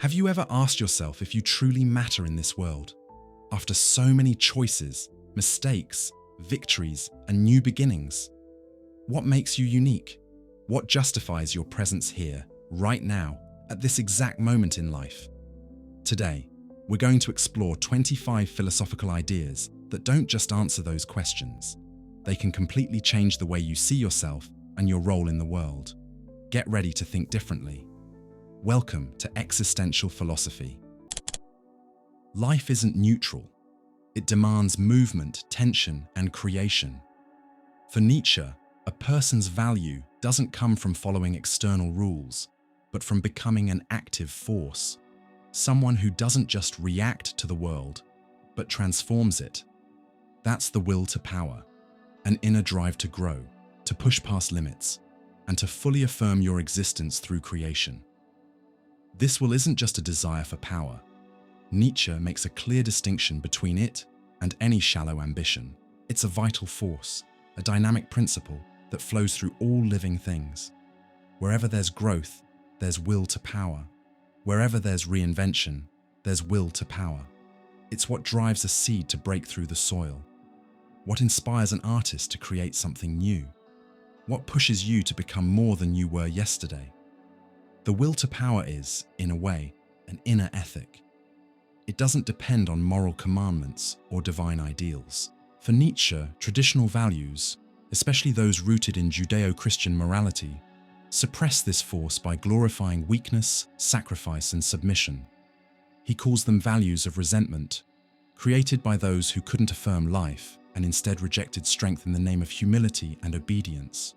Have you ever asked yourself if you truly matter in this world? After so many choices, mistakes, victories, and new beginnings? What makes you unique? What justifies your presence here, right now, at this exact moment in life? Today, we're going to explore 25 philosophical ideas that don't just answer those questions. They can completely change the way you see yourself and your role in the world. Get ready to think differently. Welcome to Existential Philosophy. Life isn't neutral. It demands movement, tension, and creation. For Nietzsche, a person's value doesn't come from following external rules, but from becoming an active force. Someone who doesn't just react to the world, but transforms it. That's the will to power, an inner drive to grow, to push past limits, and to fully affirm your existence through creation. This will isn't just a desire for power. Nietzsche makes a clear distinction between it and any shallow ambition. It's a vital force, a dynamic principle that flows through all living things. Wherever there's growth, there's will to power. Wherever there's reinvention, there's will to power. It's what drives a seed to break through the soil. What inspires an artist to create something new? What pushes you to become more than you were yesterday? The will to power is, in a way, an inner ethic. It doesn't depend on moral commandments or divine ideals. For Nietzsche, traditional values, especially those rooted in Judeo-Christian morality, suppress this force by glorifying weakness, sacrifice, and submission. He calls them values of resentment, created by those who couldn't affirm life and instead rejected strength in the name of humility and obedience.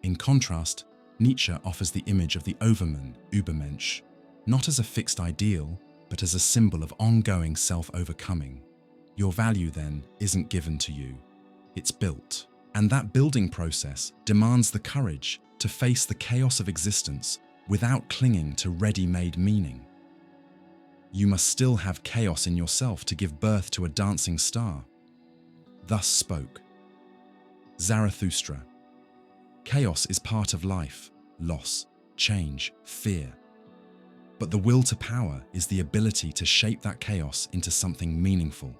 In contrast, Nietzsche offers the image of the Overman, Übermensch, not as a fixed ideal, but as a symbol of ongoing self-overcoming. Your value, then, isn't given to you. It's built. And that building process demands the courage to face the chaos of existence without clinging to ready-made meaning. You must still have chaos in yourself to give birth to a dancing star. Thus spoke Zarathustra. Chaos is part of life, loss, change, fear. But the will to power is the ability to shape that chaos into something meaningful,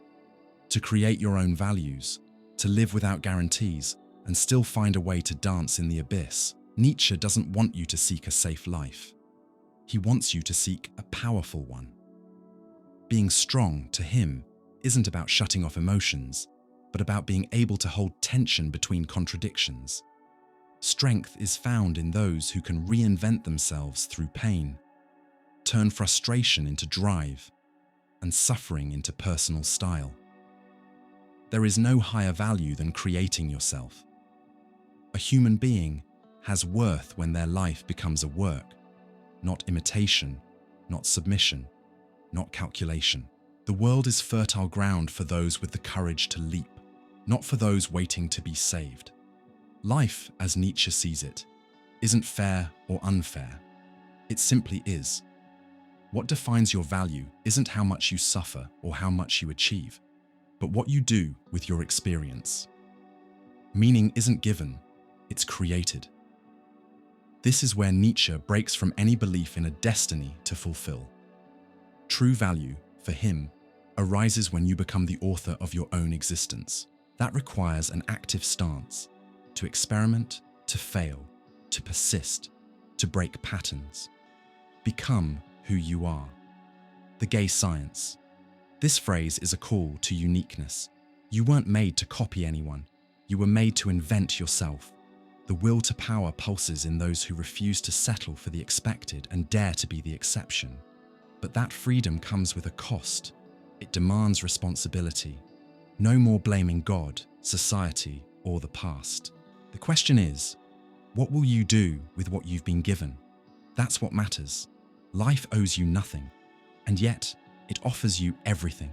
to create your own values, to live without guarantees, and still find a way to dance in the abyss. Nietzsche doesn't want you to seek a safe life. He wants you to seek a powerful one. Being strong, to him, isn't about shutting off emotions, but about being able to hold tension between contradictions. Strength is found in those who can reinvent themselves through pain, turn frustration into drive, and suffering into personal style. There is no higher value than creating yourself. A human being has worth when their life becomes a work, not imitation, not submission, not calculation. The world is fertile ground for those with the courage to leap, not for those waiting to be saved. Life, as Nietzsche sees it, isn't fair or unfair. It simply is. What defines your value isn't how much you suffer or how much you achieve, but what you do with your experience. Meaning isn't given, it's created. This is where Nietzsche breaks from any belief in a destiny to fulfill. True value, for him, arises when you become the author of your own existence. That requires an active stance, to experiment, to fail, to persist, to break patterns. Become who you are. The gay science. This phrase is a call to uniqueness. You weren't made to copy anyone. You were made to invent yourself. The will to power pulses in those who refuse to settle for the expected and dare to be the exception. But that freedom comes with a cost. It demands responsibility. No more blaming God, society, or the past. The question is, what will you do with what you've been given? That's what matters. Life owes you nothing, and yet it offers you everything.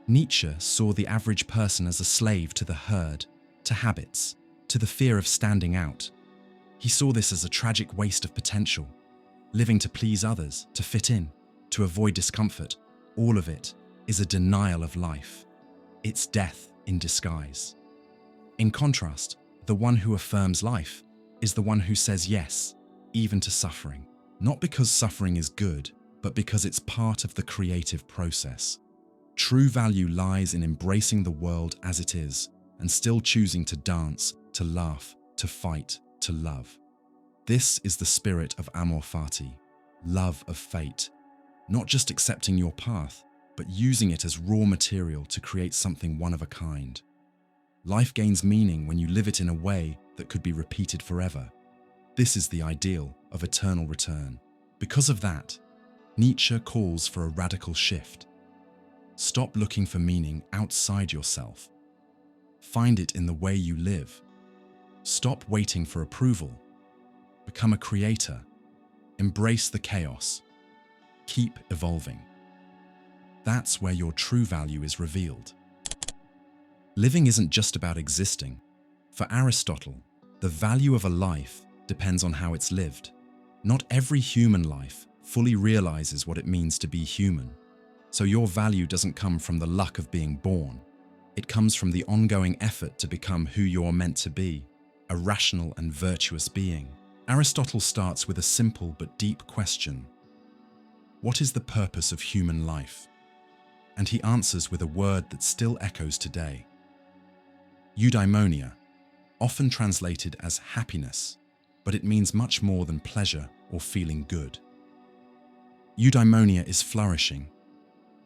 Nietzsche saw the average person as a slave to the herd, to habits, to the fear of standing out. He saw this as a tragic waste of potential, living to please others, to fit in, to avoid discomfort. All of it is a denial of life. It's death in disguise. In contrast, the one who affirms life is the one who says yes, even to suffering. Not because suffering is good, but because it's part of the creative process. True value lies in embracing the world as it is and still choosing to dance, to laugh, to fight, to love. This is the spirit of Amor fati, love of fate, not just accepting your path, but using it as raw material to create something one of a kind. Life gains meaning when you live it in a way that could be repeated forever. This is the ideal of eternal return. Because of that, Nietzsche calls for a radical shift. Stop looking for meaning outside yourself. Find it in the way you live. Stop waiting for approval. Become a creator. Embrace the chaos. Keep evolving. That's where your true value is revealed. Living isn't just about existing. For Aristotle, the value of a life depends on how it's lived. Not every human life fully realizes what it means to be human. So your value doesn't come from the luck of being born. It comes from the ongoing effort to become who you're meant to be, a rational and virtuous being. Aristotle starts with a simple but deep question. What is the purpose of human life? And he answers with a word that still echoes today. Eudaimonia, often translated as happiness, but it means much more than pleasure or feeling good. Eudaimonia is flourishing,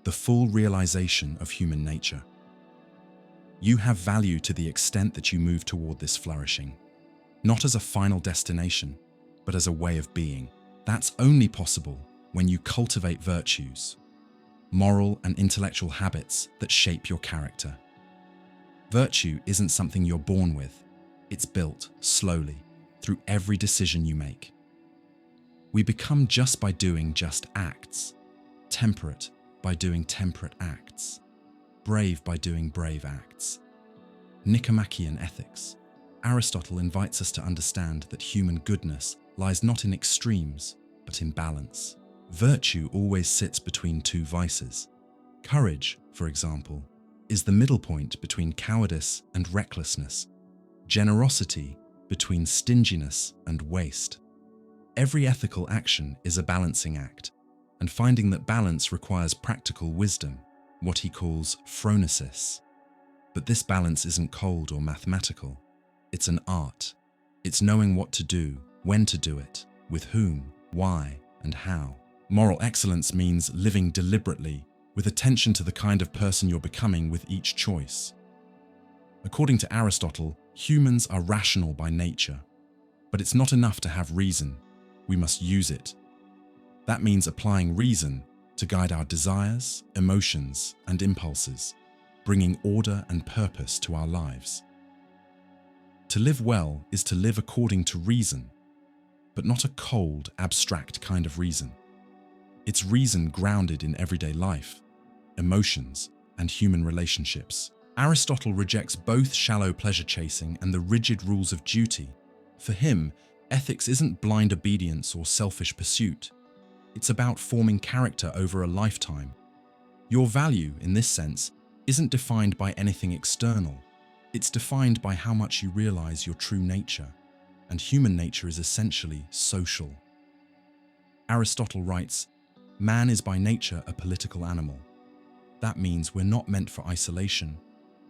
the full realization of human nature. You have value to the extent that you move toward this flourishing, not as a final destination, but as a way of being. That's only possible when you cultivate virtues, moral and intellectual habits that shape your character. Virtue isn't something you're born with. It's built slowly through every decision you make. We become just by doing just acts, temperate by doing temperate acts, brave by doing brave acts. Nicomachean Ethics. Aristotle invites us to understand that human goodness lies not in extremes, but in balance. Virtue always sits between two vices. Courage, for example, is the middle point between cowardice and recklessness. Generosity between stinginess and waste. Every ethical action is a balancing act, and finding that balance requires practical wisdom, what he calls phronesis. But this balance isn't cold or mathematical. It's an art. It's knowing what to do, when to do it, with whom, why, and how. Moral excellence means living deliberately, with attention to the kind of person you're becoming with each choice. According to Aristotle, humans are rational by nature, but it's not enough to have reason. We must use it. That means applying reason to guide our desires, emotions, and impulses, bringing order and purpose to our lives. To live well is to live according to reason, but not a cold, abstract kind of reason. It's reason grounded in everyday life, emotions, and human relationships. Aristotle rejects both shallow pleasure chasing and the rigid rules of duty. For him, ethics isn't blind obedience or selfish pursuit. It's about forming character over a lifetime. Your value, in this sense, isn't defined by anything external. It's defined by how much you realize your true nature, and human nature is essentially social. Aristotle writes, "Man is by nature a political animal. That means we're not meant for isolation,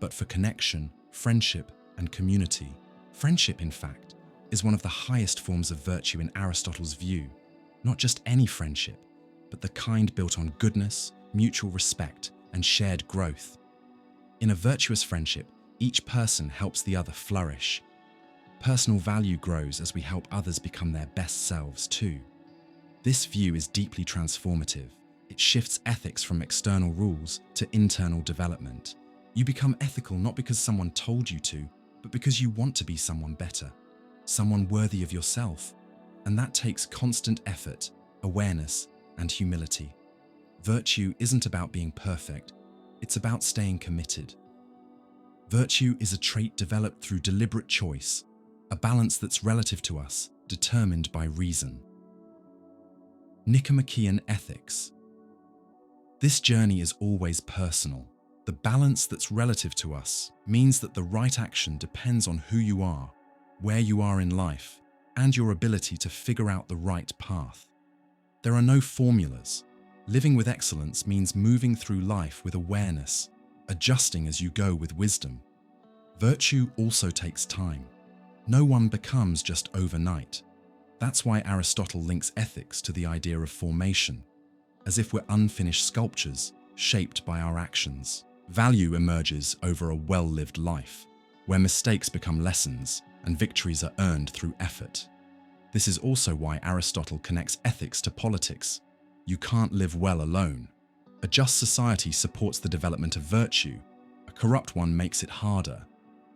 but for connection, friendship, and community." Friendship, in fact, is one of the highest forms of virtue in Aristotle's view. Not just any friendship, but the kind built on goodness, mutual respect, and shared growth. In a virtuous friendship, each person helps the other flourish. Personal value grows as we help others become their best selves too. This view is deeply transformative. It shifts ethics from external rules to internal development. You become ethical not because someone told you to, but because you want to be someone better, someone worthy of yourself. And that takes constant effort, awareness, and humility. Virtue isn't about being perfect, it's about staying committed. Virtue is a trait developed through deliberate choice, a balance that's relative to us, determined by reason. Nicomachean Ethics. This journey is always personal. The balance that's relative to us means that the right action depends on who you are, where you are in life, and your ability to figure out the right path. There are no formulas, Living with excellence means moving through life with awareness, adjusting as you go with wisdom. Virtue also takes time. No one becomes just overnight. That's why Aristotle links ethics to the idea of formation, as if we're unfinished sculptures shaped by our actions. Value emerges over a well-lived life, where mistakes become lessons and victories are earned through effort. This is also why Aristotle connects ethics to politics. You can't live well alone. A just society supports the development of virtue. A corrupt one makes it harder.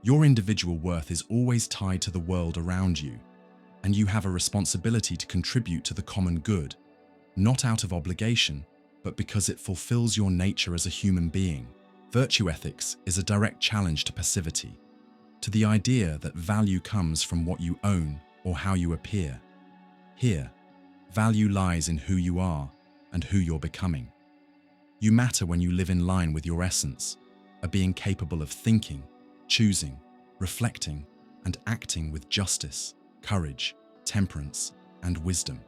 Your individual worth is always tied to the world around you, and you have a responsibility to contribute to the common good, not out of obligation, but because it fulfills your nature as a human being. Virtue ethics is a direct challenge to passivity, to the idea that value comes from what you own or how you appear. Here, value lies in who you are and who you're becoming. You matter when you live in line with your essence, a being capable of thinking, choosing, reflecting, and acting with justice, courage, temperance, and wisdom.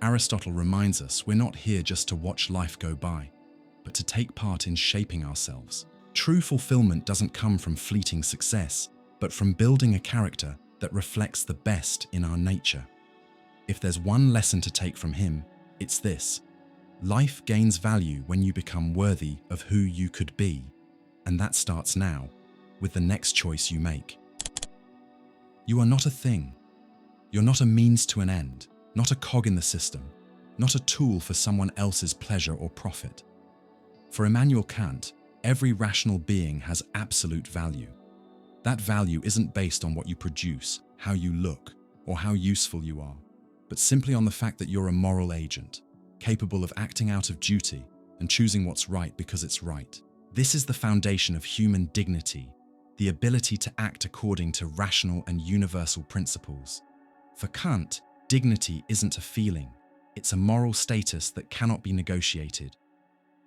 Aristotle reminds us we're not here just to watch life go by, but to take part in shaping ourselves. True fulfillment doesn't come from fleeting success, but from building a character that reflects the best in our nature. If there's one lesson to take from him, it's this: life gains value when you become worthy of who you could be, and that starts now, with the next choice you make. You are not a thing. You're not a means to an end, not a cog in the system, not a tool for someone else's pleasure or profit. For Immanuel Kant, every rational being has absolute value. That value isn't based on what you produce, how you look, or how useful you are, but simply on the fact that you're a moral agent, capable of acting out of duty and choosing what's right because it's right. This is the foundation of human dignity, the ability to act according to rational and universal principles. For Kant, dignity isn't a feeling, it's a moral status that cannot be negotiated.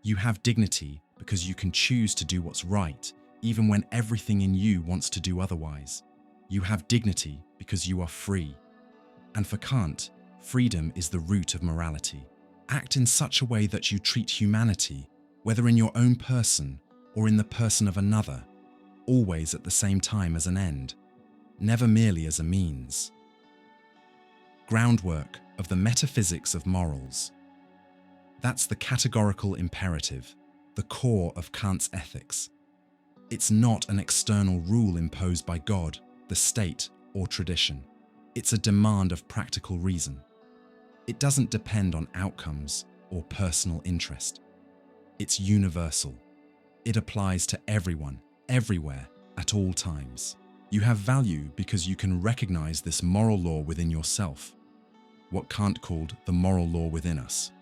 You have dignity because you can choose to do what's right, even when everything in you wants to do otherwise. You have dignity because you are free. And for Kant, freedom is the root of morality. Act in such a way that you treat humanity, whether in your own person or in the person of another, always at the same time as an end, never merely as a means. Groundwork of the metaphysics of morals. That's the categorical imperative, the core of Kant's ethics. It's not an external rule imposed by God, the state, or tradition. It's a demand of practical reason. It doesn't depend on outcomes or personal interest. It's universal. It applies to everyone, everywhere, at all times. You have value because you can recognize this moral law within yourself, what Kant called the moral law within us.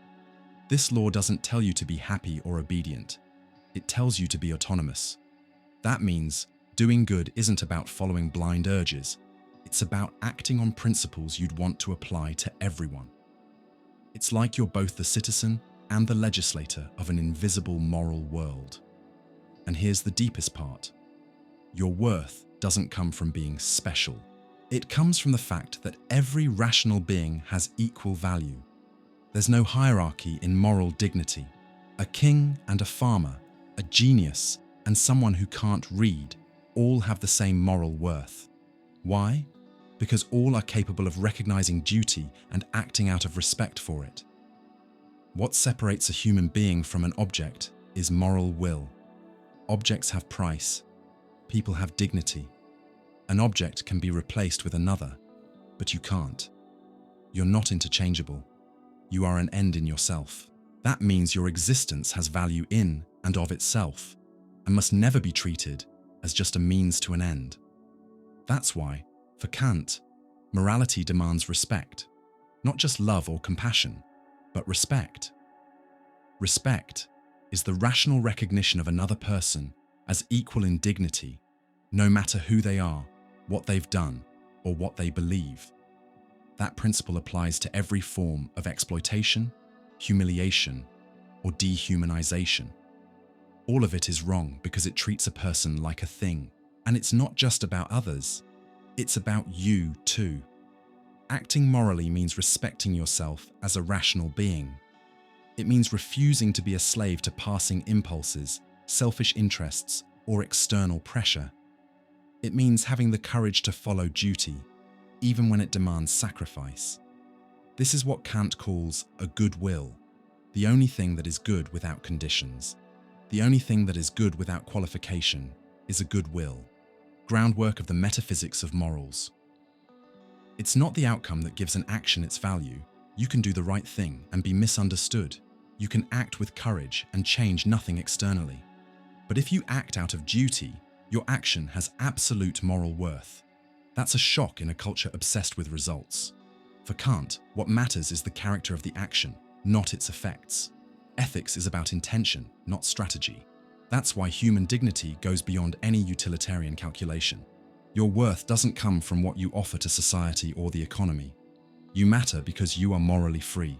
This law doesn't tell you to be happy or obedient. It tells you to be autonomous. That means doing good isn't about following blind urges. It's about acting on principles you'd want to apply to everyone. It's like you're both the citizen and the legislator of an invisible moral world. And here's the deepest part. Your worth doesn't come from being special. It comes from the fact that every rational being has equal value. There's no hierarchy in moral dignity. A king and a farmer, a genius and someone who can't read, all have the same moral worth. Why? Because all are capable of recognizing duty and acting out of respect for it. What separates a human being from an object is moral will. Objects have price. People have dignity. An object can be replaced with another, but you can't. You're not interchangeable. You are an end in yourself. That means your existence has value in and of itself, and must never be treated as just a means to an end. That's why, for Kant, morality demands respect, not just love or compassion, but respect. Respect is the rational recognition of another person as equal in dignity, no matter who they are, what they've done, or what they believe. That principle applies to every form of exploitation, humiliation, or dehumanization. All of it is wrong because it treats a person like a thing. And it's not just about others, it's about you too. Acting morally means respecting yourself as a rational being. It means refusing to be a slave to passing impulses, selfish interests, or external pressure. It means having the courage to follow duty, even when it demands sacrifice. This is what Kant calls a good will, the only thing that is good without conditions. The only thing that is good without qualification is a good will, groundwork of the metaphysics of morals. It's not the outcome that gives an action its value. You can do the right thing and be misunderstood. You can act with courage and change nothing externally. But if you act out of duty, your action has absolute moral worth. That's a shock in a culture obsessed with results. For Kant, what matters is the character of the action, not its effects. Ethics is about intention, not strategy. That's why human dignity goes beyond any utilitarian calculation. Your worth doesn't come from what you offer to society or the economy. You matter because you are morally free.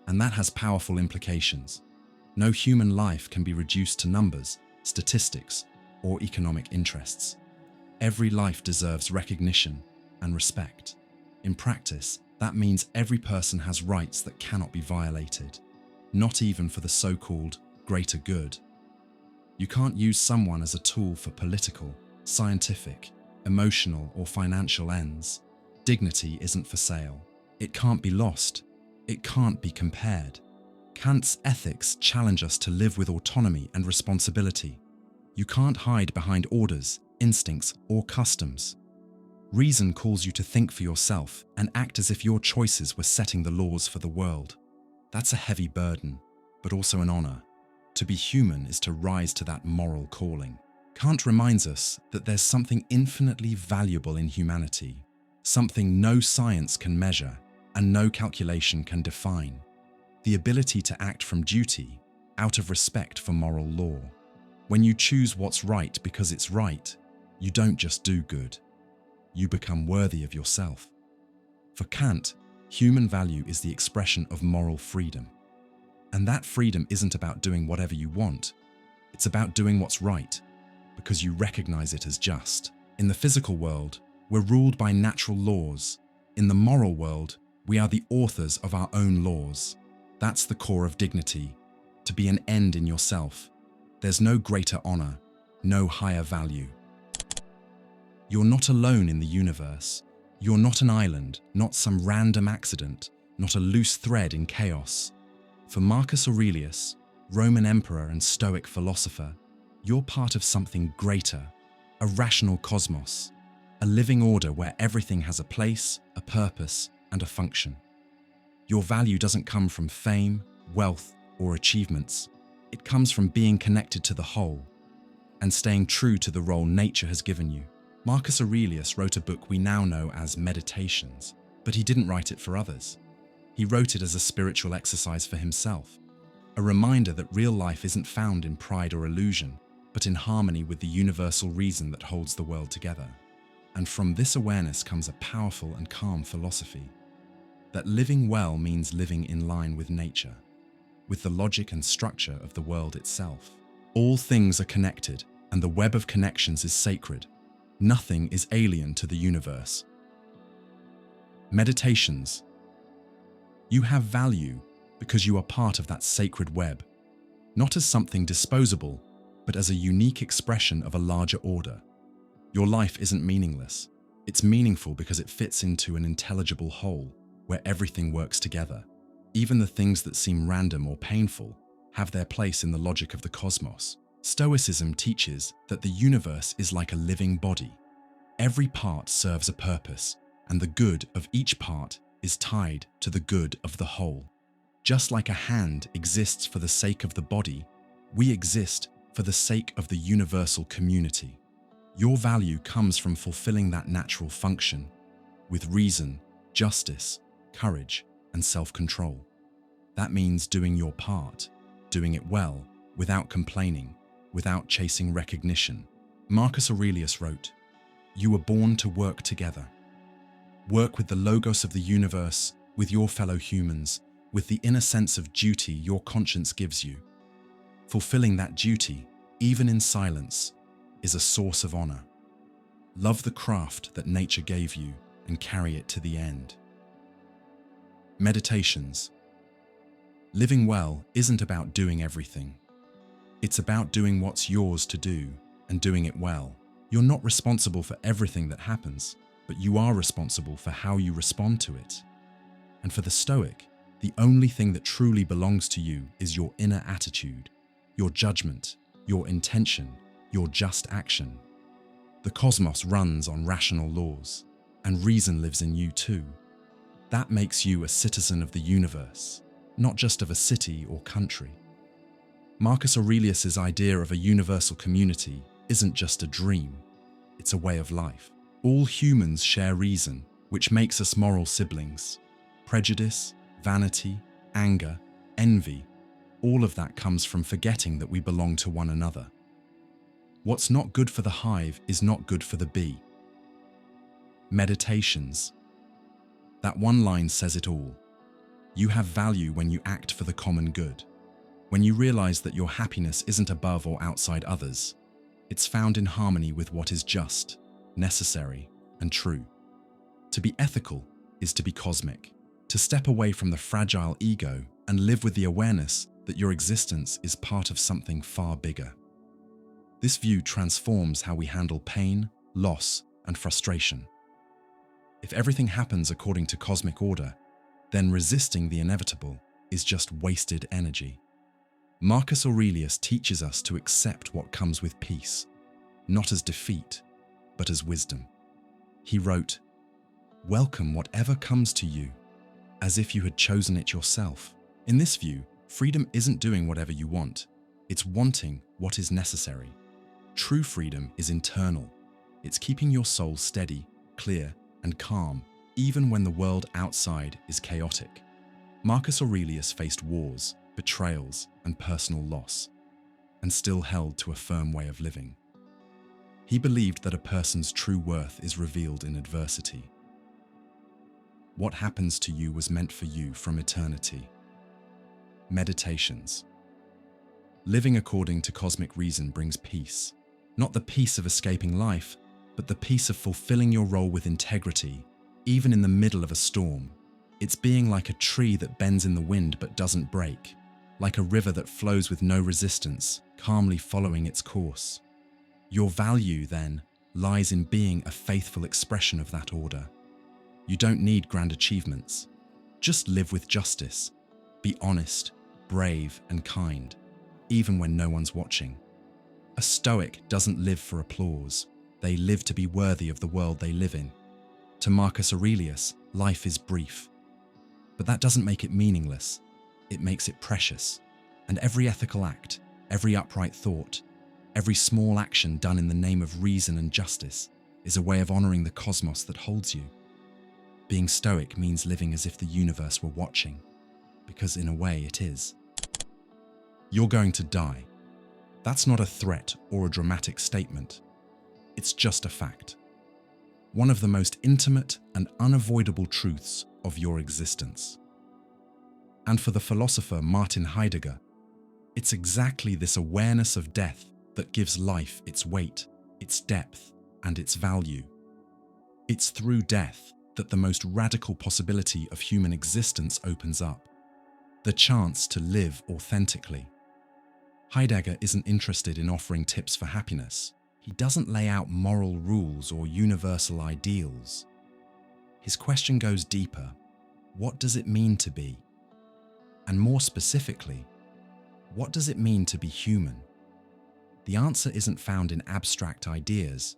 And that has powerful implications. No human life can be reduced to numbers, statistics, or economic interests. Every life deserves recognition and respect. In practice, that means every person has rights that cannot be violated, not even for the so-called greater good. You can't use someone as a tool for political, scientific, emotional, or financial ends. Dignity isn't for sale. It can't be lost. It can't be compared. Kant's ethics challenge us to live with autonomy and responsibility. You can't hide behind orders, instincts, or customs. Reason calls you to think for yourself and act as if your choices were setting the laws for the world. That's a heavy burden, but also an honor. To be human is to rise to that moral calling. Kant reminds us that there's something infinitely valuable in humanity, something no science can measure and no calculation can define. The ability to act from duty, out of respect for moral law. When you choose what's right because it's right, you don't just do good. You become worthy of yourself. For Kant, human value is the expression of moral freedom. And that freedom isn't about doing whatever you want. It's about doing what's right, because you recognize it as just. In the physical world, we're ruled by natural laws. In the moral world, we are the authors of our own laws. That's the core of dignity, to be an end in yourself. There's no greater honor, no higher value. You're not alone in the universe. You're not an island, not some random accident, not a loose thread in chaos. For Marcus Aurelius, Roman emperor and Stoic philosopher, you're part of something greater, a rational cosmos, a living order where everything has a place, a purpose, and a function. Your value doesn't come from fame, wealth, or achievements. It comes from being connected to the whole and staying true to the role nature has given you. Marcus Aurelius wrote a book we now know as Meditations, but he didn't write it for others. He wrote it as a spiritual exercise for himself, a reminder that real life isn't found in pride or illusion, but in harmony with the universal reason that holds the world together. And from this awareness comes a powerful and calm philosophy, that living well means living in line with nature, with the logic and structure of the world itself. All things are connected, and the web of connections is sacred. Nothing is alien to the universe. Meditations. You have value because you are part of that sacred web, not as something disposable, but as a unique expression of a larger order. Your life isn't meaningless. It's meaningful because it fits into an intelligible whole where everything works together. Even the things that seem random or painful have their place in the logic of the cosmos. Stoicism teaches that the universe is like a living body. Every part serves a purpose, and the good of each part is tied to the good of the whole. Just like a hand exists for the sake of the body, we exist for the sake of the universal community. Your value comes from fulfilling that natural function with reason, justice, courage, and self-control. That means doing your part, doing it well, without complaining, without chasing recognition. Marcus Aurelius wrote, "You were born to work together. Work with the logos of the universe, with your fellow humans, with the inner sense of duty your conscience gives you. Fulfilling that duty, even in silence, is a source of honor. Love the craft that nature gave you and carry it to the end." Meditations. Living well isn't about doing everything. It's about doing what's yours to do and doing it well. You're not responsible for everything that happens, but you are responsible for how you respond to it. And for the Stoic, the only thing that truly belongs to you is your inner attitude, your judgment, your intention, your just action. The cosmos runs on rational laws, and reason lives in you too. That makes you a citizen of the universe, not just of a city or country. Marcus Aurelius's idea of a universal community isn't just a dream, it's a way of life. All humans share reason, which makes us moral siblings. Prejudice, vanity, anger, envy, all of that comes from forgetting that we belong to one another. What's not good for the hive is not good for the bee. Meditations. That one line says it all. You have value when you act for the common good. When you realize that your happiness isn't above or outside others, it's found in harmony with what is just, necessary, and true. To be ethical is to be cosmic, to step away from the fragile ego and live with the awareness that your existence is part of something far bigger. This view transforms how we handle pain, loss, and frustration. If everything happens according to cosmic order, then resisting the inevitable is just wasted energy. Marcus Aurelius teaches us to accept what comes with peace, not as defeat, but as wisdom. He wrote, "Welcome whatever comes to you, as if you had chosen it yourself." In this view, freedom isn't doing whatever you want, it's wanting what is necessary. True freedom is internal. It's keeping your soul steady, clear, and calm, even when the world outside is chaotic. Marcus Aurelius faced wars, betrayals, and personal loss, and still held to a firm way of living. He believed that a person's true worth is revealed in adversity. What happens to you was meant for you from eternity. Meditations. Living according to cosmic reason brings peace. Not the peace of escaping life, but the peace of fulfilling your role with integrity, even in the middle of a storm. It's being like a tree that bends in the wind but doesn't break, like a river that flows with no resistance, calmly following its course. Your value, then, lies in being a faithful expression of that order. You don't need grand achievements. Just live with justice. Be honest, brave, and kind, even when no one's watching. A Stoic doesn't live for applause. They live to be worthy of the world they live in. To Marcus Aurelius, life is brief. But that doesn't make it meaningless. It makes it precious. And every ethical act, every upright thought, every small action done in the name of reason and justice is a way of honoring the cosmos that holds you. Being Stoic means living as if the universe were watching, because in a way it is. You're going to die. That's not a threat or a dramatic statement. It's just a fact. One of the most intimate and unavoidable truths of your existence. And for the philosopher Martin Heidegger, it's exactly this awareness of death that gives life its weight, its depth, and its value. It's through death that the most radical possibility of human existence opens up, the chance to live authentically. Heidegger isn't interested in offering tips for happiness. He doesn't lay out moral rules or universal ideals. His question goes deeper. What does it mean to be? And more specifically, what does it mean to be human? The answer isn't found in abstract ideas,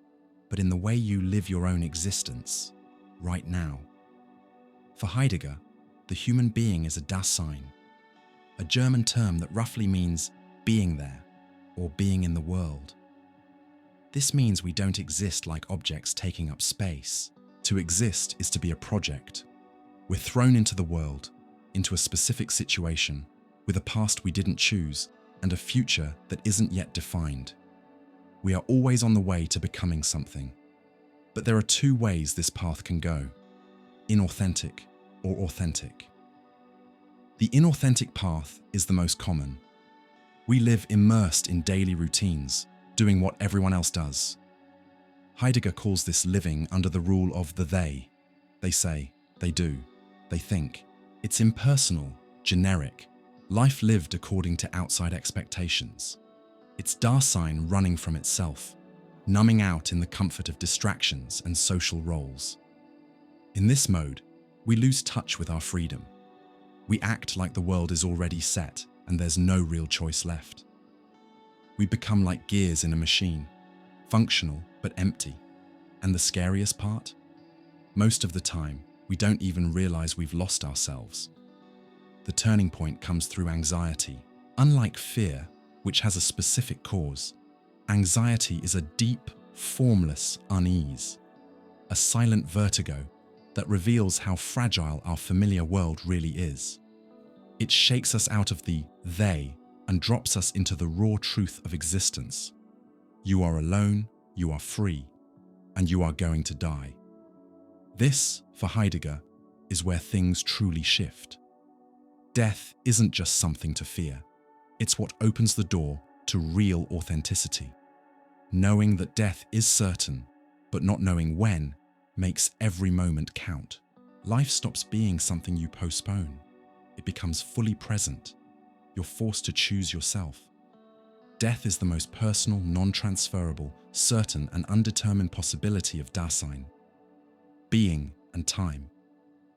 but in the way you live your own existence, right now. For Heidegger, the human being is a Dasein, a German term that roughly means being there or being in the world. This means we don't exist like objects taking up space. To exist is to be a project. We're thrown into the world, into a specific situation, with a past we didn't choose and a future that isn't yet defined. We are always on the way to becoming something. But there are two ways this path can go: inauthentic or authentic. The inauthentic path is the most common. We live immersed in daily routines, doing what everyone else does. Heidegger calls this living under the rule of the they. They say, they do, they think. It's impersonal, generic, life lived according to outside expectations. It's Dasein running from itself, numbing out in the comfort of distractions and social roles. In this mode, we lose touch with our freedom. We act like the world is already set and there's no real choice left. We become like gears in a machine, functional but empty. And the scariest part? Most of the time, we don't even realize we've lost ourselves. The turning point comes through anxiety. Unlike fear, which has a specific cause, anxiety is a deep, formless unease, a silent vertigo that reveals how fragile our familiar world really is. It shakes us out of the they and drops us into the raw truth of existence. You are alone, you are free, and you are going to die. This, for Heidegger, is where things truly shift. Death isn't just something to fear. It's what opens the door to real authenticity. Knowing that death is certain, but not knowing when, makes every moment count. Life stops being something you postpone. It becomes fully present. You're forced to choose yourself. Death is the most personal, non-transferable, certain and undetermined possibility of Dasein, being and time.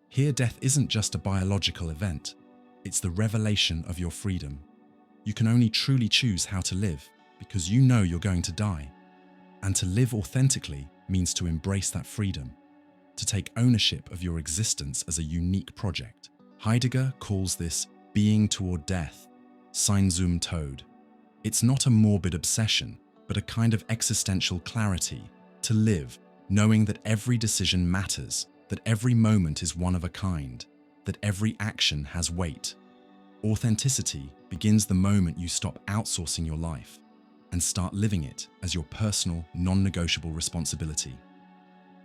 Here, death isn't just a biological event. It's the revelation of your freedom. You can only truly choose how to live because you know you're going to die. And to live authentically means to embrace that freedom, to take ownership of your existence as a unique project. Heidegger calls this being toward death, Sein zum Tod. It's not a morbid obsession, but a kind of existential clarity, to live knowing that every decision matters, that every moment is one of a kind, that every action has weight. Authenticity begins the moment you stop outsourcing your life and start living it as your personal, non-negotiable responsibility.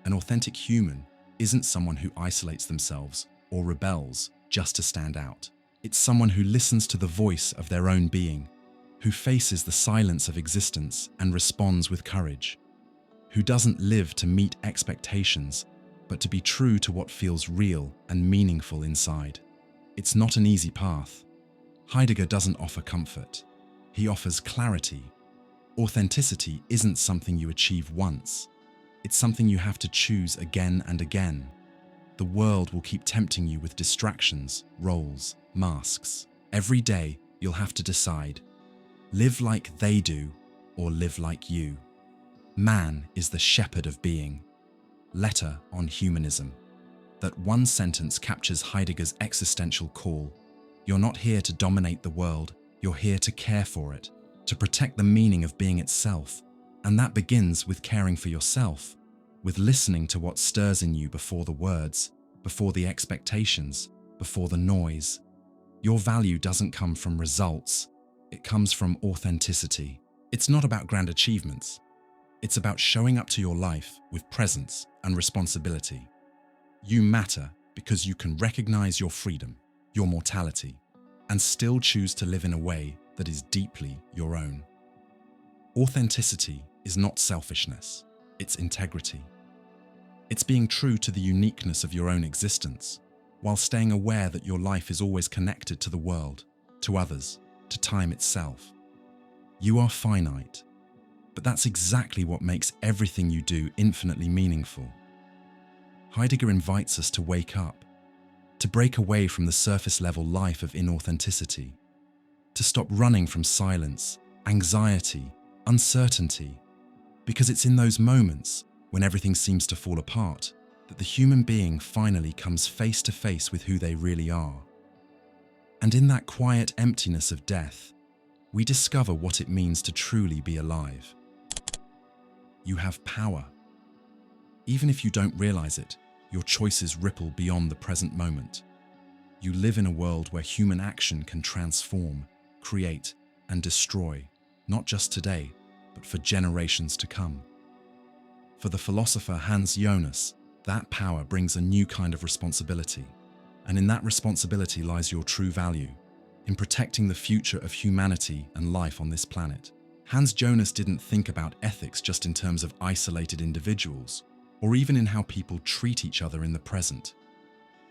An authentic human isn't someone who isolates themselves or rebels just to stand out. It's someone who listens to the voice of their own being, who faces the silence of existence and responds with courage, who doesn't live to meet expectations, but to be true to what feels real and meaningful inside. It's not an easy path. Heidegger doesn't offer comfort. He offers clarity. Authenticity isn't something you achieve once. It's something you have to choose again and again. The world will keep tempting you with distractions, roles, masks. Every day, you'll have to decide, live like they do or live like you. Man is the shepherd of being. Letter on Humanism. That one sentence captures Heidegger's existential call. You're not here to dominate the world, you're here to care for it, to protect the meaning of being itself. And that begins with caring for yourself, with listening to what stirs in you before the words, before the expectations, before the noise. Your value doesn't come from results, it comes from authenticity. It's not about grand achievements. It's about showing up to your life with presence and responsibility. You matter because you can recognize your freedom, your mortality, and still choose to live in a way that is deeply your own. Authenticity is not selfishness, it's integrity. It's being true to the uniqueness of your own existence, while staying aware that your life is always connected to the world, to others, to time itself. You are finite, but that's exactly what makes everything you do infinitely meaningful. Heidegger invites us to wake up, to break away from the surface-level life of inauthenticity, to stop running from silence, anxiety, uncertainty, because it's in those moments, when everything seems to fall apart, that the human being finally comes face to face with who they really are. And in that quiet emptiness of death, we discover what it means to truly be alive. You have power. Even if you don't realize it, your choices ripple beyond the present moment. You live in a world where human action can transform, create, and destroy, not just today, but for generations to come. For the philosopher Hans Jonas, that power brings a new kind of responsibility. And in that responsibility lies your true value, in protecting the future of humanity and life on this planet. Hans Jonas didn't think about ethics just in terms of isolated individuals, or even in how people treat each other in the present.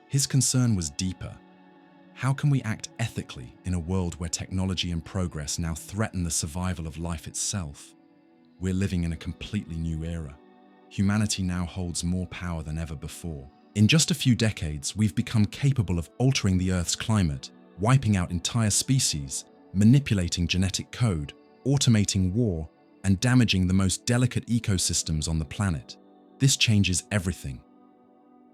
His concern was deeper. How can we act ethically in a world where technology and progress now threaten the survival of life itself? We're living in a completely new era. Humanity now holds more power than ever before. In just a few decades, we've become capable of altering the Earth's climate, wiping out entire species, manipulating genetic code, automating war, and damaging the most delicate ecosystems on the planet. This changes everything.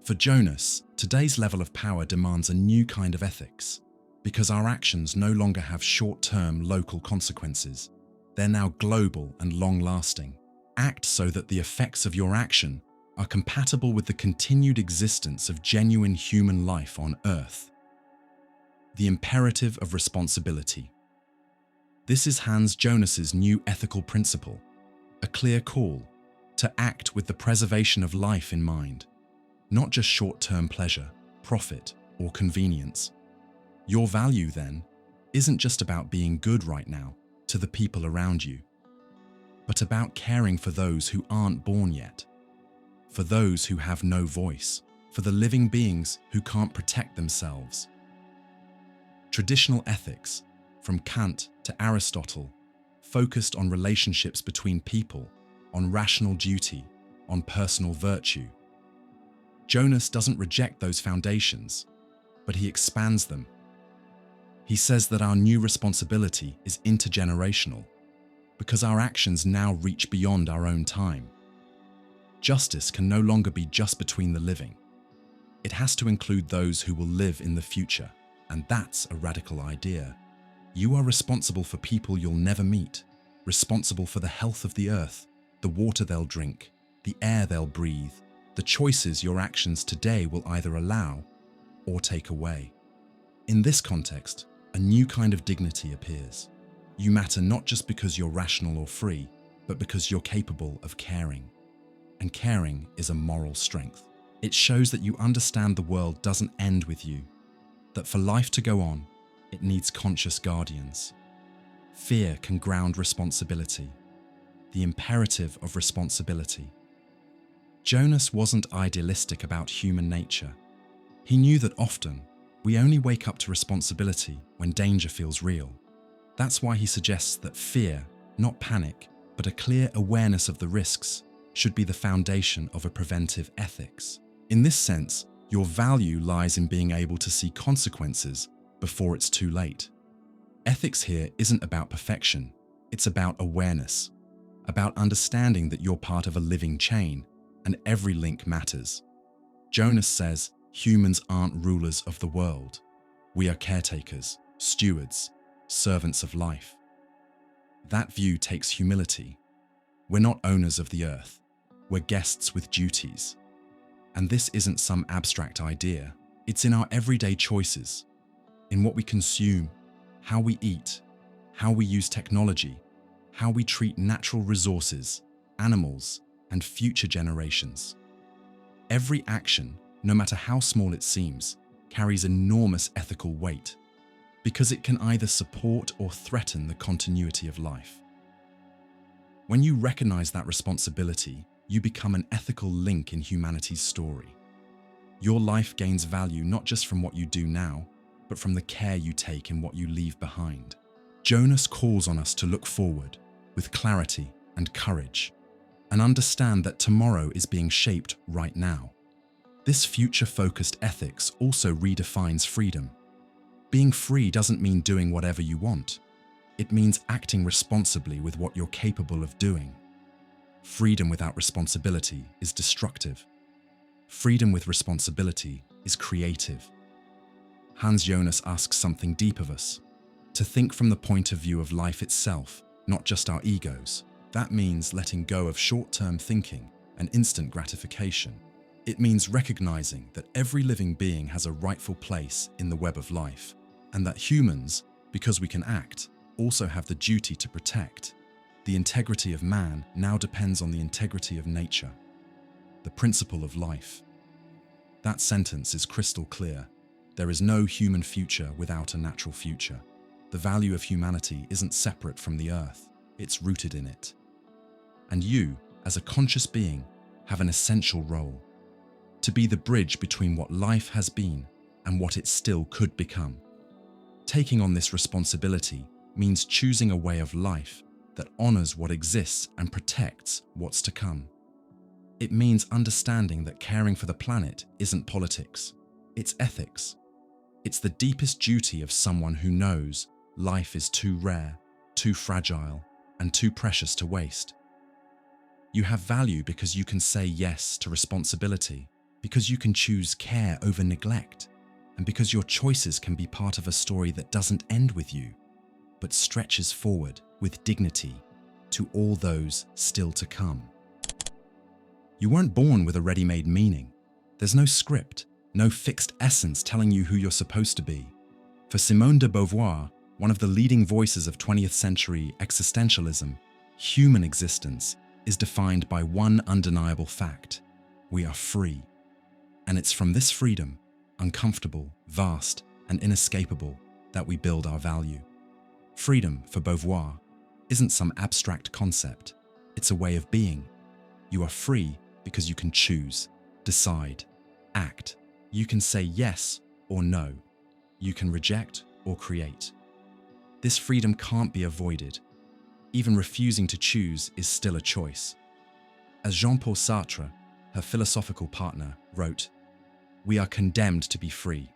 For Jonas, today's level of power demands a new kind of ethics, because our actions no longer have short-term local consequences. They're now global and long-lasting. Act so that the effects of your action are compatible with the continued existence of genuine human life on Earth. The imperative of responsibility. This is Hans Jonas's new ethical principle, a clear call to act with the preservation of life in mind, not just short-term pleasure, profit, or convenience. Your value, then, isn't just about being good right now to the people around you, but about caring for those who aren't born yet, for those who have no voice, for the living beings who can't protect themselves. Traditional ethics, from Kant to Aristotle, focused on relationships between people, on rational duty, on personal virtue. Jonas doesn't reject those foundations, but he expands them. He says that our new responsibility is intergenerational, because our actions now reach beyond our own time. Justice can no longer be just between the living. It has to include those who will live in the future, and that's a radical idea. You are responsible for people you'll never meet, responsible for the health of the earth, the water they'll drink, the air they'll breathe, the choices your actions today will either allow or take away. In this context, a new kind of dignity appears. You matter not just because you're rational or free, but because you're capable of caring. And caring is a moral strength. It shows that you understand the world doesn't end with you, that for life to go on, it needs conscious guardians. Fear can ground responsibility, the imperative of responsibility. Jonas wasn't idealistic about human nature. He knew that often, we only wake up to responsibility when danger feels real. That's why he suggests that fear, not panic, but a clear awareness of the risks, should be the foundation of a preventive ethics. In this sense, your value lies in being able to see consequences before it's too late. Ethics here isn't about perfection, it's about awareness, about understanding that you're part of a living chain and every link matters. Jonas says, humans aren't rulers of the world. We are caretakers, stewards, servants of life. That view takes humility. We're not owners of the earth. We're guests with duties. And this isn't some abstract idea. It's in our everyday choices, in what we consume, how we eat, how we use technology, how we treat natural resources, animals, and future generations. Every action, no matter how small it seems, carries enormous ethical weight, because it can either support or threaten the continuity of life. When you recognize that responsibility, you become an ethical link in humanity's story. Your life gains value not just from what you do now, but from the care you take in what you leave behind. Jonas calls on us to look forward with clarity and courage, and understand that tomorrow is being shaped right now. This future-focused ethics also redefines freedom. Being free doesn't mean doing whatever you want. It means acting responsibly with what you're capable of doing. Freedom without responsibility is destructive. Freedom with responsibility is creative. Hans Jonas asks something deep of us, to think from the point of view of life itself, not just our egos. That means letting go of short-term thinking and instant gratification. It means recognizing that every living being has a rightful place in the web of life, and that humans, because we can act, also have the duty to protect. The integrity of man now depends on the integrity of nature, the principle of life. That sentence is crystal clear. There is no human future without a natural future. The value of humanity isn't separate from the earth, it's rooted in it. And you, as a conscious being, have an essential role: to be the bridge between what life has been and what it still could become. Taking on this responsibility means choosing a way of life that honors what exists and protects what's to come. It means understanding that caring for the planet isn't politics, it's ethics. It's the deepest duty of someone who knows life is too rare, too fragile, and too precious to waste. You have value because you can say yes to responsibility, because you can choose care over neglect, and because your choices can be part of a story that doesn't end with you, but stretches forward with dignity to all those still to come. You weren't born with a ready-made meaning. There's no script, no fixed essence telling you who you're supposed to be. For Simone de Beauvoir, one of the leading voices of 20th century existentialism, human existence is defined by one undeniable fact: we are free. And it's from this freedom, uncomfortable, vast, and inescapable, that we build our value. Freedom, for Beauvoir, isn't some abstract concept. It's a way of being. You are free because you can choose, decide, act. You can say yes or no. You can reject or create. This freedom can't be avoided. Even refusing to choose is still a choice. As Jean-Paul Sartre, her philosophical partner, wrote, "We are condemned to be free."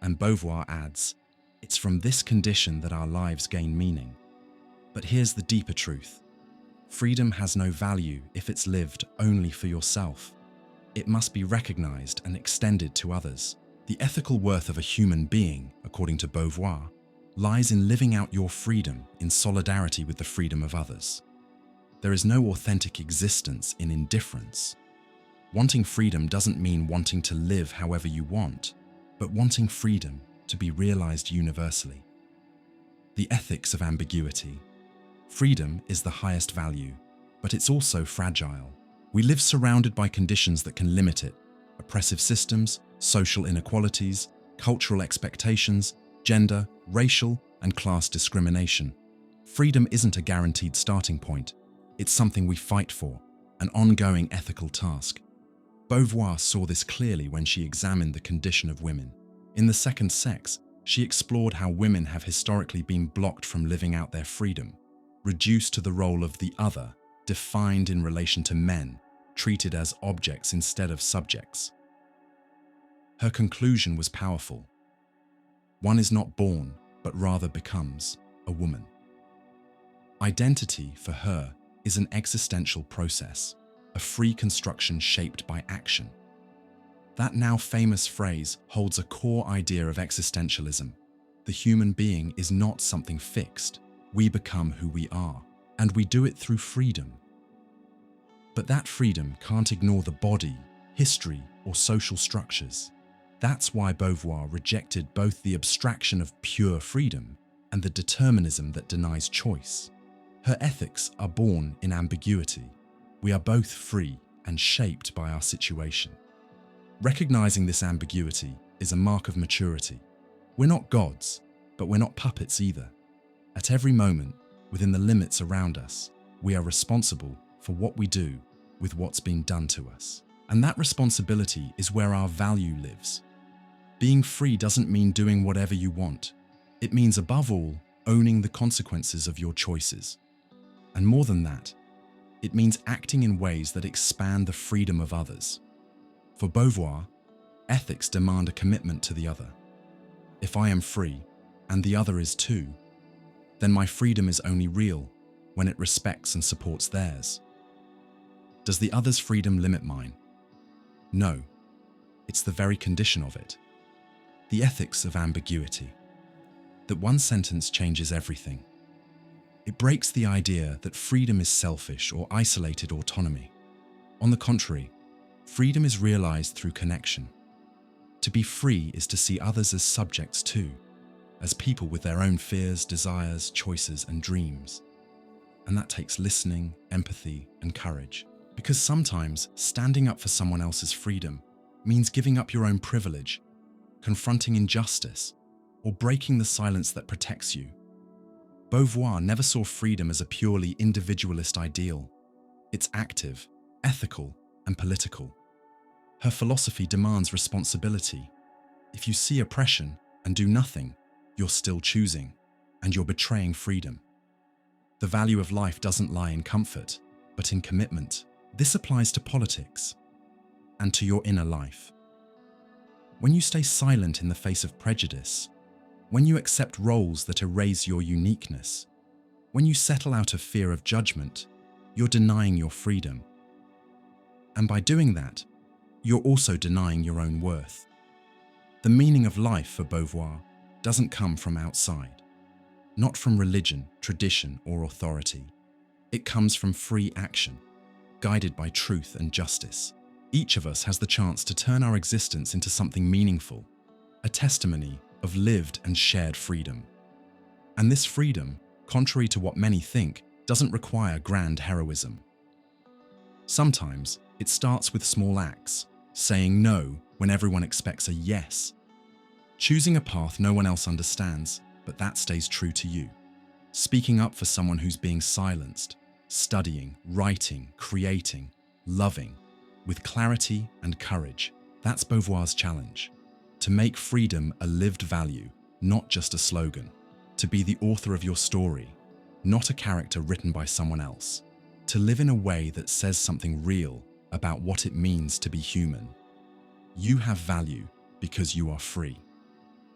And Beauvoir adds, "It's from this condition that our lives gain meaning." But here's the deeper truth. Freedom has no value if it's lived only for yourself. It must be recognized and extended to others. The ethical worth of a human being, according to Beauvoir, lies in living out your freedom in solidarity with the freedom of others. There is no authentic existence in indifference. Wanting freedom doesn't mean wanting to live however you want, but wanting freedom to be realized universally. The ethics of ambiguity. Freedom is the highest value, but it's also fragile. We live surrounded by conditions that can limit it: oppressive systems, social inequalities, cultural expectations, gender, racial, and class discrimination. Freedom isn't a guaranteed starting point. It's something we fight for, an ongoing ethical task. Beauvoir saw this clearly when she examined the condition of women. In The Second Sex, she explored how women have historically been blocked from living out their freedom, reduced to the role of the other, defined in relation to men, treated as objects instead of subjects. Her conclusion was powerful. One is not born, but rather becomes, a woman. Identity, for her, is an existential process, a free construction shaped by action. That now famous phrase holds a core idea of existentialism. The human being is not something fixed. We become who we are, and we do it through freedom. But that freedom can't ignore the body, history, or social structures. That's why Beauvoir rejected both the abstraction of pure freedom and the determinism that denies choice. Her ethics are born in ambiguity. We are both free and shaped by our situation. Recognizing this ambiguity is a mark of maturity. We're not gods, but we're not puppets either. At every moment, within the limits around us, we are responsible for what we do with what's been done to us. And that responsibility is where our value lives. Being free doesn't mean doing whatever you want. It means, above all, owning the consequences of your choices. And more than that, it means acting in ways that expand the freedom of others. For Beauvoir, ethics demand a commitment to the other. If I am free, and the other is too, then my freedom is only real when it respects and supports theirs. Does the other's freedom limit mine? No, it's the very condition of it. The ethics of ambiguity. That one sentence changes everything. It breaks the idea that freedom is selfish or isolated autonomy. On the contrary, freedom is realized through connection. To be free is to see others as subjects too, as people with their own fears, desires, choices, and dreams. And that takes listening, empathy, and courage. Because sometimes standing up for someone else's freedom means giving up your own privilege, confronting injustice, or breaking the silence that protects you. Beauvoir never saw freedom as a purely individualist ideal. It's active, ethical, and political. Her philosophy demands responsibility. If you see oppression and do nothing, you're still choosing, and you're betraying freedom. The value of life doesn't lie in comfort, but in commitment. This applies to politics and to your inner life. When you stay silent in the face of prejudice, when you accept roles that erase your uniqueness, when you settle out of fear of judgment, you're denying your freedom. And by doing that, you're also denying your own worth. The meaning of life for Beauvoir doesn't come from outside, not from religion, tradition, or authority. It comes from free action, guided by truth and justice. Each of us has the chance to turn our existence into something meaningful, a testimony of lived and shared freedom. And this freedom, contrary to what many think, doesn't require grand heroism. Sometimes it starts with small acts, saying no when everyone expects a yes. Choosing a path no one else understands, but that stays true to you. Speaking up for someone who's being silenced, studying, writing, creating, loving, with clarity and courage. That's Beauvoir's challenge. To make freedom a lived value, not just a slogan. To be the author of your story, not a character written by someone else. To live in a way that says something real about what it means to be human. You have value because you are free.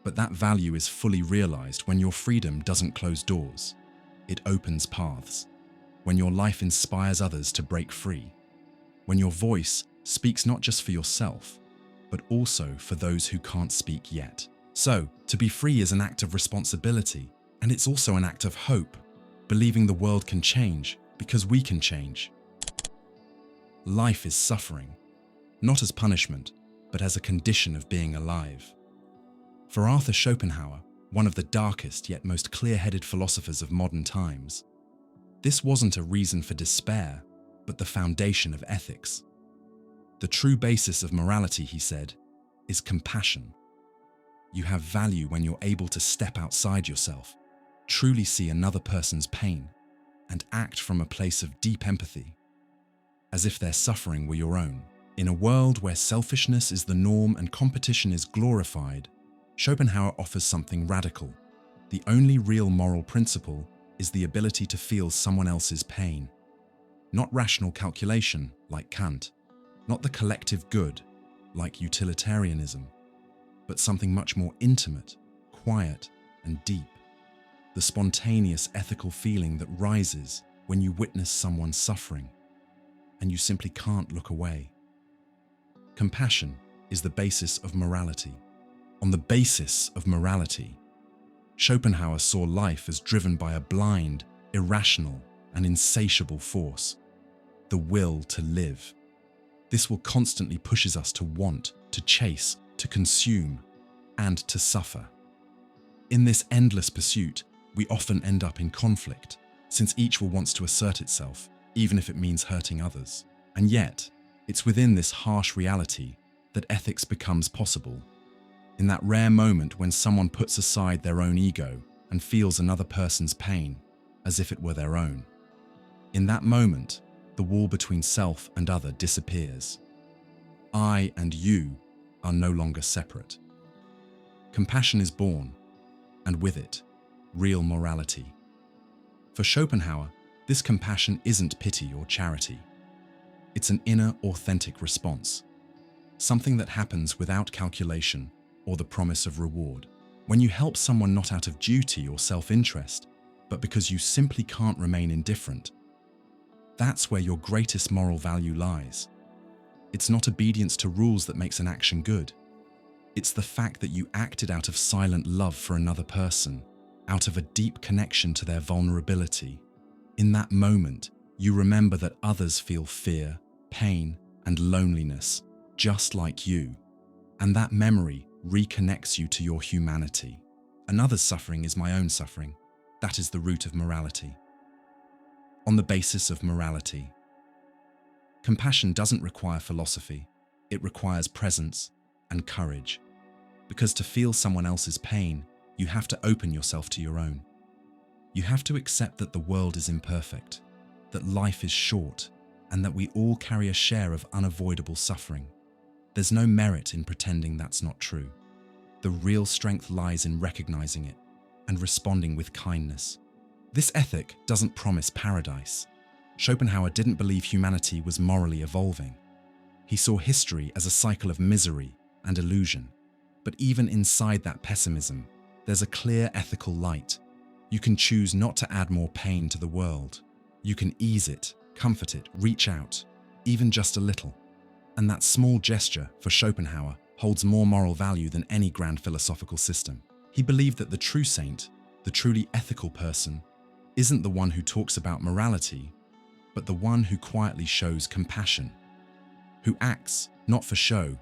But that value is fully realized when your freedom doesn't close doors. It opens paths. When your life inspires others to break free. When your voice speaks not just for yourself, but also for those who can't speak yet. So, to be free is an act of responsibility, and it's also an act of hope, believing the world can change because we can change. Life is suffering, not as punishment, but as a condition of being alive. For Arthur Schopenhauer, one of the darkest yet most clear-headed philosophers of modern times, this wasn't a reason for despair, but the foundation of ethics. The true basis of morality, he said, is compassion. You have value when you're able to step outside yourself, truly see another person's pain, and act from a place of deep empathy, as if their suffering were your own. In a world where selfishness is the norm and competition is glorified, Schopenhauer offers something radical. The only real moral principle is the ability to feel someone else's pain. Not rational calculation, like Kant, not the collective good, like utilitarianism, but something much more intimate, quiet, and deep. The spontaneous ethical feeling that rises when you witness someone suffering, and you simply can't look away. Compassion is the basis of morality. On the basis of morality, Schopenhauer saw life as driven by a blind, irrational, and insatiable force, the will to live. This will constantly pushes us to want, to chase, to consume, and to suffer. In this endless pursuit, we often end up in conflict, since each will wants to assert itself, even if it means hurting others. And yet, it's within this harsh reality that ethics becomes possible. In that rare moment when someone puts aside their own ego and feels another person's pain as if it were their own. In that moment, the wall between self and other disappears. I and you are no longer separate. Compassion is born, and with it, real morality. For Schopenhauer, this compassion isn't pity or charity. It's an inner, authentic response, something that happens without calculation or the promise of reward. When you help someone not out of duty or self-interest, but because you simply can't remain indifferent, that's where your greatest moral value lies. It's not obedience to rules that makes an action good. It's the fact that you acted out of silent love for another person, out of a deep connection to their vulnerability. In that moment, you remember that others feel fear, pain, and loneliness, just like you. And that memory reconnects you to your humanity. Another's suffering is my own suffering. That is the root of morality. On the basis of morality, compassion doesn't require philosophy. It requires presence and courage. Because to feel someone else's pain, you have to open yourself to your own. You have to accept that the world is imperfect, that life is short, and that we all carry a share of unavoidable suffering. There's no merit in pretending that's not true. The real strength lies in recognizing it, and responding with kindness. This ethic doesn't promise paradise. Schopenhauer didn't believe humanity was morally evolving. He saw history as a cycle of misery and illusion. But even inside that pessimism, there's a clear ethical light. You can choose not to add more pain to the world. You can ease it, comfort it, reach out, even just a little. And that small gesture, for Schopenhauer, holds more moral value than any grand philosophical system. He believed that the true saint, the truly ethical person, isn't the one who talks about morality, but the one who quietly shows compassion, who acts not for show,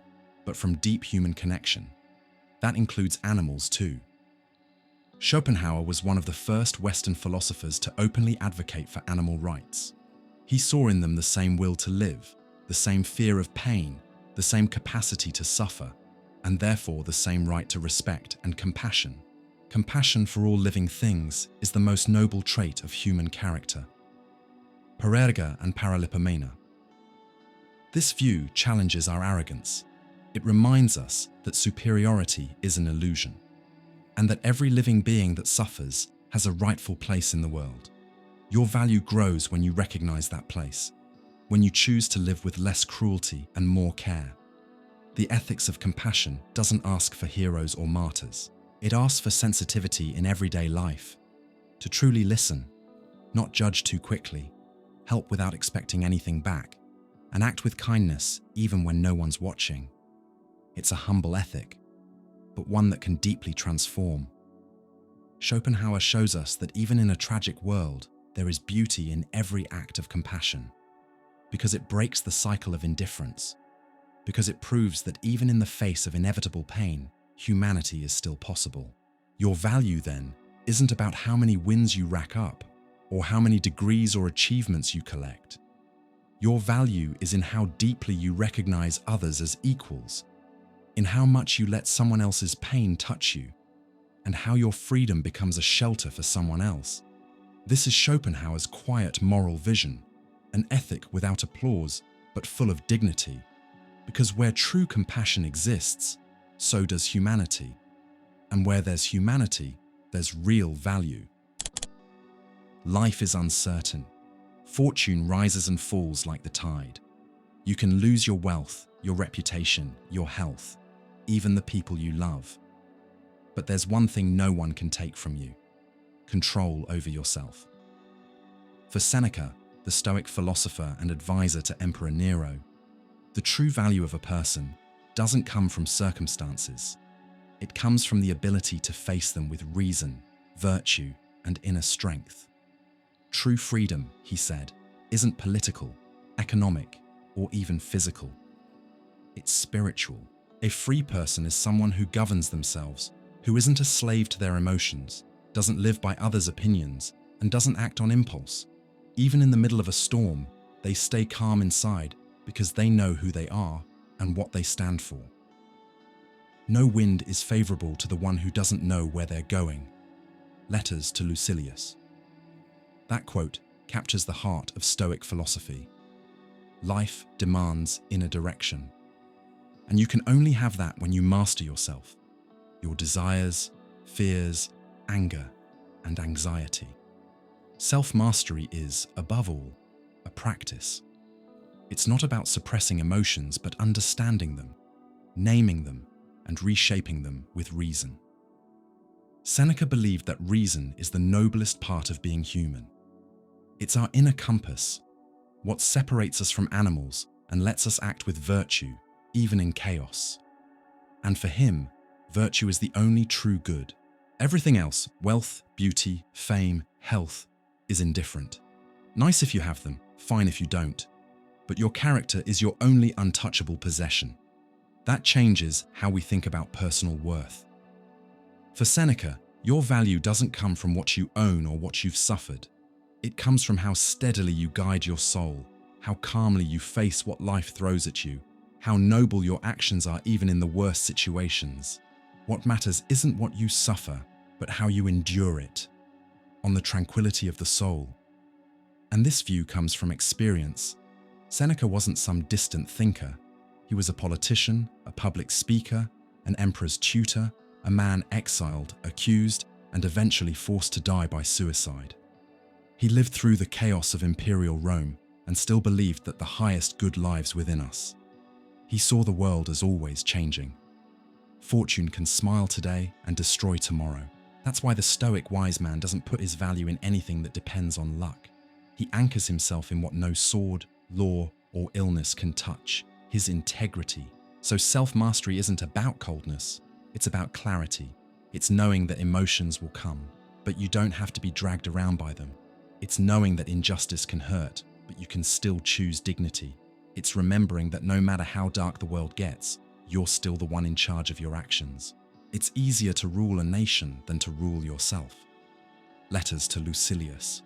but from deep human connection. That includes animals too. Schopenhauer was one of the first Western philosophers to openly advocate for animal rights. He saw in them the same will to live, the same fear of pain, the same capacity to suffer, and therefore the same right to respect and compassion. Compassion for all living things is the most noble trait of human character. Parerga and Paralipomena. This view challenges our arrogance. It reminds us that superiority is an illusion, and that every living being that suffers has a rightful place in the world. Your value grows when you recognize that place, when you choose to live with less cruelty and more care. The ethics of compassion doesn't ask for heroes or martyrs. It asks for sensitivity in everyday life, to truly listen, not judge too quickly, help without expecting anything back, and act with kindness even when no one's watching. It's a humble ethic, but one that can deeply transform. Schopenhauer shows us that even in a tragic world, there is beauty in every act of compassion, because it breaks the cycle of indifference, because it proves that even in the face of inevitable pain, humanity is still possible. Your value, then, isn't about how many wins you rack up, or how many degrees or achievements you collect. Your value is in how deeply you recognize others as equals, in how much you let someone else's pain touch you, and how your freedom becomes a shelter for someone else. This is Schopenhauer's quiet moral vision, an ethic without applause, but full of dignity, because where true compassion exists, so does humanity. And where there's humanity, there's real value. Life is uncertain. Fortune rises and falls like the tide. You can lose your wealth, your reputation, your health, even the people you love. But there's one thing no one can take from you: control over yourself. For Seneca, the Stoic philosopher and advisor to Emperor Nero, the true value of a person doesn't come from circumstances. It comes from the ability to face them with reason, virtue, and inner strength. True freedom, he said, isn't political, economic, or even physical. It's spiritual. A free person is someone who governs themselves, who isn't a slave to their emotions, doesn't live by others' opinions, and doesn't act on impulse. Even in the middle of a storm, they stay calm inside because they know who they are and what they stand for. No wind is favorable to the one who doesn't know where they're going. Letters to Lucilius. That quote captures the heart of Stoic philosophy. Life demands inner direction. And you can only have that when you master yourself, your desires, fears, anger, and anxiety. Self-mastery is, above all, a practice. It's not about suppressing emotions, but understanding them, naming them, and reshaping them with reason. Seneca believed that reason is the noblest part of being human. It's our inner compass, what separates us from animals and lets us act with virtue, even in chaos. And for him, virtue is the only true good. Everything else, wealth, beauty, fame, health, is indifferent. Nice if you have them, fine if you don't. But your character is your only untouchable possession. That changes how we think about personal worth. For Seneca, your value doesn't come from what you own or what you've suffered. It comes from how steadily you guide your soul, how calmly you face what life throws at you, how noble your actions are even in the worst situations. What matters isn't what you suffer, but how you endure it, on the tranquility of the soul. And this view comes from experience. Seneca wasn't some distant thinker. He was a politician, a public speaker, an emperor's tutor, a man exiled, accused, and eventually forced to die by suicide. He lived through the chaos of imperial Rome and still believed that the highest good lives within us. He saw the world as always changing. Fortune can smile today and destroy tomorrow. That's why the Stoic wise man doesn't put his value in anything that depends on luck. He anchors himself in what no sword, law, or illness can touch, his integrity. So self-mastery isn't about coldness, it's about clarity. It's knowing that emotions will come, but you don't have to be dragged around by them. It's knowing that injustice can hurt, but you can still choose dignity. It's remembering that no matter how dark the world gets, you're still the one in charge of your actions. It's easier to rule a nation than to rule yourself. Letters to Lucilius.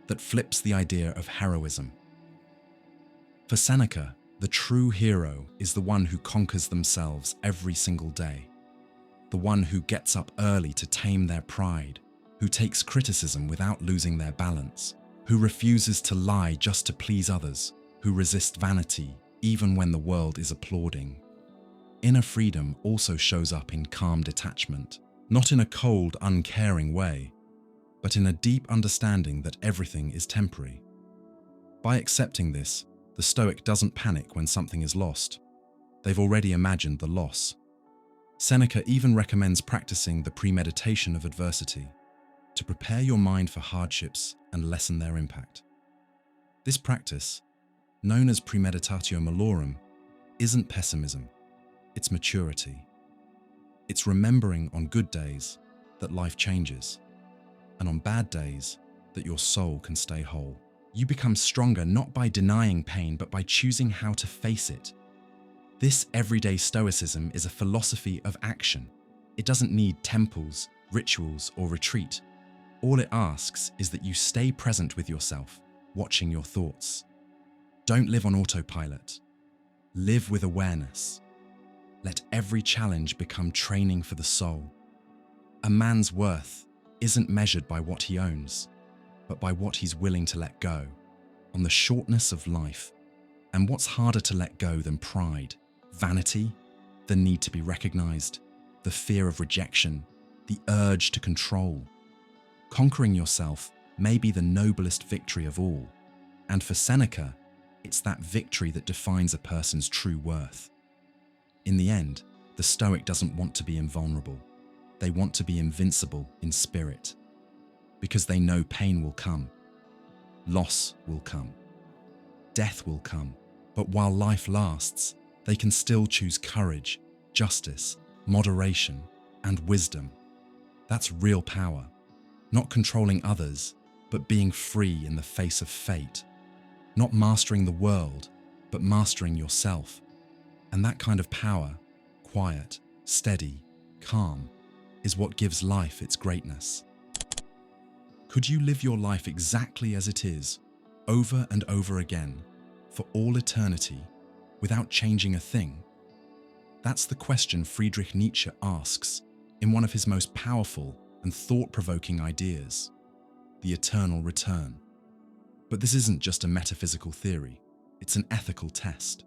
That flips the idea of heroism. For Seneca, the true hero is the one who conquers themselves every single day. The one who gets up early to tame their pride, who takes criticism without losing their balance, who refuses to lie just to please others, who resist vanity even when the world is applauding. Inner freedom also shows up in calm detachment, not in a cold, uncaring way, but in a deep understanding that everything is temporary. By accepting this, the Stoic doesn't panic when something is lost. They've already imagined the loss. Seneca even recommends practicing the premeditation of adversity, to prepare your mind for hardships and lessen their impact. This practice, known as premeditatio malorum, isn't pessimism, it's maturity. It's remembering on good days that life changes, and on bad days that your soul can stay whole. You become stronger not by denying pain, but by choosing how to face it. This everyday stoicism is a philosophy of action. It doesn't need temples, rituals, or retreat. All it asks is that you stay present with yourself, watching your thoughts. Don't live on autopilot. Live with awareness. Let every challenge become training for the soul. A man's worth isn't measured by what he owns, but by what he's willing to let go, on the shortness of life. And what's harder to let go than pride? Vanity, the need to be recognized, the fear of rejection, the urge to control. Conquering yourself may be the noblest victory of all, and for Seneca, it's that victory that defines a person's true worth. In the end, the Stoic doesn't want to be invulnerable. They want to be invincible in spirit, because they know pain will come, loss will come, death will come, but while life lasts, they can still choose courage, justice, moderation, and wisdom. That's real power. Not controlling others, but being free in the face of fate. Not mastering the world, but mastering yourself. And that kind of power, quiet, steady, calm, is what gives life its greatness. Could you live your life exactly as it is, over and over again, for all eternity, without changing a thing? That's the question Friedrich Nietzsche asks in one of his most powerful and thought-provoking ideas, the eternal return. But this isn't just a metaphysical theory, it's an ethical test,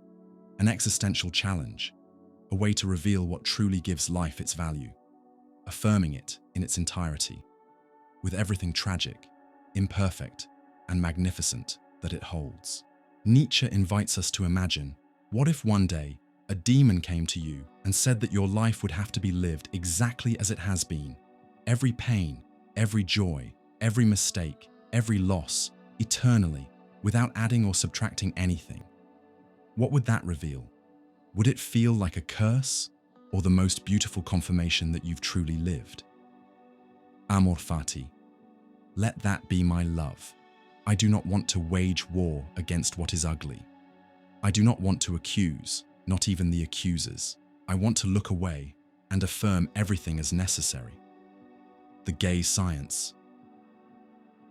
an existential challenge, a way to reveal what truly gives life its value, affirming it in its entirety, with everything tragic, imperfect, and magnificent that it holds. Nietzsche invites us to imagine, what if one day a demon came to you and said that your life would have to be lived exactly as it has been, every pain, every joy, every mistake, every loss, eternally, without adding or subtracting anything? What would that reveal? Would it feel like a curse or the most beautiful confirmation that you've truly lived? Amor fati. Let that be my love. I do not want to wage war against what is ugly. I do not want to accuse, not even the accusers. I want to look away and affirm everything as necessary. The gay science.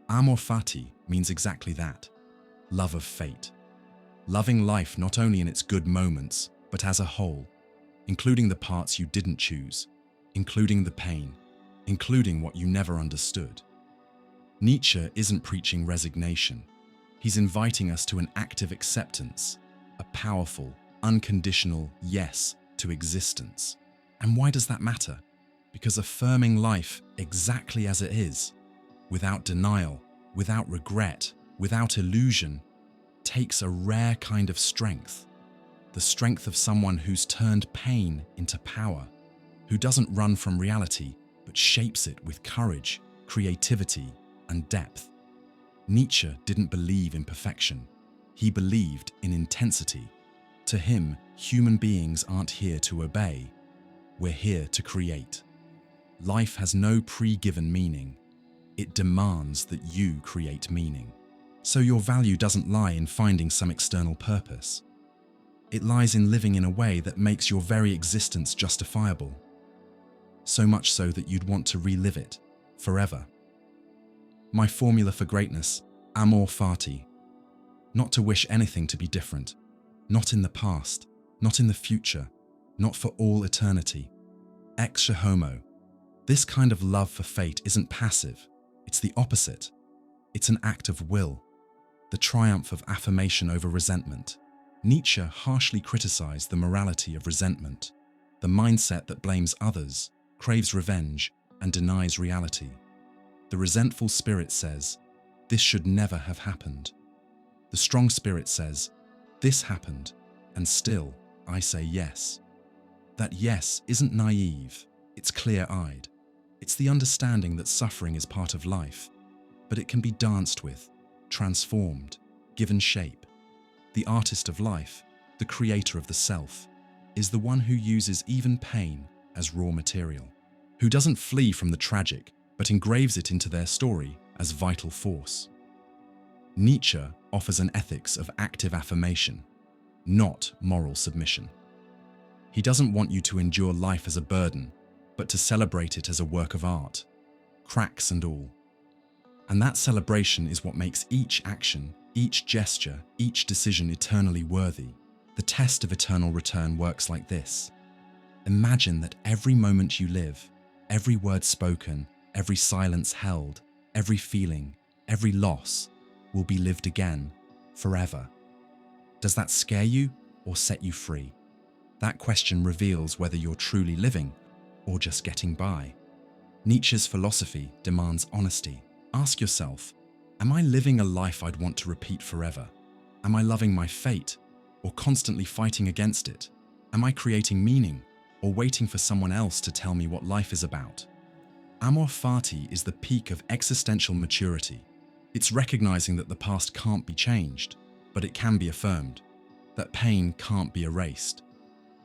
Amor fati means exactly that, love of fate. Loving life not only in its good moments, but as a whole, including the parts you didn't choose, including the pain, including what you never understood. Nietzsche isn't preaching resignation. He's inviting us to an active acceptance, a powerful, unconditional yes to existence. And why does that matter? because affirming life exactly as it is, without denial, without regret, without illusion, takes a rare kind of strength. The strength of someone who's turned pain into power, who doesn't run from reality, but shapes it with courage, creativity, and depth. Nietzsche didn't believe in perfection. He believed in intensity. To him, human beings aren't here to obey. We're here to create. Life has no pre-given meaning. It demands that you create meaning. So your value doesn't lie in finding some external purpose. It lies in living in a way that makes your very existence justifiable. So much so that you'd want to relive it forever. My formula for greatness: Amor fati. Not to wish anything to be different. Not in the past, not in the future, not for all eternity. Ex homo. This kind of love for fate isn't passive. It's the opposite. It's an act of will. The triumph of affirmation over resentment. Nietzsche harshly criticized the morality of resentment, the mindset that blames others, craves revenge, and denies reality. The resentful spirit says, "This should never have happened." The strong spirit says, "This happened, and still I say yes." That yes isn't naive, it's clear-eyed. It's the understanding that suffering is part of life, but it can be danced with, transformed, given shape. The artist of life, the creator of the self, is the one who uses even pain as raw material, who doesn't flee from the tragic, but engraves it into their story as vital force. Nietzsche offers an ethics of active affirmation, not moral submission. He doesn't want you to endure life as a burden, but to celebrate it as a work of art, cracks and all. And that celebration is what makes each action, each gesture, each decision eternally worthy. The test of eternal return works like this. Imagine that every moment you live, every word spoken, every silence held, every feeling, every loss will be lived again, forever. Does that scare you or set you free? That question reveals whether you're truly living or just getting by. Nietzsche's philosophy demands honesty. Ask yourself, am I living a life I'd want to repeat forever? Am I loving my fate or constantly fighting against it? Am I creating meaning or waiting for someone else to tell me what life is about? Amor fati is the peak of existential maturity. It's recognizing that the past can't be changed, but it can be affirmed. That pain can't be erased,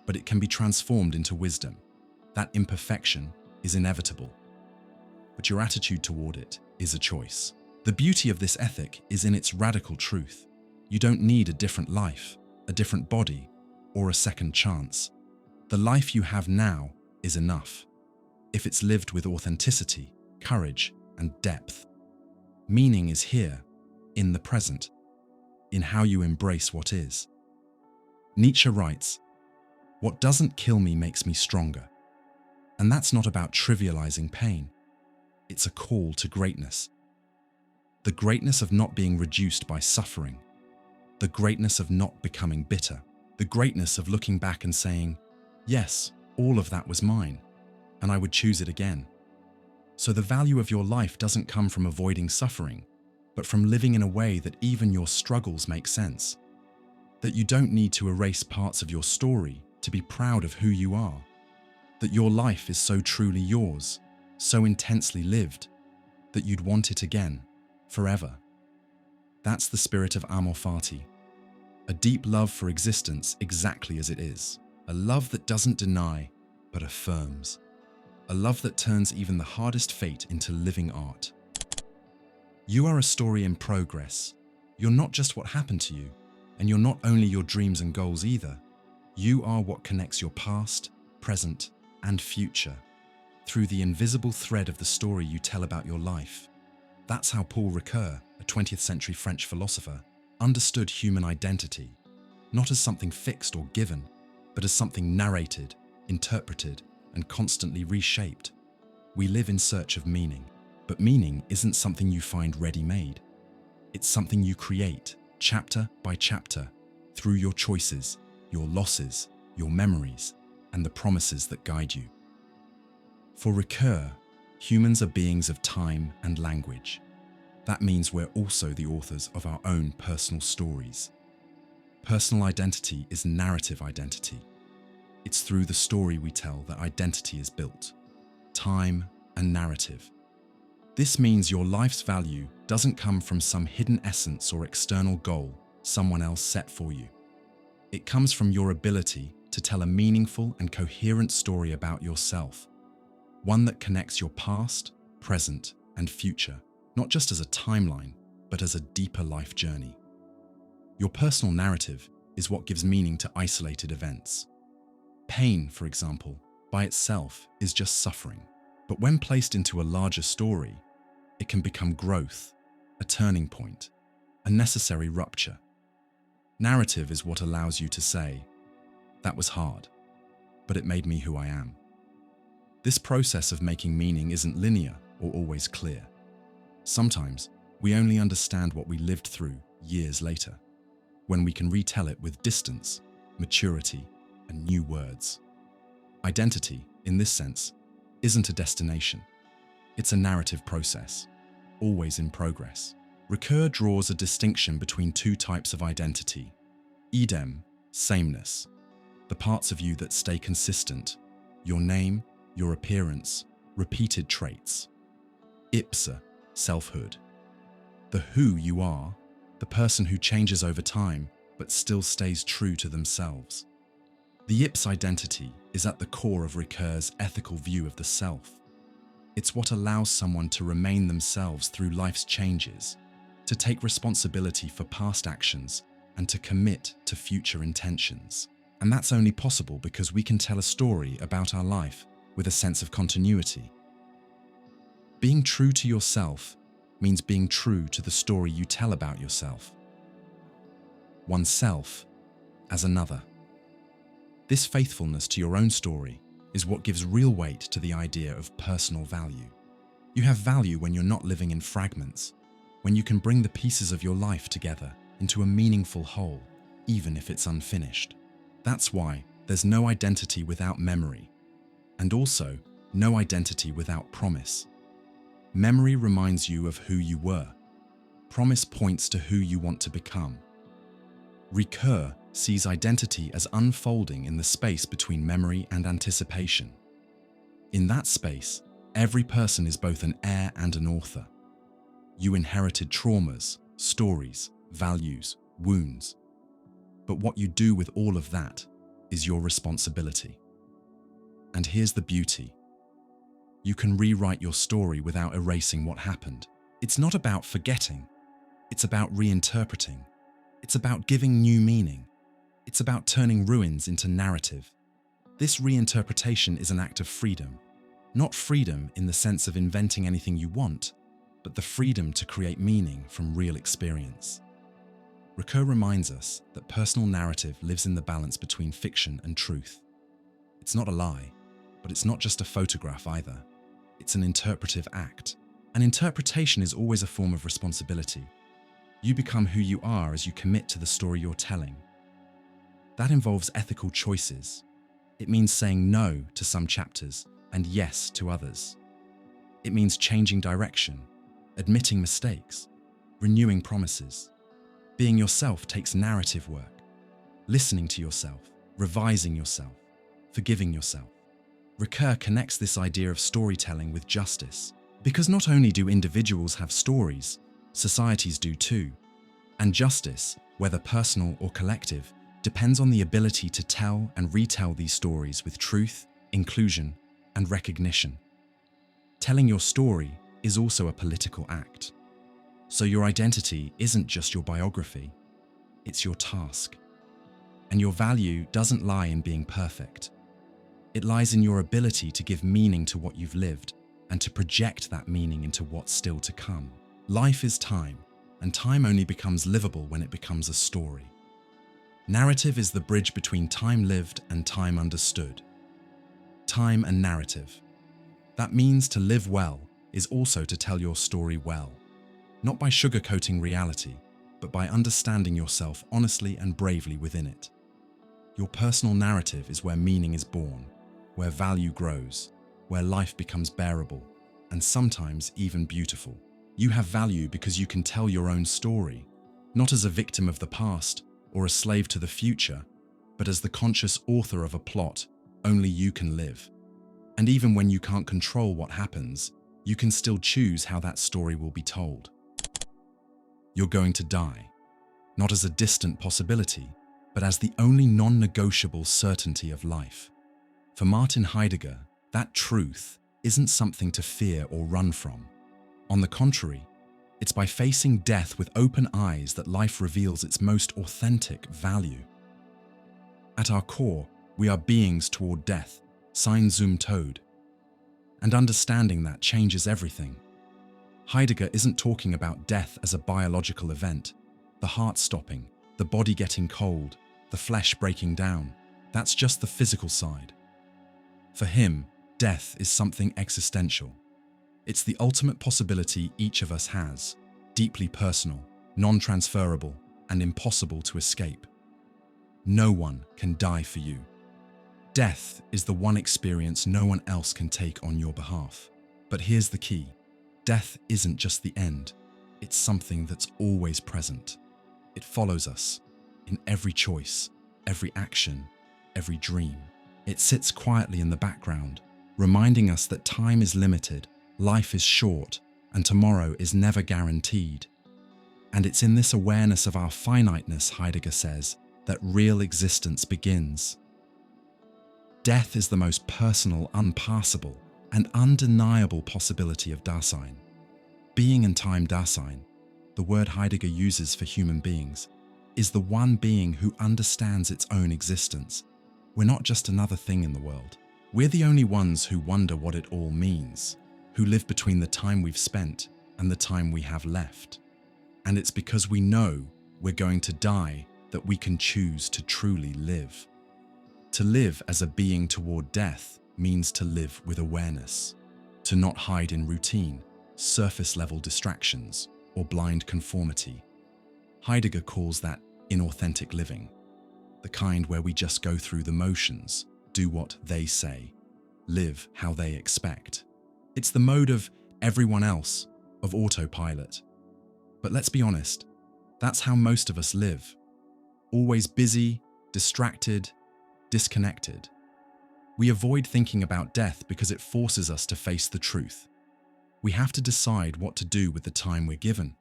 but it can be transformed into wisdom. That imperfection is inevitable, but your attitude toward it is a choice. The beauty of this ethic is in its radical truth. You don't need a different life, a different body, or a second chance. The life you have now is enough, if it's lived with authenticity, courage, and depth. Meaning is here, in the present, in how you embrace what is. Nietzsche writes, "What doesn't kill me makes me stronger." And that's not about trivializing pain. It's a call to greatness. The greatness of not being reduced by suffering. The greatness of not becoming bitter. The greatness of looking back and saying, yes, all of that was mine, and I would choose it again. So the value of your life doesn't come from avoiding suffering, but from living in a way that even your struggles make sense. That you don't need to erase parts of your story to be proud of who you are. That your life is so truly yours, so intensely lived, that you'd want it again, forever. That's the spirit of Amor fati. A deep love for existence exactly as it is. A love that doesn't deny, but affirms. A love that turns even the hardest fate into living art. You are a story in progress. You're not just what happened to you, and you're not only your dreams and goals either. You are what connects your past, present, and future through the invisible thread of the story you tell about your life. That's how Paul Ricoeur, a 20th century French philosopher, understood human identity, not as something fixed or given, but as something narrated, interpreted, and constantly reshaped. We live in search of meaning, but meaning isn't something you find ready-made. It's something you create, chapter by chapter, through your choices, your losses, your memories, and the promises that guide you. For Ricoeur, humans are beings of time and language. That means we're also the authors of our own personal stories. Personal identity is narrative identity. It's through the story we tell that identity is built. Time and narrative. This means your life's value doesn't come from some hidden essence or external goal someone else set for you. It comes from your ability to tell a meaningful and coherent story about yourself, one that connects your past, present, and future, not just as a timeline, but as a deeper life journey. Your personal narrative is what gives meaning to isolated events. Pain, for example, by itself is just suffering. But when placed into a larger story, it can become growth, a turning point, a necessary rupture. Narrative is what allows you to say, "That was hard, but it made me who I am." This process of making meaning isn't linear or always clear. Sometimes we only understand what we lived through years later, when we can retell it with distance, maturity, and new words. Identity, in this sense, isn't a destination. It's a narrative process, always in progress. Ricoeur draws a distinction between two types of identity. Idem, sameness, the parts of you that stay consistent, your name, your appearance, repeated traits. Ipsa, selfhood, the who you are, the person who changes over time but still stays true to themselves. The Ips identity is at the core of Ricoeur's ethical view of the self. It's what allows someone to remain themselves through life's changes, to take responsibility for past actions, and to commit to future intentions. And that's only possible because we can tell a story about our life with a sense of continuity. Being true to yourself means being true to the story you tell about yourself. Oneself as another. This faithfulness to your own story is what gives real weight to the idea of personal value. You have value when you're not living in fragments, when you can bring the pieces of your life together into a meaningful whole, even if it's unfinished. That's why there's no identity without memory, and also no identity without promise. Memory reminds you of who you were. Promise points to who you want to become. Ricoeur sees identity as unfolding in the space between memory and anticipation. In that space, every person is both an heir and an author. You inherited traumas, stories, values, wounds. But what you do with all of that is your responsibility. And here's the beauty. You can rewrite your story without erasing what happened. It's not about forgetting. It's about reinterpreting. It's about giving new meaning. It's about turning ruins into narrative. This reinterpretation is an act of freedom. Not freedom in the sense of inventing anything you want, but the freedom to create meaning from real experience. Ricoeur reminds us that personal narrative lives in the balance between fiction and truth. It's not a lie, but it's not just a photograph either. It's an interpretive act. An interpretation is always a form of responsibility. You become who you are as you commit to the story you're telling. That involves ethical choices. It means saying no to some chapters and yes to others. It means changing direction, admitting mistakes, renewing promises. Being yourself takes narrative work. Listening to yourself, revising yourself, forgiving yourself. Ricoeur connects this idea of storytelling with justice, because not only do individuals have stories, societies do too. And justice, whether personal or collective, depends on the ability to tell and retell these stories with truth, inclusion, and recognition. Telling your story is also a political act. So your identity isn't just your biography, it's your task. And your value doesn't lie in being perfect. It lies in your ability to give meaning to what you've lived and to project that meaning into what's still to come. Life is time, and time only becomes livable when it becomes a story. Narrative is the bridge between time lived and time understood. Time and narrative. That means to live well is also to tell your story well, not by sugarcoating reality, but by understanding yourself honestly and bravely within it. Your personal narrative is where meaning is born, where value grows, where life becomes bearable, and sometimes even beautiful. You have value because you can tell your own story, not as a victim of the past or a slave to the future, but as the conscious author of a plot only you can live. And even when you can't control what happens, you can still choose how that story will be told. You're going to die, not as a distant possibility, but as the only non-negotiable certainty of life. For Martin Heidegger, that truth isn't something to fear or run from. On the contrary, it's by facing death with open eyes that life reveals its most authentic value. At our core, we are beings toward death, sein zum Tod. And understanding that changes everything. Heidegger isn't talking about death as a biological event, the heart stopping, the body getting cold, the flesh breaking down. That's just the physical side. For him, death is something existential. It's the ultimate possibility each of us has, deeply personal, non-transferable, and impossible to escape. No one can die for you. Death is the one experience no one else can take on your behalf. But here's the key. Death isn't just the end. It's something that's always present. It follows us in every choice, every action, every dream. It sits quietly in the background, reminding us that time is limited, life is short, and tomorrow is never guaranteed. And it's in this awareness of our finiteness, Heidegger says, that real existence begins. Death is the most personal, unpassable, and undeniable possibility of Dasein. Being and time Dasein, the word Heidegger uses for human beings, is the one being who understands its own existence. We're not just another thing in the world. We're the only ones who wonder what it all means, who live between the time we've spent and the time we have left. And it's because we know we're going to die that we can choose to truly live. To live as a being toward death means to live with awareness, to not hide in routine, surface-level distractions, or blind conformity. Heidegger calls that inauthentic living, the kind where we just go through the motions, do what they say, live how they expect. It's the mode of everyone else, of autopilot. But let's be honest, that's how most of us live. Always busy, distracted, disconnected. We avoid thinking about death because it forces us to face the truth. We have to decide what to do with the time we're given,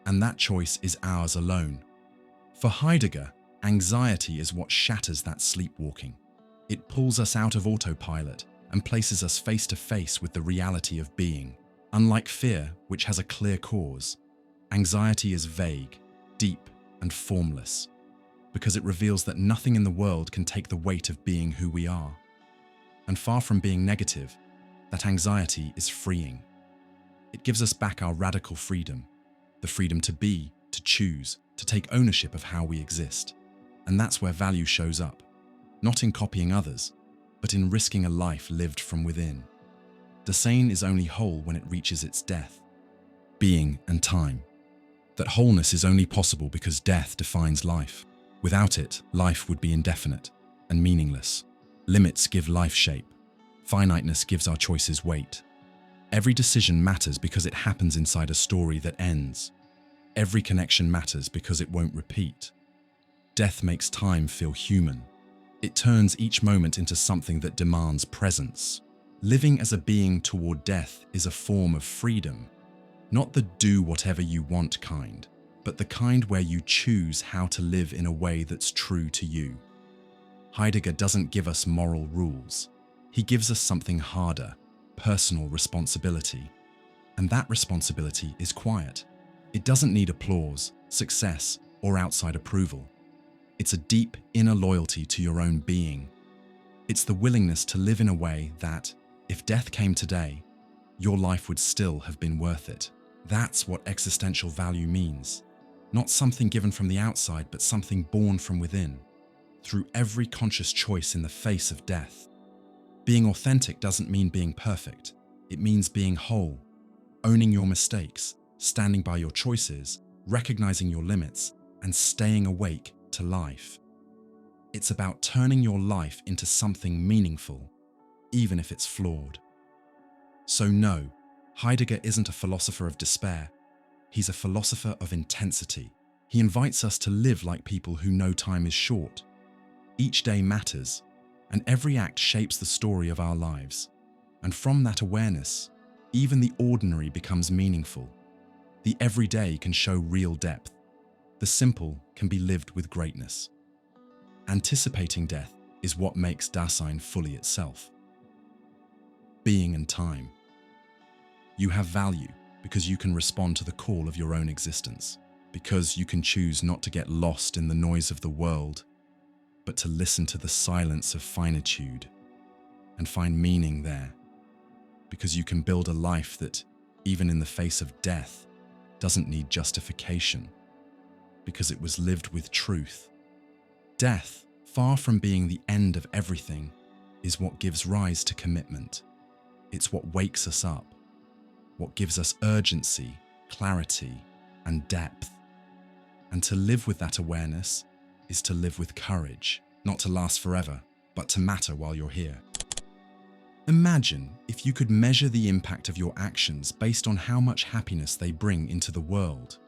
and that choice is ours alone. For Heidegger, anxiety is what shatters that sleepwalking. It pulls us out of autopilot and places us face to face with the reality of being. Unlike fear, which has a clear cause, anxiety is vague, deep, and formless, because it reveals that nothing in the world can take the weight of being who we are. And far from being negative, that anxiety is freeing. It gives us back our radical freedom, the freedom to be, to choose, to take ownership of how we exist. And that's where value shows up, not in copying others, but in risking a life lived from within. Dasein is only whole when it reaches its death, being and time. That wholeness is only possible because death defines life. Without it, life would be indefinite and meaningless. Limits give life shape. Finiteness gives our choices weight. Every decision matters because it happens inside a story that ends. Every connection matters because it won't repeat. Death makes time feel human. It turns each moment into something that demands presence. Living as a being toward death is a form of freedom. Not the do whatever you want kind, but the kind where you choose how to live in a way that's true to you. Heidegger doesn't give us moral rules. He gives us something harder, personal responsibility. And that responsibility is quiet. It doesn't need applause, success, or outside approval. It's a deep inner loyalty to your own being. It's the willingness to live in a way that, if death came today, your life would still have been worth it. That's what existential value means. Not something given from the outside, but something born from within, through every conscious choice in the face of death. Being authentic doesn't mean being perfect. It means being whole, owning your mistakes, standing by your choices, recognizing your limits, and staying awake to life. It's about turning your life into something meaningful, even if it's flawed. So no, Heidegger isn't a philosopher of despair. He's a philosopher of intensity. He invites us to live like people who know time is short. Each day matters, and every act shapes the story of our lives. And from that awareness, even the ordinary becomes meaningful. The everyday can show real depth. The simple can be lived with greatness. Anticipating death is what makes Dasein fully itself. Being and time. You have value because you can respond to the call of your own existence, because you can choose not to get lost in the noise of the world, but to listen to the silence of finitude and find meaning there, because you can build a life that, even in the face of death, doesn't need justification, because it was lived with truth. Death, far from being the end of everything, is what gives rise to commitment. It's what wakes us up, what gives us urgency, clarity, and depth. And to live with that awareness is to live with courage, not to last forever, but to matter while you're here. Imagine if you could measure the impact of your actions based on how much happiness they bring into the world.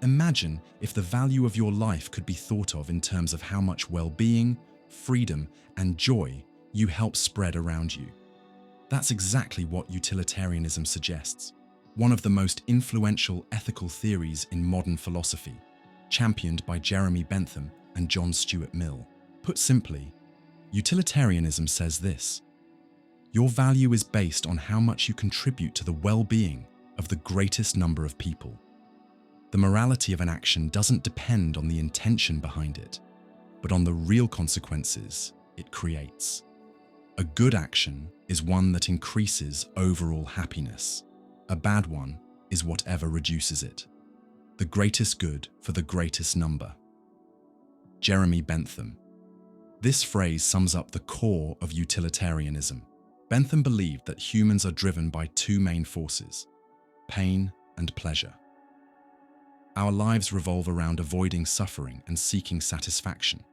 Imagine if the value of your life could be thought of in terms of how much well-being, freedom, and joy you help spread around you. That's exactly what utilitarianism suggests, one of the most influential ethical theories in modern philosophy, championed by Jeremy Bentham and John Stuart Mill. Put simply, utilitarianism says this: your value is based on how much you contribute to the well-being of the greatest number of people. The morality of an action doesn't depend on the intention behind it, but on the real consequences it creates. A good action is one that increases overall happiness. A bad one is whatever reduces it. The greatest good for the greatest number. Jeremy Bentham. This phrase sums up the core of utilitarianism. Bentham believed that humans are driven by two main forces: pain and pleasure. Our lives revolve around avoiding suffering and seeking satisfaction.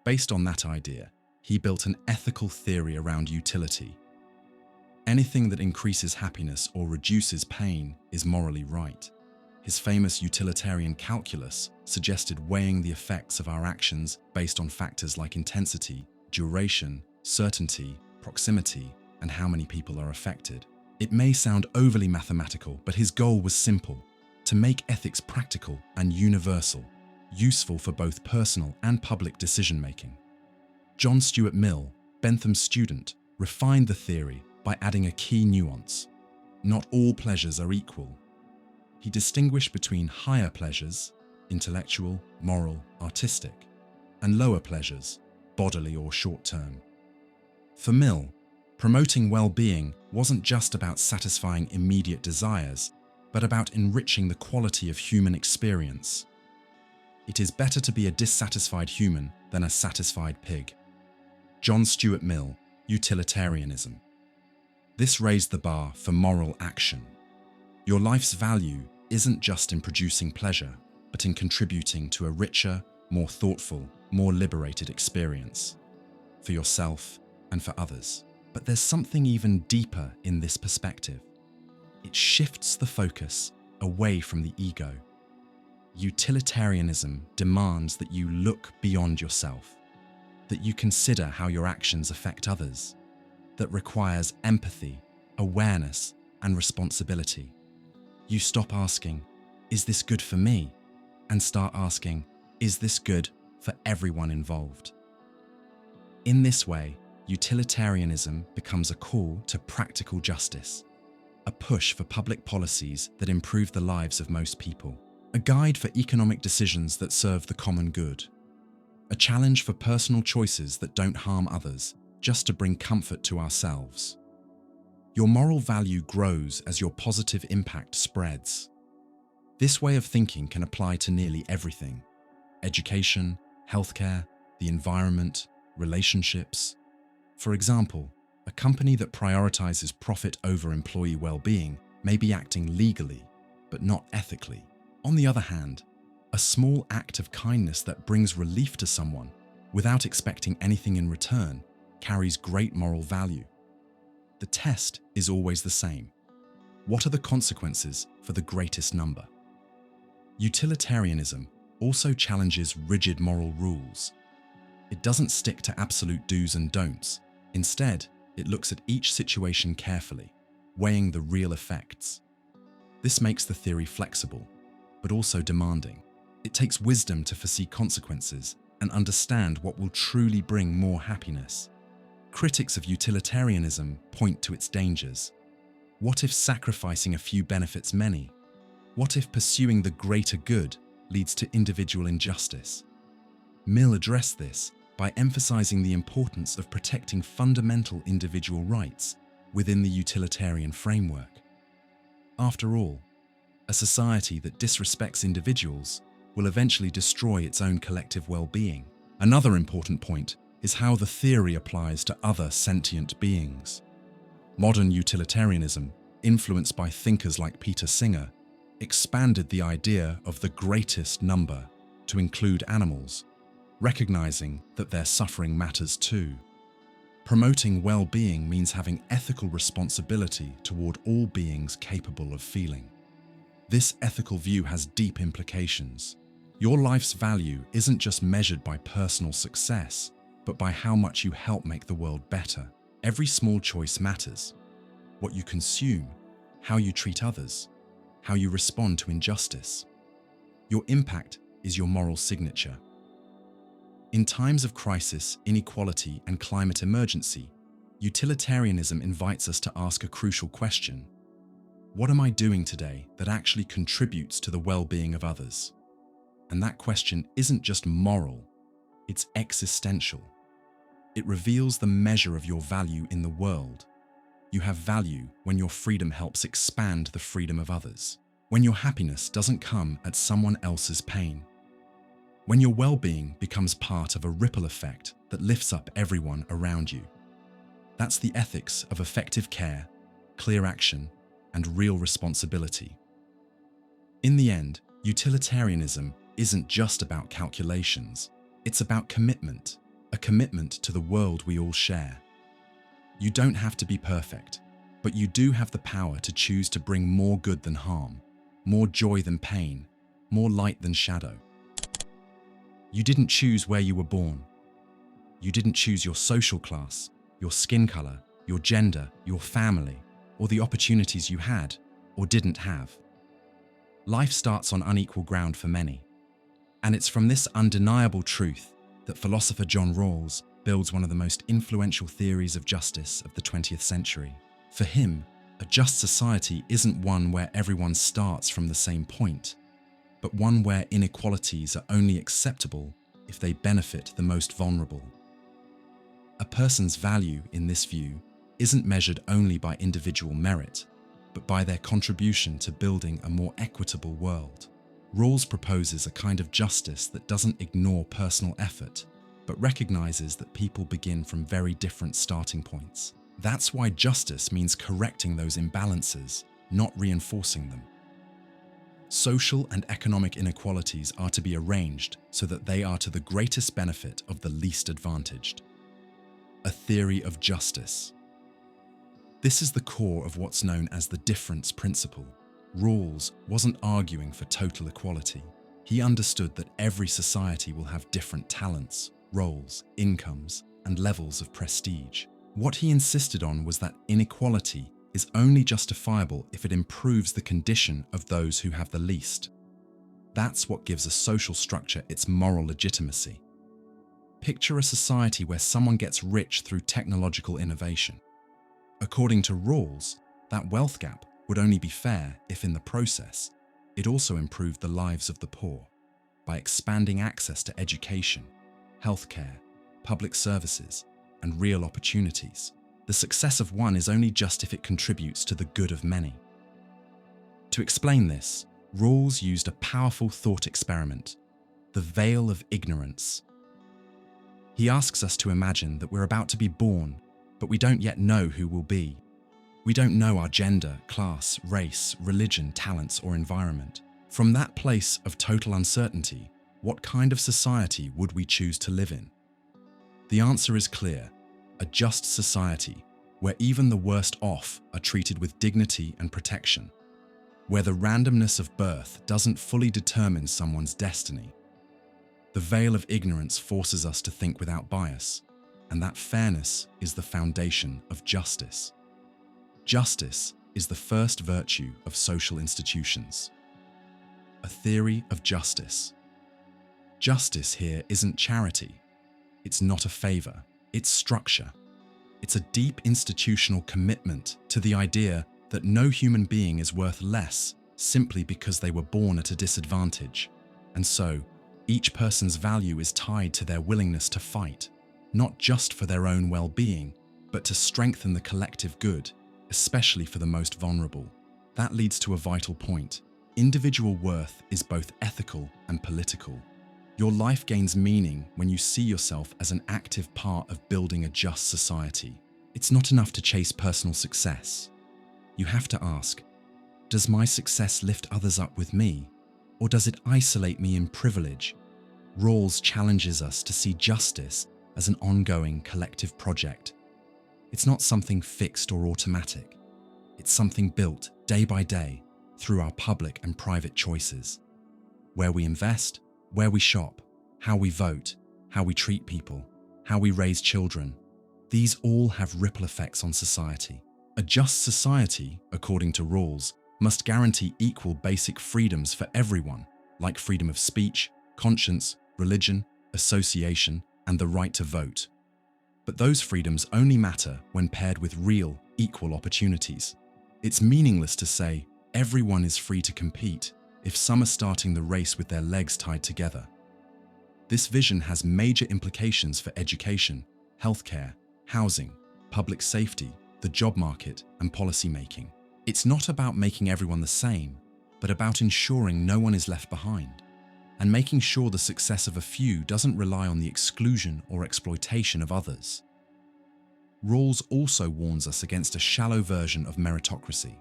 Based on that idea, he built an ethical theory around utility. Anything that increases happiness or reduces pain is morally right. His famous utilitarian calculus suggested weighing the effects of our actions based on factors like intensity, duration, certainty, proximity, and how many people are affected. It may sound overly mathematical, but his goal was simple: to make ethics practical and universal, useful for both personal and public decision-making. John Stuart Mill, Bentham's student, refined the theory by adding a key nuance. Not all pleasures are equal. He distinguished between higher pleasures, intellectual, moral, artistic, and lower pleasures, bodily or short-term. For Mill, promoting well-being wasn't just about satisfying immediate desires, but about enriching the quality of human experience. It is better to be a dissatisfied human than a satisfied pig. John Stuart Mill, Utilitarianism. This raised the bar for moral action. Your life's value isn't just in producing pleasure, but in contributing to a richer, more thoughtful, more liberated experience for yourself and for others. But there's something even deeper in this perspective. It shifts the focus away from the ego. Utilitarianism demands that you look beyond yourself, that you consider how your actions affect others, that requires empathy, awareness, and responsibility. You stop asking, "Is this good for me?" and start asking, "Is this good for everyone involved?" In this way, utilitarianism becomes a call to practical justice, a push for public policies that improve the lives of most people, a guide for economic decisions that serve the common good, a challenge for personal choices that don't harm others, just to bring comfort to ourselves. Your moral value grows as your positive impact spreads. This way of thinking can apply to nearly everything: education, healthcare, the environment, relationships. For example, a company that prioritizes profit over employee well-being may be acting legally, but not ethically. On the other hand, a small act of kindness that brings relief to someone without expecting anything in return carries great moral value. The test is always the same. What are the consequences for the greatest number? Utilitarianism also challenges rigid moral rules. It doesn't stick to absolute do's and don'ts. Instead, it looks at each situation carefully, weighing the real effects. This makes the theory flexible, but also demanding. It takes wisdom to foresee consequences and understand what will truly bring more happiness. Critics of utilitarianism point to its dangers. What if sacrificing a few benefits many? What if pursuing the greater good leads to individual injustice? Mill addressed this by emphasizing the importance of protecting fundamental individual rights within the utilitarian framework. After all, a society that disrespects individuals will eventually destroy its own collective well-being. Another important point is how the theory applies to other sentient beings. Modern utilitarianism, influenced by thinkers like Peter Singer, expanded the idea of the greatest number to include animals, recognizing that their suffering matters too. Promoting well-being means having ethical responsibility toward all beings capable of feeling. This ethical view has deep implications. Your life's value isn't just measured by personal success, but by how much you help make the world better. Every small choice matters. What you consume, how you treat others, how you respond to injustice. Your impact is your moral signature. In times of crisis, inequality, and climate emergency, utilitarianism invites us to ask a crucial question. What am I doing today that actually contributes to the well-being of others? And that question isn't just moral, it's existential. It reveals the measure of your value in the world. You have value when your freedom helps expand the freedom of others, when your happiness doesn't come at someone else's pain, when your well-being becomes part of a ripple effect that lifts up everyone around you. That's the ethics of effective care, clear action, and real responsibility. In the end, utilitarianism isn't just about calculations. It's about commitment, a commitment to the world we all share. You don't have to be perfect, but you do have the power to choose to bring more good than harm, more joy than pain, more light than shadow. You didn't choose where you were born. You didn't choose your social class, your skin color, your gender, your family, or the opportunities you had or didn't have. Life starts on unequal ground for many. And it's from this undeniable truth that philosopher John Rawls builds one of the most influential theories of justice of the 20th century. For him, a just society isn't one where everyone starts from the same point, but one where inequalities are only acceptable if they benefit the most vulnerable. A person's value, in this view, isn't measured only by individual merit, but by their contribution to building a more equitable world. Rawls proposes a kind of justice that doesn't ignore personal effort, but recognizes that people begin from very different starting points. That's why justice means correcting those imbalances, not reinforcing them. Social and economic inequalities are to be arranged so that they are to the greatest benefit of the least advantaged. A theory of justice. This is the core of what's known as the difference principle. Rawls wasn't arguing for total equality. He understood that every society will have different talents, roles, incomes, and levels of prestige. What he insisted on was that inequality is only justifiable if it improves the condition of those who have the least. That's what gives a social structure its moral legitimacy. Picture a society where someone gets rich through technological innovation. According to Rawls, that wealth gap would only be fair if in the process, it also improved the lives of the poor by expanding access to education, healthcare, public services, and real opportunities. The success of one is only just if it contributes to the good of many. To explain this, Rawls used a powerful thought experiment, the veil of ignorance. He asks us to imagine that we're about to be born, but we don't yet know who we'll be. We don't know our gender, class, race, religion, talents, or environment. From that place of total uncertainty, what kind of society would we choose to live in? The answer is clear: a just society, where even the worst off are treated with dignity and protection, where the randomness of birth doesn't fully determine someone's destiny. The veil of ignorance forces us to think without bias, and that fairness is the foundation of justice. Justice is the first virtue of social institutions. A theory of justice. Justice here isn't charity. It's not a favor. It's structure. It's a deep institutional commitment to the idea that no human being is worth less simply because they were born at a disadvantage. And so, each person's value is tied to their willingness to fight, not just for their own well-being, but to strengthen the collective good, especially for the most vulnerable. That leads to a vital point. Individual worth is both ethical and political. Your life gains meaning when you see yourself as an active part of building a just society. It's not enough to chase personal success. You have to ask, does my success lift others up with me, or does it isolate me in privilege? Rawls challenges us to see justice as an ongoing collective project. It's not something fixed or automatic. It's something built day by day through our public and private choices. Where we invest, where we shop, how we vote, how we treat people, how we raise children, these all have ripple effects on society. A just society, according to Rawls, must guarantee equal basic freedoms for everyone, like freedom of speech, conscience, religion, association, and the right to vote. But those freedoms only matter when paired with real, equal opportunities. It's meaningless to say everyone is free to compete if some are starting the race with their legs tied together. This vision has major implications for education, healthcare, housing, public safety, the job market, and policy making. It's not about making everyone the same, but about ensuring no one is left behind, and making sure the success of a few doesn't rely on the exclusion or exploitation of others. Rawls also warns us against a shallow version of meritocracy.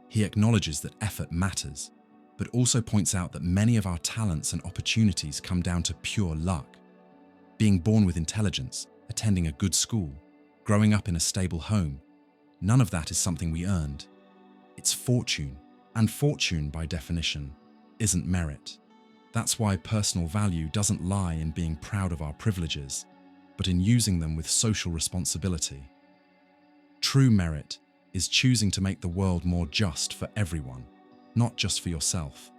He acknowledges that effort matters, but also points out that many of our talents and opportunities come down to pure luck. Being born with intelligence, attending a good school, growing up in a stable home, none of that is something we earned. It's fortune, and fortune, by definition, isn't merit. That's why personal value doesn't lie in being proud of our privileges, but in using them with social responsibility. True merit is choosing to make the world more just for everyone, not just for yourself.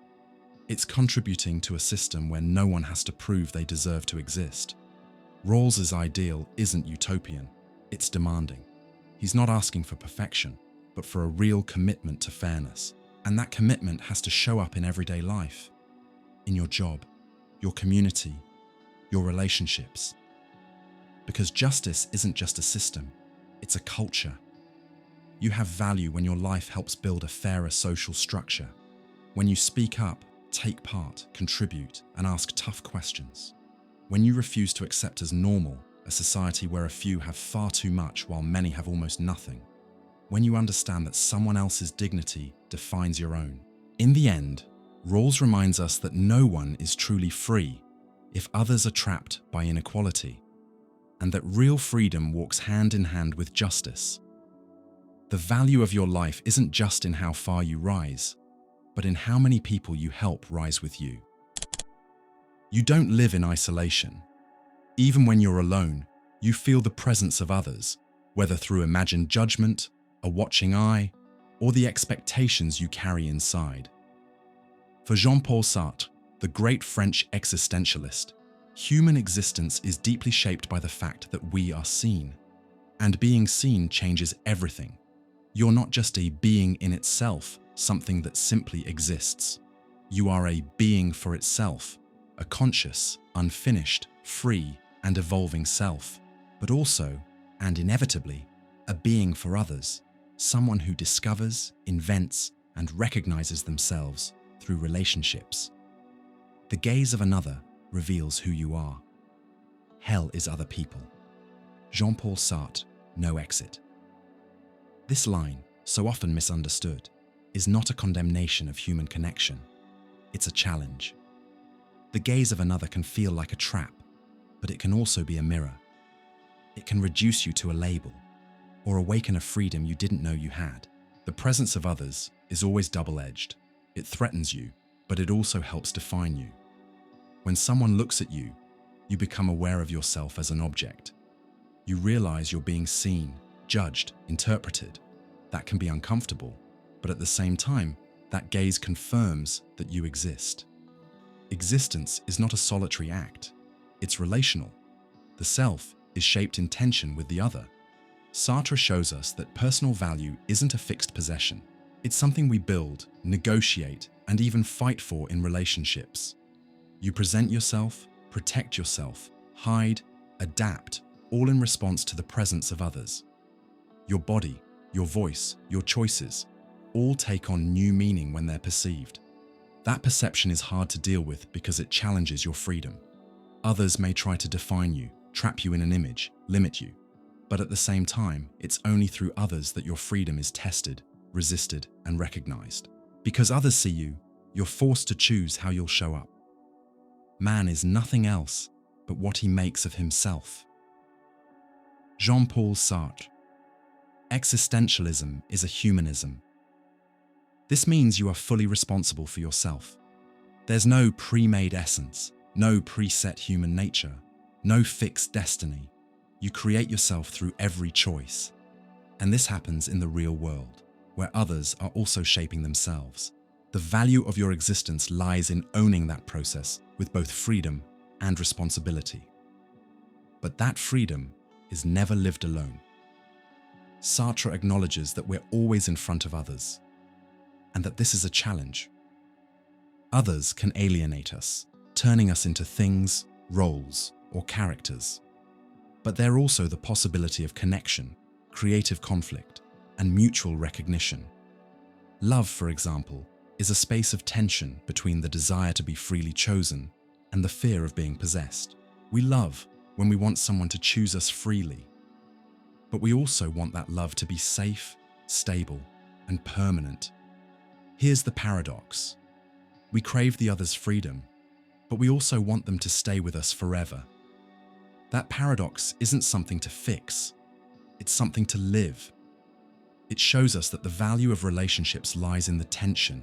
It's contributing to a system where no one has to prove they deserve to exist. Rawls's ideal isn't utopian, it's demanding. He's not asking for perfection, but for a real commitment to fairness. And that commitment has to show up in everyday life, in your job, your community, your relationships. Because justice isn't just a system, it's a culture. You have value when your life helps build a fairer social structure, when you speak up, take part, contribute, and ask tough questions. When you refuse to accept as normal a society where a few have far too much while many have almost nothing. When you understand that someone else's dignity defines your own. In the end, Rawls reminds us that no one is truly free if others are trapped by inequality, and that real freedom walks hand in hand with justice. The value of your life isn't just in how far you rise, but in how many people you help rise with you. You don't live in isolation. Even when you're alone, you feel the presence of others, whether through imagined judgment, a watching eye, or the expectations you carry inside. For Jean-Paul Sartre, the great French existentialist, human existence is deeply shaped by the fact that we are seen. And being seen changes everything. You're not just a being in itself, something that simply exists. You are a being for itself, a conscious, unfinished, free, and evolving self, but also, and inevitably, a being for others, someone who discovers, invents, and recognizes themselves through relationships. The gaze of another reveals who you are. Hell is other people. Jean-Paul Sartre, No Exit. This line, so often misunderstood, is not a condemnation of human connection. It's a challenge. The gaze of another can feel like a trap, but it can also be a mirror. It can reduce you to a label. or awaken a freedom you didn't know you had. The presence of others is always double-edged. It threatens you, but it also helps define you. When someone looks at you, you become aware of yourself as an object. You realize you're being seen, judged, interpreted. That can be uncomfortable, but at the same time, that gaze confirms that you exist. Existence is not a solitary act. It's relational. The self is shaped in tension with the other. Sartre shows us that personal value isn't a fixed possession. It's something we build, negotiate, and even fight for in relationships. You present yourself, protect yourself, hide, adapt, all in response to the presence of others. Your body, your voice, your choices, all take on new meaning when they're perceived. That perception is hard to deal with because it challenges your freedom. Others may try to define you, trap you in an image, limit you. But at the same time, it's only through others that your freedom is tested, resisted, and recognized. Because others see you, you're forced to choose how you'll show up. Man is nothing else but what he makes of himself. Jean-Paul Sartre. Existentialism is a humanism. This means you are fully responsible for yourself. There's no pre-made essence, no preset human nature, no fixed destiny. You create yourself through every choice. And this happens in the real world, where others are also shaping themselves. The value of your existence lies in owning that process with both freedom and responsibility. But that freedom is never lived alone. Sartre acknowledges that we're always in front of others, and that this is a challenge. Others can alienate us, turning us into things, roles, or characters. But they're also the possibility of connection, creative conflict, and mutual recognition. Love, for example, is a space of tension between the desire to be freely chosen and the fear of being possessed. We love when we want someone to choose us freely, but we also want that love to be safe, stable, and permanent. Here's the paradox. We crave the other's freedom, but we also want them to stay with us forever. That paradox isn't something to fix, it's something to live. It shows us that the value of relationships lies in the tension,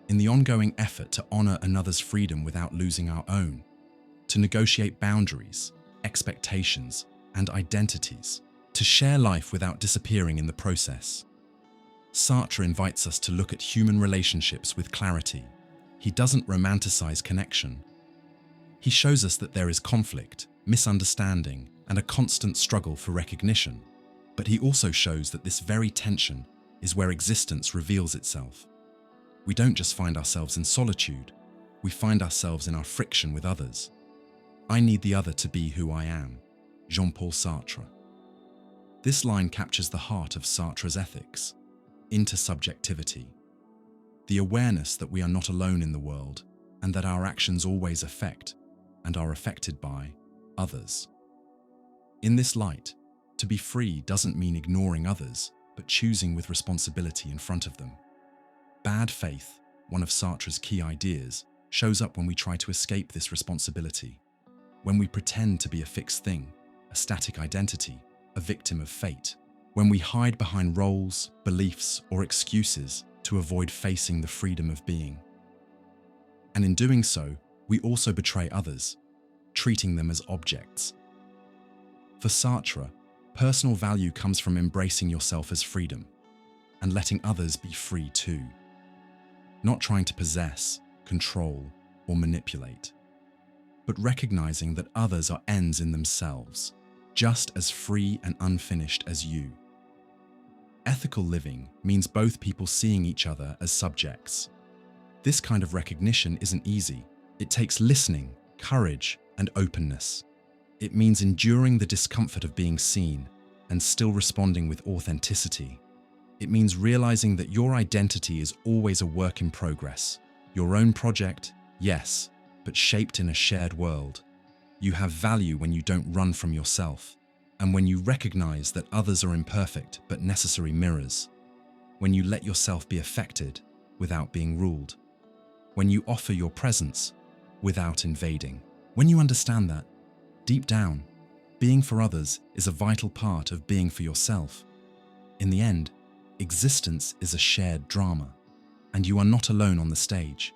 in the ongoing effort to honor another's freedom without losing our own, to negotiate boundaries, expectations, and identities, to share life without disappearing in the process. Sartre invites us to look at human relationships with clarity. He doesn't romanticize connection. He shows us that there is conflict, misunderstanding, and a constant struggle for recognition. But he also shows that this very tension is where existence reveals itself. We don't just find ourselves in solitude, we find ourselves in our friction with others. I need the other to be who I am. Jean-Paul Sartre. This line captures the heart of Sartre's ethics, into subjectivity. The awareness that we are not alone in the world and that our actions always affect and are affected by others. In this light, to be free doesn't mean ignoring others, but choosing with responsibility in front of them. Bad faith, one of Sartre's key ideas, shows up when we try to escape this responsibility, when we pretend to be a fixed thing, a static identity, a victim of fate, when we hide behind roles, beliefs, or excuses to avoid facing the freedom of being. And in doing so, we also betray others, treating them as objects. For Sartre, personal value comes from embracing yourself as freedom and letting others be free too. Not trying to possess, control, or manipulate, but recognizing that others are ends in themselves, just as free and unfinished as you. Ethical living means both people seeing each other as subjects. This kind of recognition isn't easy. It takes listening, courage, and openness. It means enduring the discomfort of being seen and still responding with authenticity. It means realizing that your identity is always a work in progress. Your own project, yes, but shaped in a shared world. You have value when you don't run from yourself, and when you recognize that others are imperfect but necessary mirrors. When you let yourself be affected without being ruled. When you offer your presence without invading. When you understand that, deep down, being for others is a vital part of being for yourself. In the end, existence is a shared drama, and you are not alone on the stage.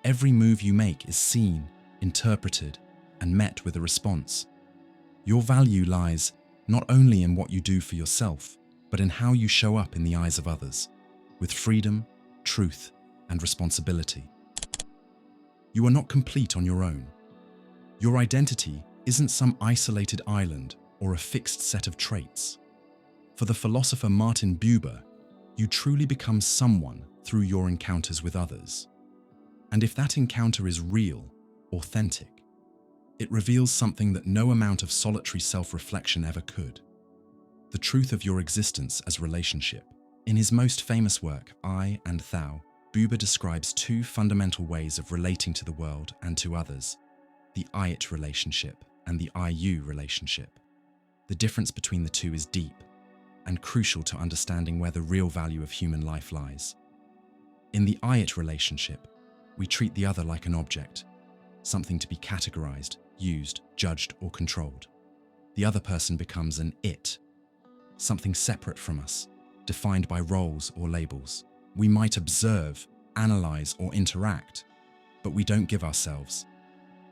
Every move you make is seen, interpreted, and met with a response. Your value lies not only in what you do for yourself, but in how you show up in the eyes of others, with freedom, truth, and responsibility. You are not complete on your own. Your identity isn't some isolated island or a fixed set of traits. For the philosopher Martin Buber, you truly become someone through your encounters with others. And if that encounter is real, authentic, it reveals something that no amount of solitary self-reflection ever could: the truth of your existence as relationship. In his most famous work, I and Thou, Buber describes two fundamental ways of relating to the world and to others: the I-it relationship and the I-you relationship. The difference between the two is deep and crucial to understanding where the real value of human life lies. In the I-it relationship, we treat the other like an object, something to be categorized, used, judged, or controlled. The other person becomes an it, something separate from us, defined by roles or labels. We might observe, analyze, or interact, but we don't give ourselves.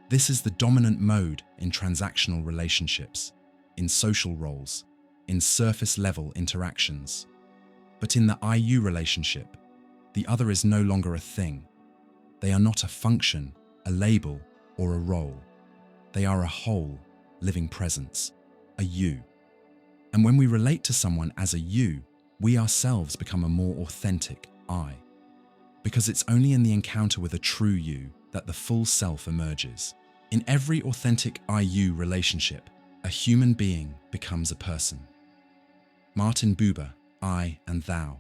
This is the dominant mode in transactional relationships, in social roles, in surface-level interactions. But in the I-you relationship, the other is no longer a thing. They are not a function, a label, or a role. They are a whole, living presence, a you. And when we relate to someone as a you, we ourselves become a more authentic I. Because it's only in the encounter with a true you that the full self emerges. In every authentic I-you relationship, a human being becomes a person. Martin Buber, I and Thou.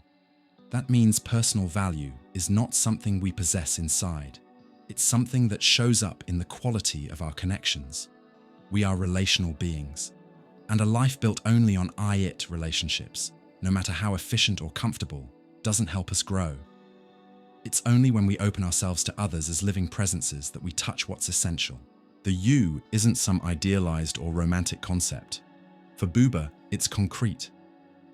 That means personal value is not something we possess inside. It's something that shows up in the quality of our connections. We are relational beings, and a life built only on I-it relationships, no matter how efficient or comfortable, doesn't help us grow. It's only when we open ourselves to others as living presences that we touch what's essential. The you isn't some idealized or romantic concept. For Buber, it's concrete.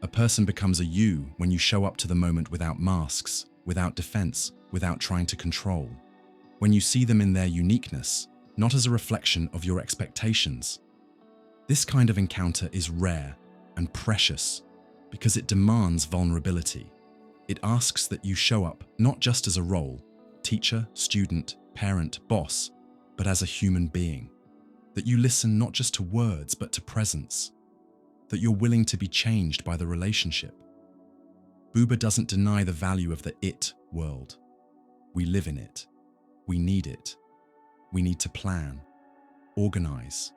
A person becomes a you when you show up to the moment without masks, without defense, without trying to control. When you see them in their uniqueness, not as a reflection of your expectations. This kind of encounter is rare and precious because it demands vulnerability. It asks that you show up not just as a role, teacher, student, parent, boss, but as a human being. That you listen not just to words, but to presence. That you're willing to be changed by the relationship. Buber doesn't deny the value of the it world. We live in it. We need it. We need to plan, organize,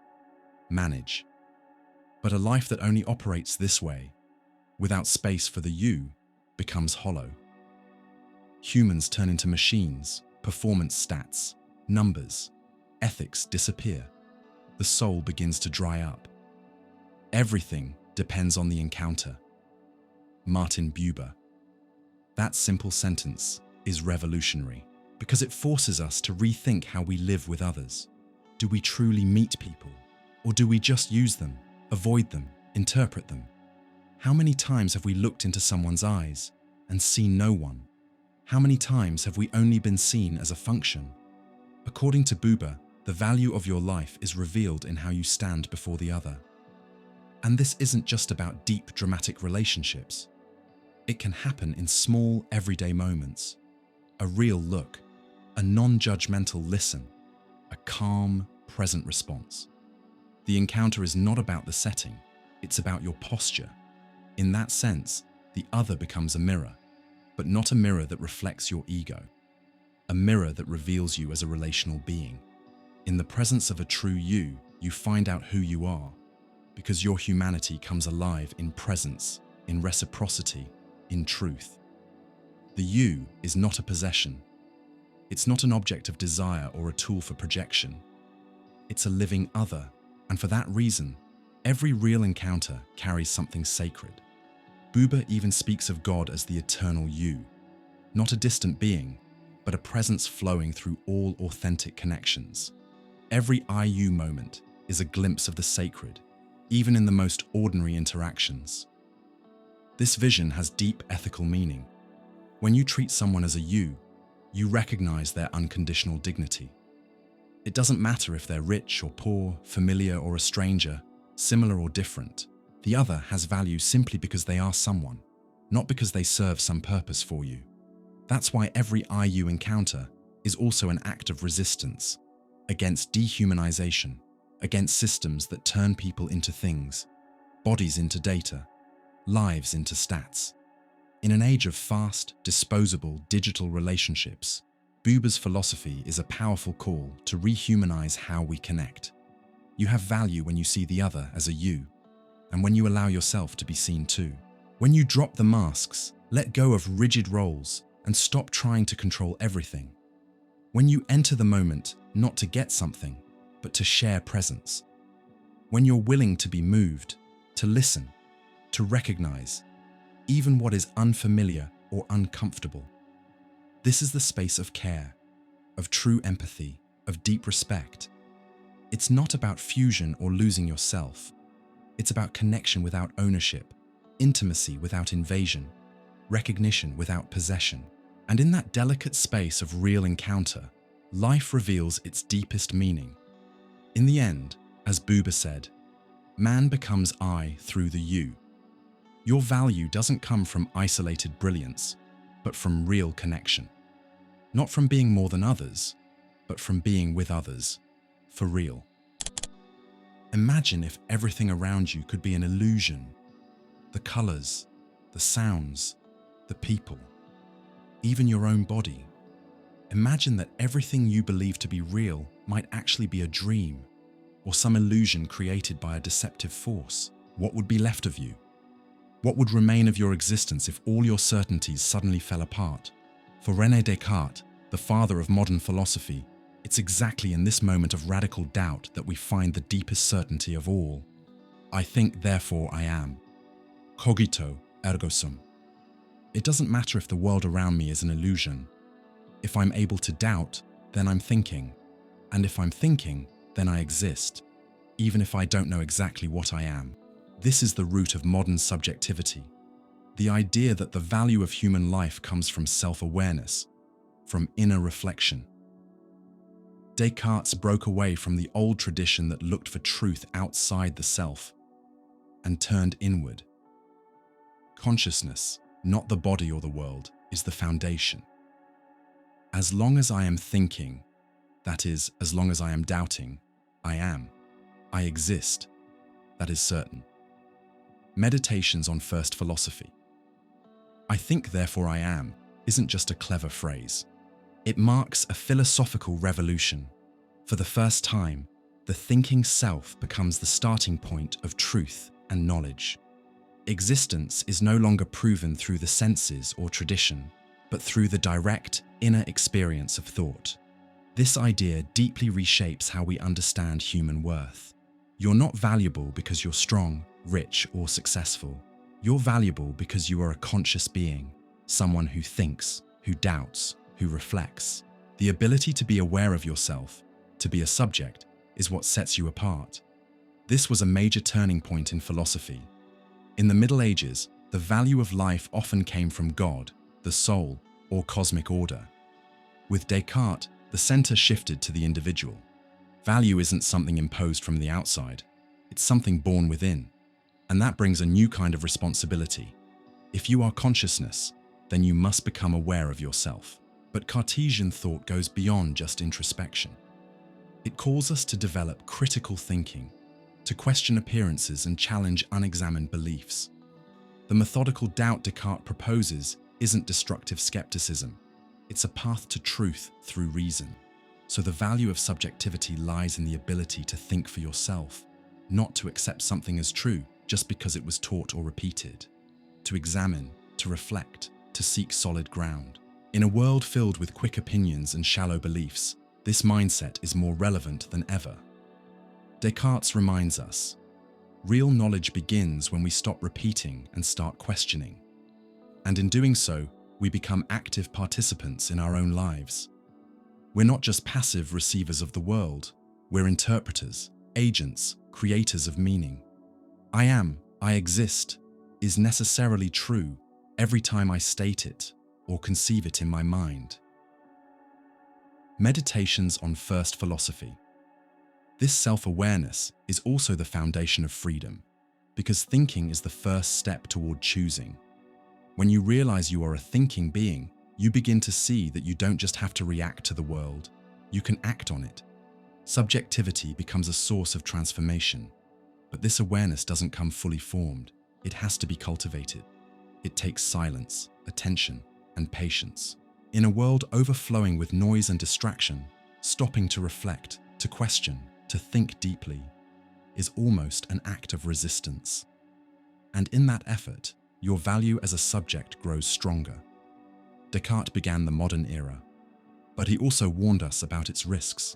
manage. But a life that only operates this way, without space for the you, becomes hollow. Humans turn into machines, performance stats, numbers, ethics disappear. The soul begins to dry up. Everything depends on the encounter. Martin Buber. That simple sentence is revolutionary because it forces us to rethink how we live with others. Do we truly meet people? Or do we just use them, avoid them, interpret them? How many times have we looked into someone's eyes and seen no one? How many times have we only been seen as a function? According to Buber, the value of your life is revealed in how you stand before the other. And this isn't just about deep, dramatic relationships. It can happen in small, everyday moments. A real look, a non-judgmental listen, a calm, present response. The encounter is not about the setting, it's about your posture. In that sense, the other becomes a mirror, but not a mirror that reflects your ego. A mirror that reveals you as a relational being. In the presence of a true you, you find out who you are, because your humanity comes alive in presence, in reciprocity, in truth. The you is not a possession. It's not an object of desire or a tool for projection. It's a living other, and for that reason, every real encounter carries something sacred. Buber even speaks of God as the eternal you, not a distant being, but a presence flowing through all authentic connections. Every I-you moment is a glimpse of the sacred, even in the most ordinary interactions. This vision has deep ethical meaning. When you treat someone as a you recognize their unconditional dignity. It doesn't matter if they're rich or poor, familiar or a stranger, similar or different. The other has value simply because they are someone, not because they serve some purpose for you. That's why every I you encounter is also an act of resistance against dehumanization, against systems that turn people into things, bodies into data, lives into stats. In an age of fast, disposable, digital relationships, Buber's philosophy is a powerful call to rehumanize how we connect. You have value when you see the other as a you, and when you allow yourself to be seen too. When you drop the masks, let go of rigid roles, and stop trying to control everything. When you enter the moment not to get something, but to share presence. When you're willing to be moved, to listen, to recognize, even what is unfamiliar or uncomfortable. This is the space of care, of true empathy, of deep respect. It's not about fusion or losing yourself. It's about connection without ownership, intimacy without invasion, recognition without possession. And in that delicate space of real encounter, life reveals its deepest meaning. In the end, as Buber said, man becomes I through the you. Your value doesn't come from isolated brilliance, but from real connection. Not from being more than others, but from being with others, for real. Imagine if everything around you could be an illusion. The colors, the sounds, the people, even your own body. Imagine that everything you believe to be real might actually be a dream, or some illusion created by a deceptive force. What would be left of you? What would remain of your existence if all your certainties suddenly fell apart? For René Descartes, the father of modern philosophy, it's exactly in this moment of radical doubt that we find the deepest certainty of all. I think, therefore I am. Cogito, ergo sum. It doesn't matter if the world around me is an illusion. If I'm able to doubt, then I'm thinking. And if I'm thinking, then I exist, even if I don't know exactly what I am. This is the root of modern subjectivity. The idea that the value of human life comes from self-awareness, from inner reflection. Descartes broke away from the old tradition that looked for truth outside the self and turned inward. Consciousness, not the body or the world, is the foundation. As long as I am thinking, that is, as long as I am doubting, I am. I exist. That is certain. Meditations on First Philosophy. I think, therefore I am, isn't just a clever phrase. It marks a philosophical revolution. For the first time, the thinking self becomes the starting point of truth and knowledge. Existence is no longer proven through the senses or tradition, but through the direct, inner experience of thought. This idea deeply reshapes how we understand human worth. You're not valuable because you're strong, rich, or successful. You're valuable because you are a conscious being, someone who thinks, who doubts, who reflects. The ability to be aware of yourself, to be a subject, is what sets you apart. This was a major turning point in philosophy. In the Middle Ages, the value of life often came from God, the soul, or cosmic order. With Descartes, the center shifted to the individual. Value isn't something imposed from the outside, it's something born within. And that brings a new kind of responsibility. If you are consciousness, then you must become aware of yourself. But Cartesian thought goes beyond just introspection. It calls us to develop critical thinking, to question appearances and challenge unexamined beliefs. The methodical doubt Descartes proposes isn't destructive skepticism. It's a path to truth through reason. So the value of subjectivity lies in the ability to think for yourself, not to accept something as true just because it was taught or repeated. To examine, to reflect, to seek solid ground. In a world filled with quick opinions and shallow beliefs, this mindset is more relevant than ever. Descartes reminds us, real knowledge begins when we stop repeating and start questioning. And in doing so, we become active participants in our own lives. We're not just passive receivers of the world, we're interpreters, agents, creators of meaning. I am, I exist. is necessarily true every time I state it or conceive it in my mind. Meditations on first philosophy. This self-awareness is also the foundation of freedom, because thinking is the first step toward choosing. When you realize you are a thinking being, you begin to see that you don't just have to react to the world, you can act on it. Subjectivity becomes a source of transformation, but this awareness doesn't come fully formed. It has to be cultivated. It takes silence, attention, and patience. In a world overflowing with noise and distraction, stopping to reflect, to question, to think deeply is almost an act of resistance. And in that effort, your value as a subject grows stronger. Descartes began the modern era, but he also warned us about its risks.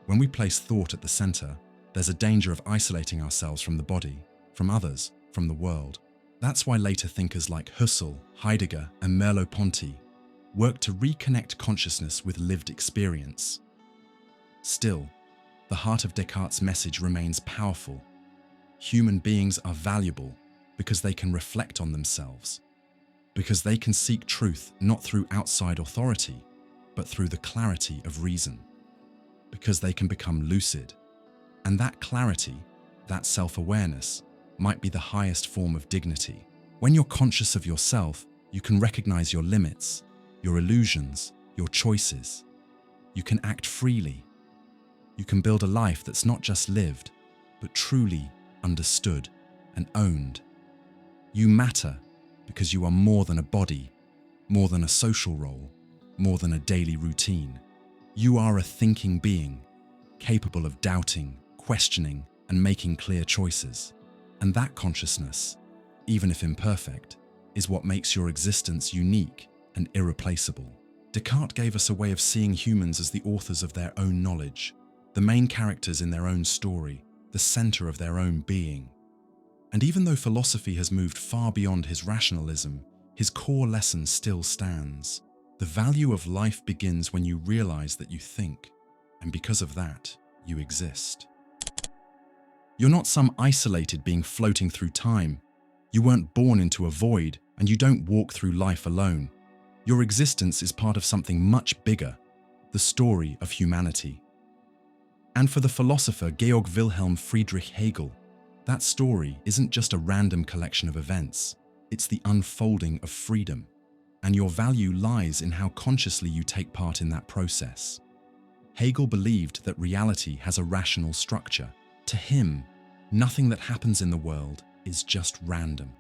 When we place thought at the center, there's a danger of isolating ourselves from the body, from others, from the world. That's why later thinkers like Husserl, Heidegger, and Merleau-Ponty worked to reconnect consciousness with lived experience. Still, the heart of Descartes' message remains powerful. Human beings are valuable because they can reflect on themselves, because they can seek truth not through outside authority, but through the clarity of reason, because they can become lucid. And that clarity, that self-awareness, might be the highest form of dignity. When you're conscious of yourself, you can recognize your limits, your illusions, your choices. You can act freely. You can build a life that's not just lived, but truly understood and owned. You matter because you are more than a body, more than a social role, more than a daily routine. You are a thinking being, capable of doubting, questioning, and making clear choices. And that consciousness, even if imperfect, is what makes your existence unique and irreplaceable. Descartes gave us a way of seeing humans as the authors of their own knowledge, the main characters in their own story, the center of their own being. And even though philosophy has moved far beyond his rationalism, his core lesson still stands. The value of life begins when you realize that you think, and because of that, you exist. You're not some isolated being floating through time. You weren't born into a void, and you don't walk through life alone. Your existence is part of something much bigger, the story of humanity. And for the philosopher Georg Wilhelm Friedrich Hegel, that story isn't just a random collection of events, it's the unfolding of freedom. And your value lies in how consciously you take part in that process. Hegel believed that reality has a rational structure. To him, nothing that happens in the world is just random.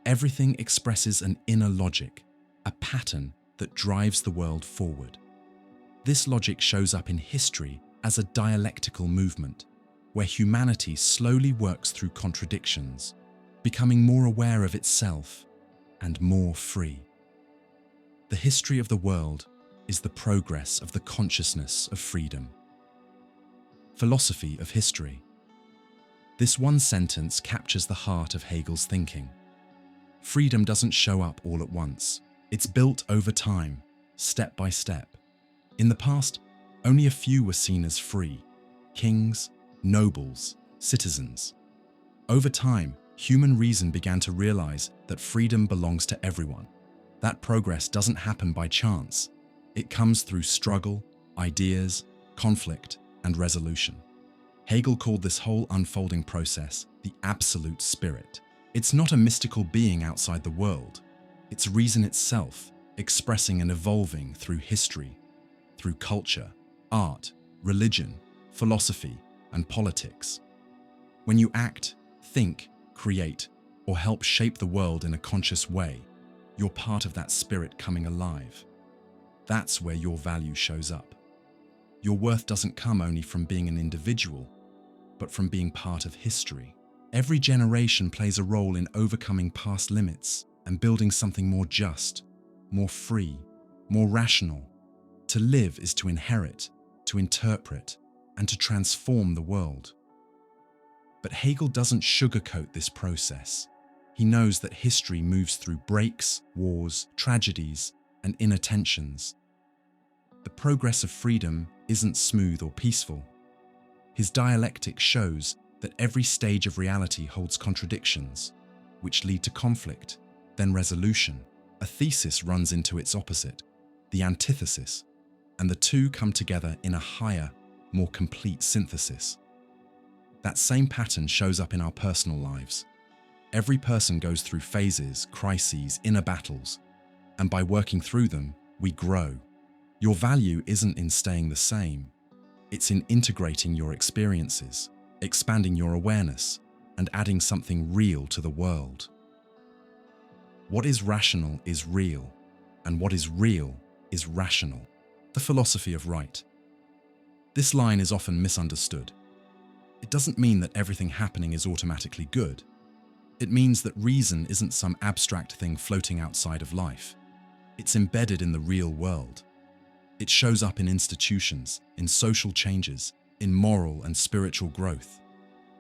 Everything expresses an inner logic, a pattern that drives the world forward. This logic shows up in history as a dialectical movement, where humanity slowly works through contradictions, becoming more aware of itself and more free. The history of the world is the progress of the consciousness of freedom. Philosophy of history. This one sentence captures the heart of Hegel's thinking. Freedom doesn't show up all at once. It's built over time, step by step. In the past, only a few were seen as free: kings, nobles, citizens. Over time, human reason began to realize that freedom belongs to everyone. That progress doesn't happen by chance. It comes through struggle, ideas, conflict, and resolution. Hegel called this whole unfolding process the absolute spirit. It's not a mystical being outside the world. It's reason itself, expressing and evolving through history, through culture, art, religion, philosophy, and politics. When you act, think, create, or help shape the world in a conscious way, you're part of that spirit coming alive. That's where your value shows up. Your worth doesn't come only from being an individual, but from being part of history. Every generation plays a role in overcoming past limits and building something more just, more free, more rational. To live is to inherit, to interpret, and to transform the world. But Hegel doesn't sugarcoat this process. He knows that history moves through breaks, wars, tragedies, and inner tensions. The progress of freedom isn't smooth or peaceful. His dialectic shows that every stage of reality holds contradictions, which lead to conflict, then resolution. A thesis runs into its opposite, the antithesis, and the two come together in a higher, more complete synthesis. That same pattern shows up in our personal lives. Every person goes through phases, crises, inner battles, and by working through them, we grow. Your value isn't in staying the same. It's in integrating your experiences, expanding your awareness, and adding something real to the world. What is rational is real, and what is real is rational. The philosophy of right. This line is often misunderstood. It doesn't mean that everything happening is automatically good. It means that reason isn't some abstract thing floating outside of life. It's embedded in the real world. It shows up in institutions, in social changes, in moral and spiritual growth.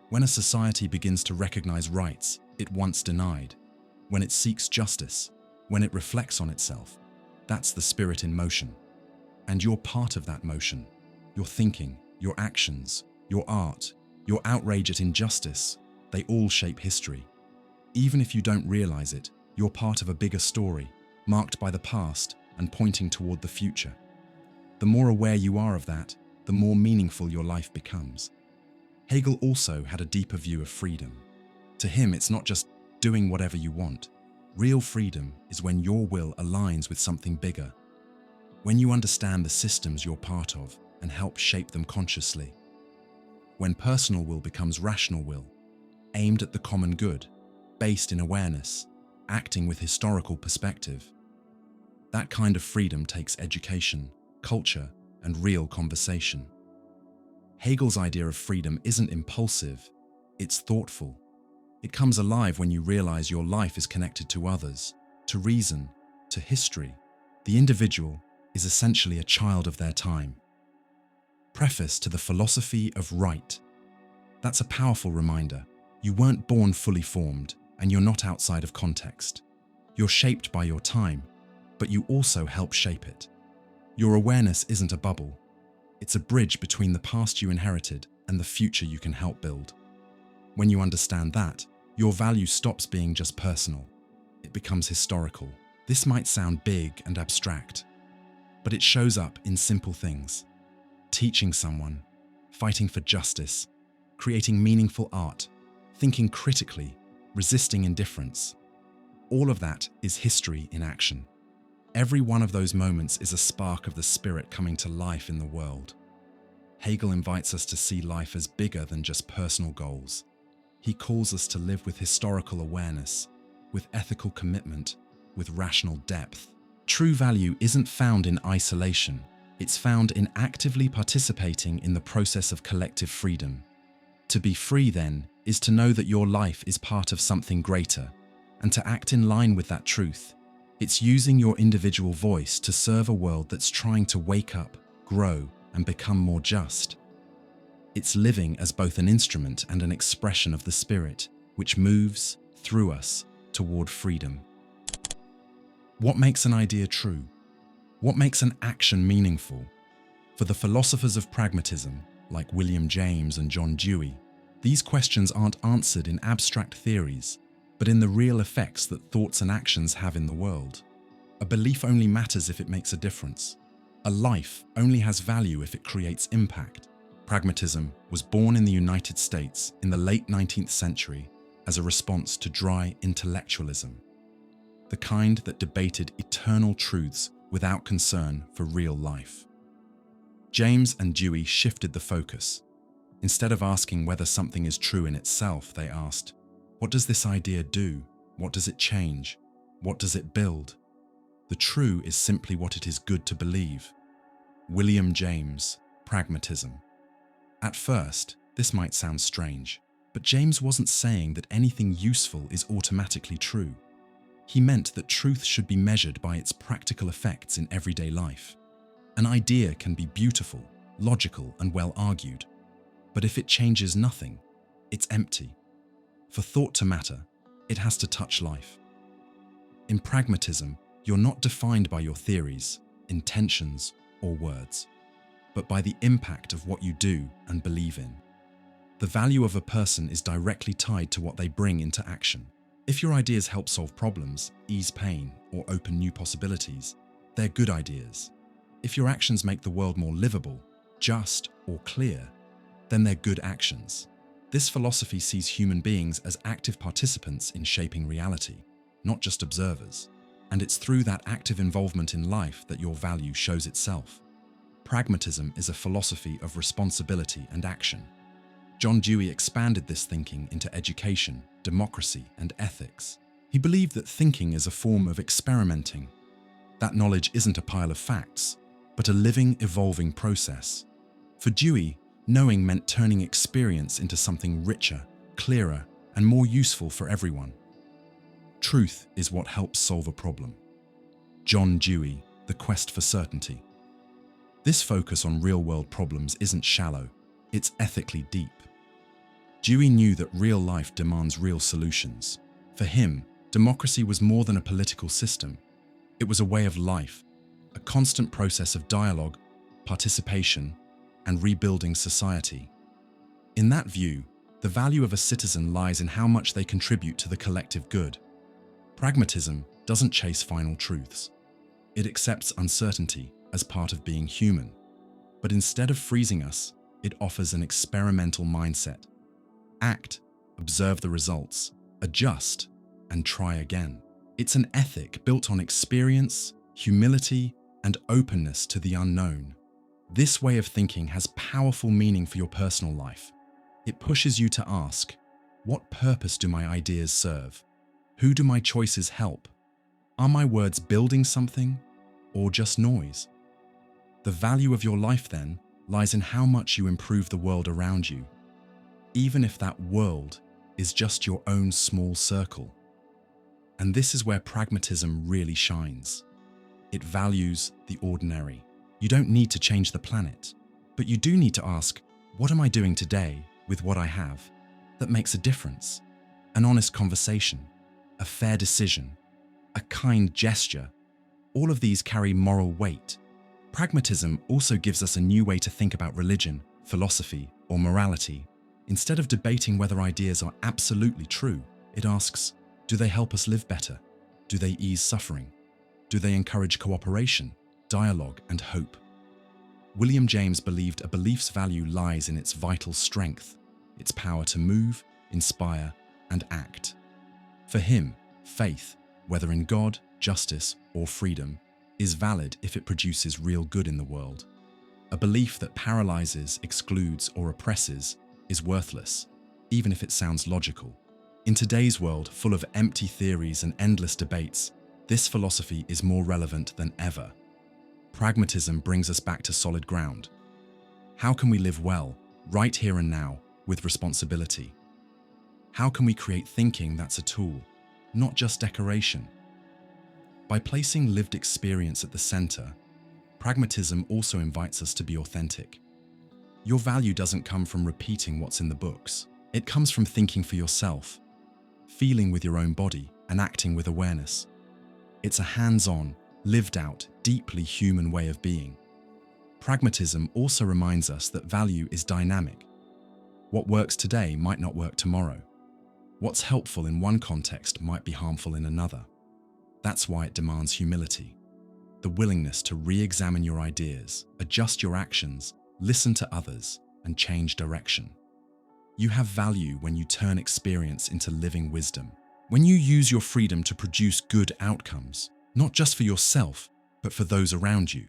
When a society begins to recognize rights it once denied, when it seeks justice, when it reflects on itself, that's the spirit in motion. And you're part of that motion. Your thinking, your actions, your art, your outrage at injustice, they all shape history. Even if you don't realize it, you're part of a bigger story, marked by the past and pointing toward the future. The more aware you are of that, the more meaningful your life becomes. Hegel also had a deeper view of freedom. To him, it's not just doing whatever you want. Real freedom is when your will aligns with something bigger, when you understand the systems you're part of and help shape them consciously. When personal will becomes rational will, aimed at the common good, based in awareness, acting with historical perspective. That kind of freedom takes education, culture, and real conversation. Hegel's idea of freedom isn't impulsive, it's thoughtful. It comes alive when you realize your life is connected to others, to reason, to history. The individual is essentially a child of their time. Preface to the philosophy of right. That's a powerful reminder. You weren't born fully formed, and you're not outside of context. You're shaped by your time, but you also help shape it. Your awareness isn't a bubble. It's a bridge between the past you inherited and the future you can help build. When you understand that, your value stops being just personal. It becomes historical. This might sound big and abstract, but it shows up in simple things. Teaching someone, fighting for justice, creating meaningful art, thinking critically, resisting indifference. All of that is history in action. Every one of those moments is a spark of the spirit coming to life in the world. Hegel invites us to see life as bigger than just personal goals. He calls us to live with historical awareness, with ethical commitment, with rational depth. True value isn't found in isolation. It's found in actively participating in the process of collective freedom. To be free, then, is to know that your life is part of something greater, and to act in line with that truth. It's using your individual voice to serve a world that's trying to wake up, grow, and become more just. It's living as both an instrument and an expression of the spirit, which moves, through us, toward freedom. What makes an idea true? What makes an action meaningful? For the philosophers of pragmatism, like William James and John Dewey, these questions aren't answered in abstract theories, but in the real effects that thoughts and actions have in the world. A belief only matters if it makes a difference. A life only has value if it creates impact. Pragmatism was born in the United States in the late 19th century as a response to dry intellectualism, the kind that debated eternal truths without concern for real life. James and Dewey shifted the focus. Instead of asking whether something is true in itself, they asked, what does this idea do? What does it change? What does it build? The true is simply what it is good to believe. William James, Pragmatism. At first, this might sound strange, but James wasn't saying that anything useful is automatically true. He meant that truth should be measured by its practical effects in everyday life. An idea can be beautiful, logical, and well argued, but if it changes nothing, it's empty. For thought to matter, it has to touch life. In pragmatism, you're not defined by your theories, intentions, or words, but by the impact of what you do and believe in. The value of a person is directly tied to what they bring into action. If your ideas help solve problems, ease pain, or open new possibilities, they're good ideas. If your actions make the world more livable, just, or clear, then they're good actions. This philosophy sees human beings as active participants in shaping reality, not just observers. And it's through that active involvement in life that your value shows itself. Pragmatism is a philosophy of responsibility and action. John Dewey expanded this thinking into education, democracy, and ethics. He believed that thinking is a form of experimenting. That knowledge isn't a pile of facts, but a living, evolving process. For Dewey, knowing meant turning experience into something richer, clearer, and more useful for everyone. Truth is what helps solve a problem. John Dewey, The Quest for Certainty. This focus on real-world problems isn't shallow, it's ethically deep. Dewey knew that real life demands real solutions. For him, democracy was more than a political system. It was a way of life, a constant process of dialogue, participation, and rebuilding society. In that view, the value of a citizen lies in how much they contribute to the collective good. Pragmatism doesn't chase final truths. It accepts uncertainty as part of being human. But instead of freezing us, it offers an experimental mindset. Act, observe the results, adjust, and try again. It's an ethic built on experience, humility, and openness to the unknown. This way of thinking has powerful meaning for your personal life. It pushes you to ask, what purpose do my ideas serve? Who do my choices help? Are my words building something, or just noise? The value of your life, then, lies in how much you improve the world around you, even if that world is just your own small circle. And this is where pragmatism really shines. It values the ordinary. You don't need to change the planet, but you do need to ask, what am I doing today with what I have that makes a difference? An honest conversation, a fair decision, a kind gesture, all of these carry moral weight. Pragmatism also gives us a new way to think about religion, philosophy, or morality. Instead of debating whether ideas are absolutely true, it asks, do they help us live better? Do they ease suffering? Do they encourage cooperation, dialogue, and hope? William James believed a belief's value lies in its vital strength, its power to move, inspire, and act. For him, faith, whether in God, justice, or freedom, is valid if it produces real good in the world. A belief that paralyzes, excludes, or oppresses is worthless, even if it sounds logical. In today's world, full of empty theories and endless debates, this philosophy is more relevant than ever. Pragmatism brings us back to solid ground. How can we live well, right here and now, with responsibility? How can we create thinking that's a tool, not just decoration? By placing lived experience at the center, pragmatism also invites us to be authentic. Your value doesn't come from repeating what's in the books. It comes from thinking for yourself, feeling with your own body, and acting with awareness. It's a hands-on, lived-out, deeply human way of being. Pragmatism also reminds us that value is dynamic. What works today might not work tomorrow. What's helpful in one context might be harmful in another. That's why it demands humility, the willingness to re-examine your ideas, adjust your actions, listen to others, and change direction. You have value when you turn experience into living wisdom, when you use your freedom to produce good outcomes, not just for yourself, but for those around you.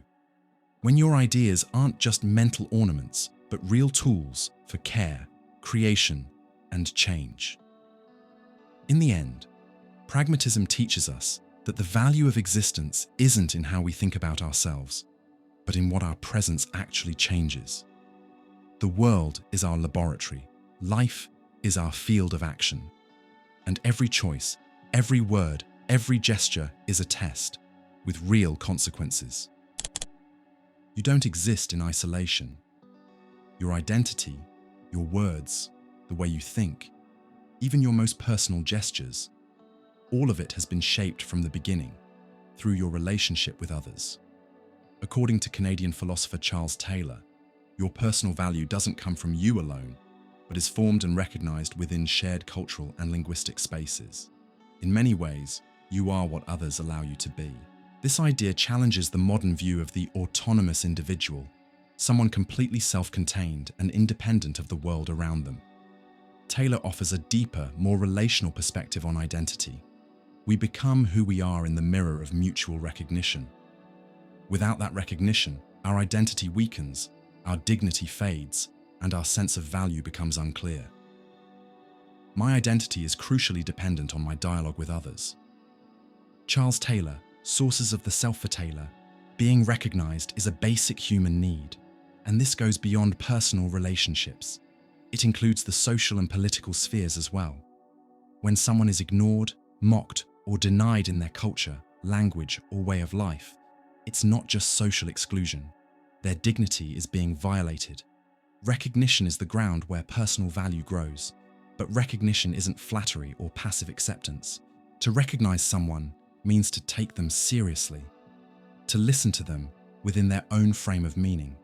When your ideas aren't just mental ornaments, but real tools for care, creation, and change. In the end, pragmatism teaches us that the value of existence isn't in how we think about ourselves, but in what our presence actually changes. The world is our laboratory, life is our field of action, and every choice, every word, every gesture is a test, with real consequences. You don't exist in isolation. Your identity, your words, the way you think, even your most personal gestures, all of it has been shaped from the beginning, through your relationship with others. According to Canadian philosopher Charles Taylor, your personal value doesn't come from you alone, but is formed and recognized within shared cultural and linguistic spaces. In many ways, you are what others allow you to be. This idea challenges the modern view of the autonomous individual, someone completely self-contained and independent of the world around them. Taylor offers a deeper, more relational perspective on identity. We become who we are in the mirror of mutual recognition. Without that recognition, our identity weakens, our dignity fades, and our sense of value becomes unclear. My identity is crucially dependent on my dialogue with others. Charles Taylor, Sources of the Self for Taylor, being recognized is a basic human need, and this goes beyond personal relationships. It includes the social and political spheres as well. When someone is ignored, mocked, or denied in their culture, language, or way of life, it's not just social exclusion. Their dignity is being violated. Recognition is the ground where personal value grows, but recognition isn't flattery or passive acceptance. To recognize someone means to take them seriously, to listen to them within their own frame of meaning,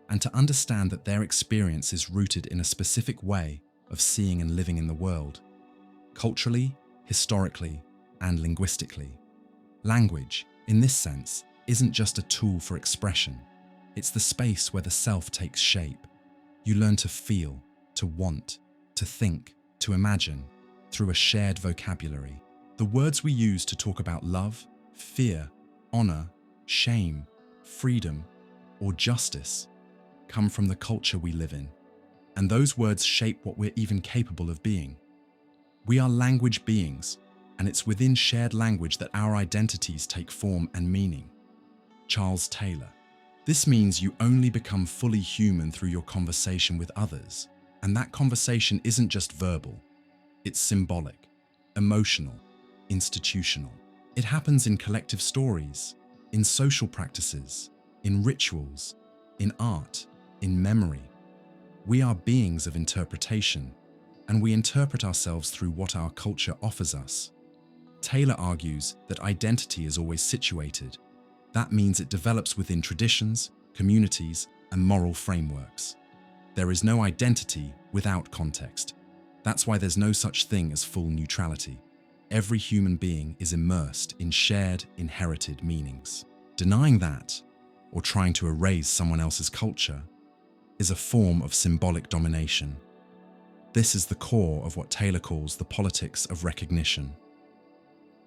and to understand that their experience is rooted in a specific way of seeing and living in the world, culturally, historically, and linguistically. Language, in this sense, isn't just a tool for expression. It's the space where the self takes shape. You learn to feel, to want, to think, to imagine, through a shared vocabulary. The words we use to talk about love, fear, honor, shame, freedom, or justice come from the culture we live in, and those words shape what we're even capable of being. We are language beings, and it's within shared language that our identities take form and meaning. Charles Taylor. This means you only become fully human through your conversation with others, and that conversation isn't just verbal, it's symbolic, emotional, institutional. It happens in collective stories, in social practices, in rituals, in art, in memory. We are beings of interpretation, and we interpret ourselves through what our culture offers us. Taylor argues that identity is always situated. That means it develops within traditions, communities, and moral frameworks. There is no identity without context. That's why there's no such thing as full neutrality. Every human being is immersed in shared, inherited meanings. Denying that, or trying to erase someone else's culture, is a form of symbolic domination. This is the core of what Taylor calls the politics of recognition.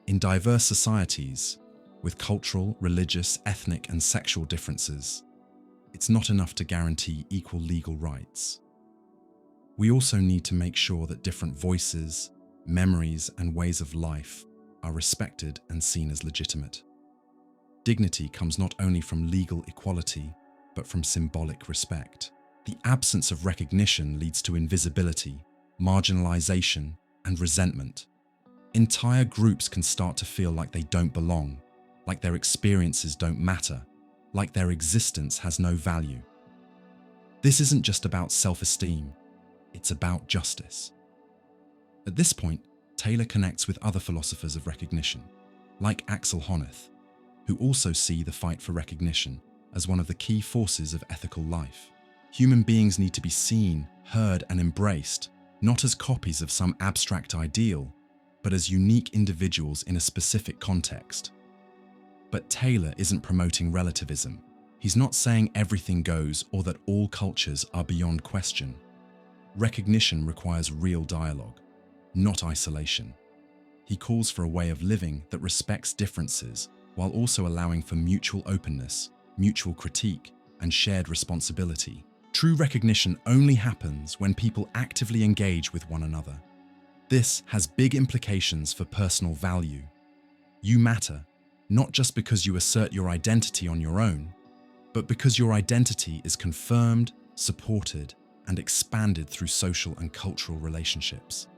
In diverse societies, with cultural, religious, ethnic, and sexual differences, it's not enough to guarantee equal legal rights. We also need to make sure that different voices, memories, and ways of life are respected and seen as legitimate. Dignity comes not only from legal equality, but from symbolic respect. The absence of recognition leads to invisibility, marginalization, and resentment. Entire groups can start to feel like they don't belong, like their experiences don't matter, like their existence has no value. This isn't just about self-esteem, it's about justice. At this point, Taylor connects with other philosophers of recognition, like Axel Honneth, who also see the fight for recognition as one of the key forces of ethical life. Human beings need to be seen, heard, and embraced, not as copies of some abstract ideal, but as unique individuals in a specific context. But Taylor isn't promoting relativism. He's not saying everything goes or that all cultures are beyond question. Recognition requires real dialogue, not isolation. He calls for a way of living that respects differences while also allowing for mutual openness, mutual critique, and shared responsibility. True recognition only happens when people actively engage with one another. This has big implications for personal value. You matter, not just because you assert your identity on your own, but because your identity is confirmed, supported, and expanded through social and cultural relationships.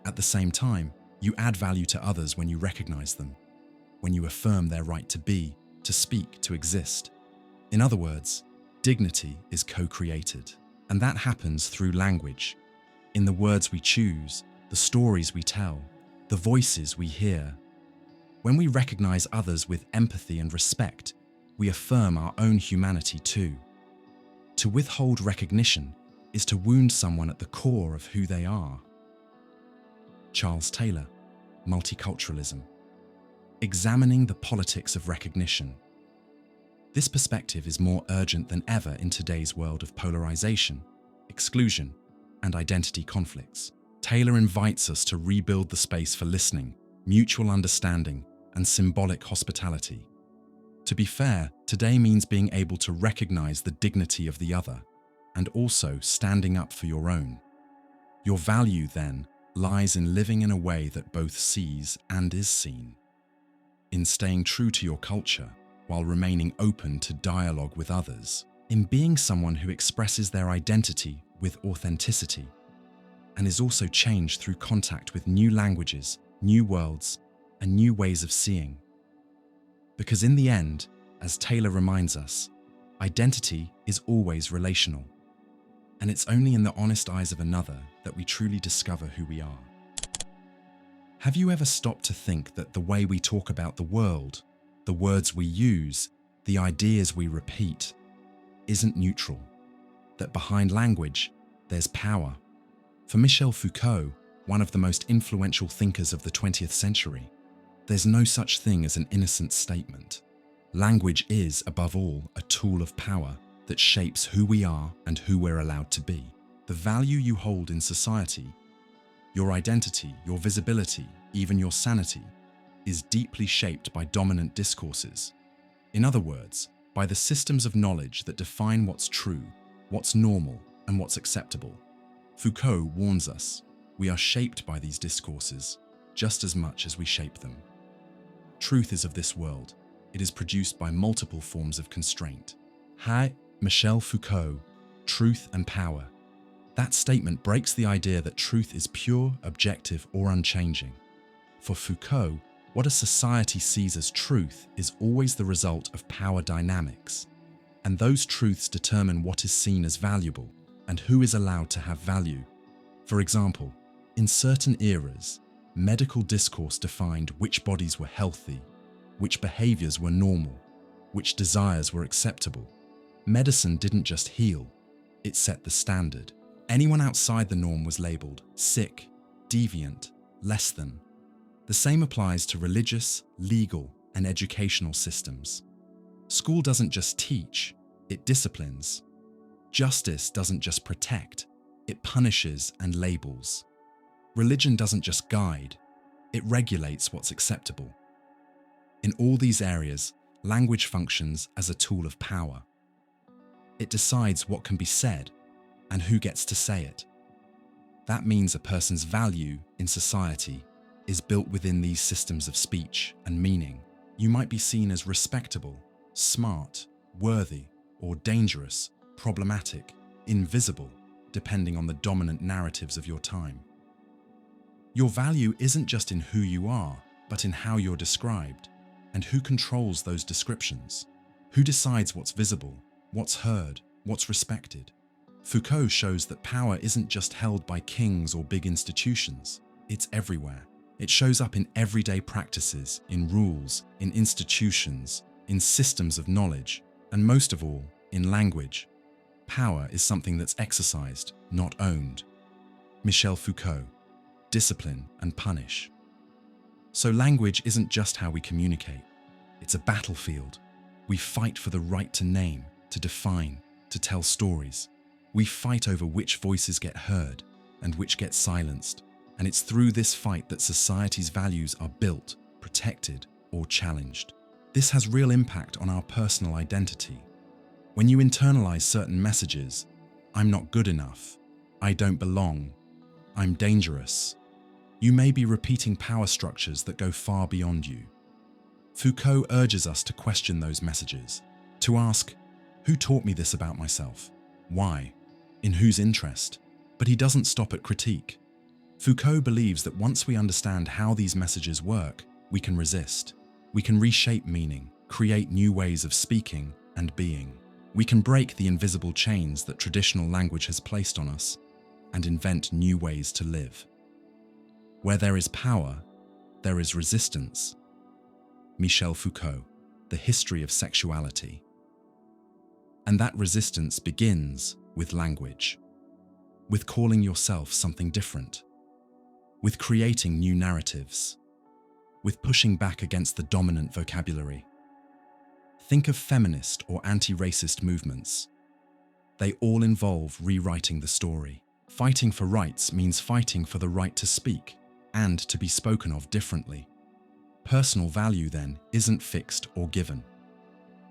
At the same time, you add value to others when you recognize them, when you affirm their right to be, to speak, to exist. In other words, dignity is co-created, and that happens through language, in the words we choose, the stories we tell, the voices we hear. When we recognize others with empathy and respect, we affirm our own humanity too. To withhold recognition is to wound someone at the core of who they are. Charles Taylor. multiculturalism, examining the politics of recognition. This perspective is more urgent than ever in today's world of polarization, exclusion, and identity conflicts. Taylor invites us to rebuild the space for listening, mutual understanding, and symbolic hospitality. To be fair, today means being able to recognize the dignity of the other, and also standing up for your own. Your value, then, lies in living in a way that both sees and is seen. In staying true to your culture, while remaining open to dialogue with others. In being someone who expresses their identity with authenticity, and is also changed through contact with new languages, new worlds, and new ways of seeing. Because in the end, as Taylor reminds us, identity is always relational, and it's only in the honest eyes of another that we truly discover who we are. Have you ever stopped to think that the way we talk about the world, the words we use, the ideas we repeat, isn't neutral? That behind language, there's power. For Michel Foucault, one of the most influential thinkers of the 20th century, there's no such thing as an innocent statement. Language is, above all, a tool of power that shapes who we are and who we're allowed to be. The value you hold in society, your identity, your visibility, even your sanity, is deeply shaped by dominant discourses. In other words, by the systems of knowledge that define what's true, what's normal, and what's acceptable. Foucault warns us, we are shaped by these discourses just as much as we shape them. Truth is of this world. It is produced by multiple forms of constraint. Hi, Michel Foucault, Truth and Power. That statement breaks the idea that truth is pure, objective, or unchanging. For Foucault, what a society sees as truth is always the result of power dynamics, and those truths determine what is seen as valuable and who is allowed to have value. For example, in certain eras, medical discourse defined which bodies were healthy, which behaviors were normal, which desires were acceptable. Medicine didn't just heal, it set the standard. Anyone outside the norm was labeled sick, deviant, less than. The same applies to religious, legal, and educational systems. School doesn't just teach, it disciplines. Justice doesn't just protect, it punishes and labels. Religion doesn't just guide, it regulates what's acceptable. In all these areas, language functions as a tool of power. It decides what can be said and who gets to say it. That means a person's value in society is built within these systems of speech and meaning. You might be seen as respectable, smart, worthy, or dangerous, problematic, invisible, depending on the dominant narratives of your time. Your value isn't just in who you are, but in how you're described, and who controls those descriptions. Who decides what's visible, what's heard, what's respected? Foucault shows that power isn't just held by kings or big institutions, it's everywhere. It shows up in everyday practices, in rules, in institutions, in systems of knowledge, and most of all, in language. Power is something that's exercised, not owned. Michel Foucault, discipline and punish. So language isn't just how we communicate. It's a battlefield. We fight for the right to name, to define, to tell stories. We fight over which voices get heard and which get silenced. And it's through this fight that society's values are built, protected, or challenged. This has real impact on our personal identity. When you internalize certain messages, I'm not good enough, I don't belong, I'm dangerous, you may be repeating power structures that go far beyond you. Foucault urges us to question those messages, to ask, who taught me this about myself? Why? In whose interest? But he doesn't stop at critique. Foucault believes that once we understand how these messages work, we can resist. We can reshape meaning, create new ways of speaking and being. We can break the invisible chains that traditional language has placed on us and invent new ways to live. Where there is power, there is resistance. Michel Foucault, The History of Sexuality. And that resistance begins with language, with calling yourself something different, with creating new narratives, with pushing back against the dominant vocabulary. Think of feminist or anti-racist movements. They all involve rewriting the story. Fighting for rights means fighting for the right to speak and to be spoken of differently. Personal value, then, isn't fixed or given.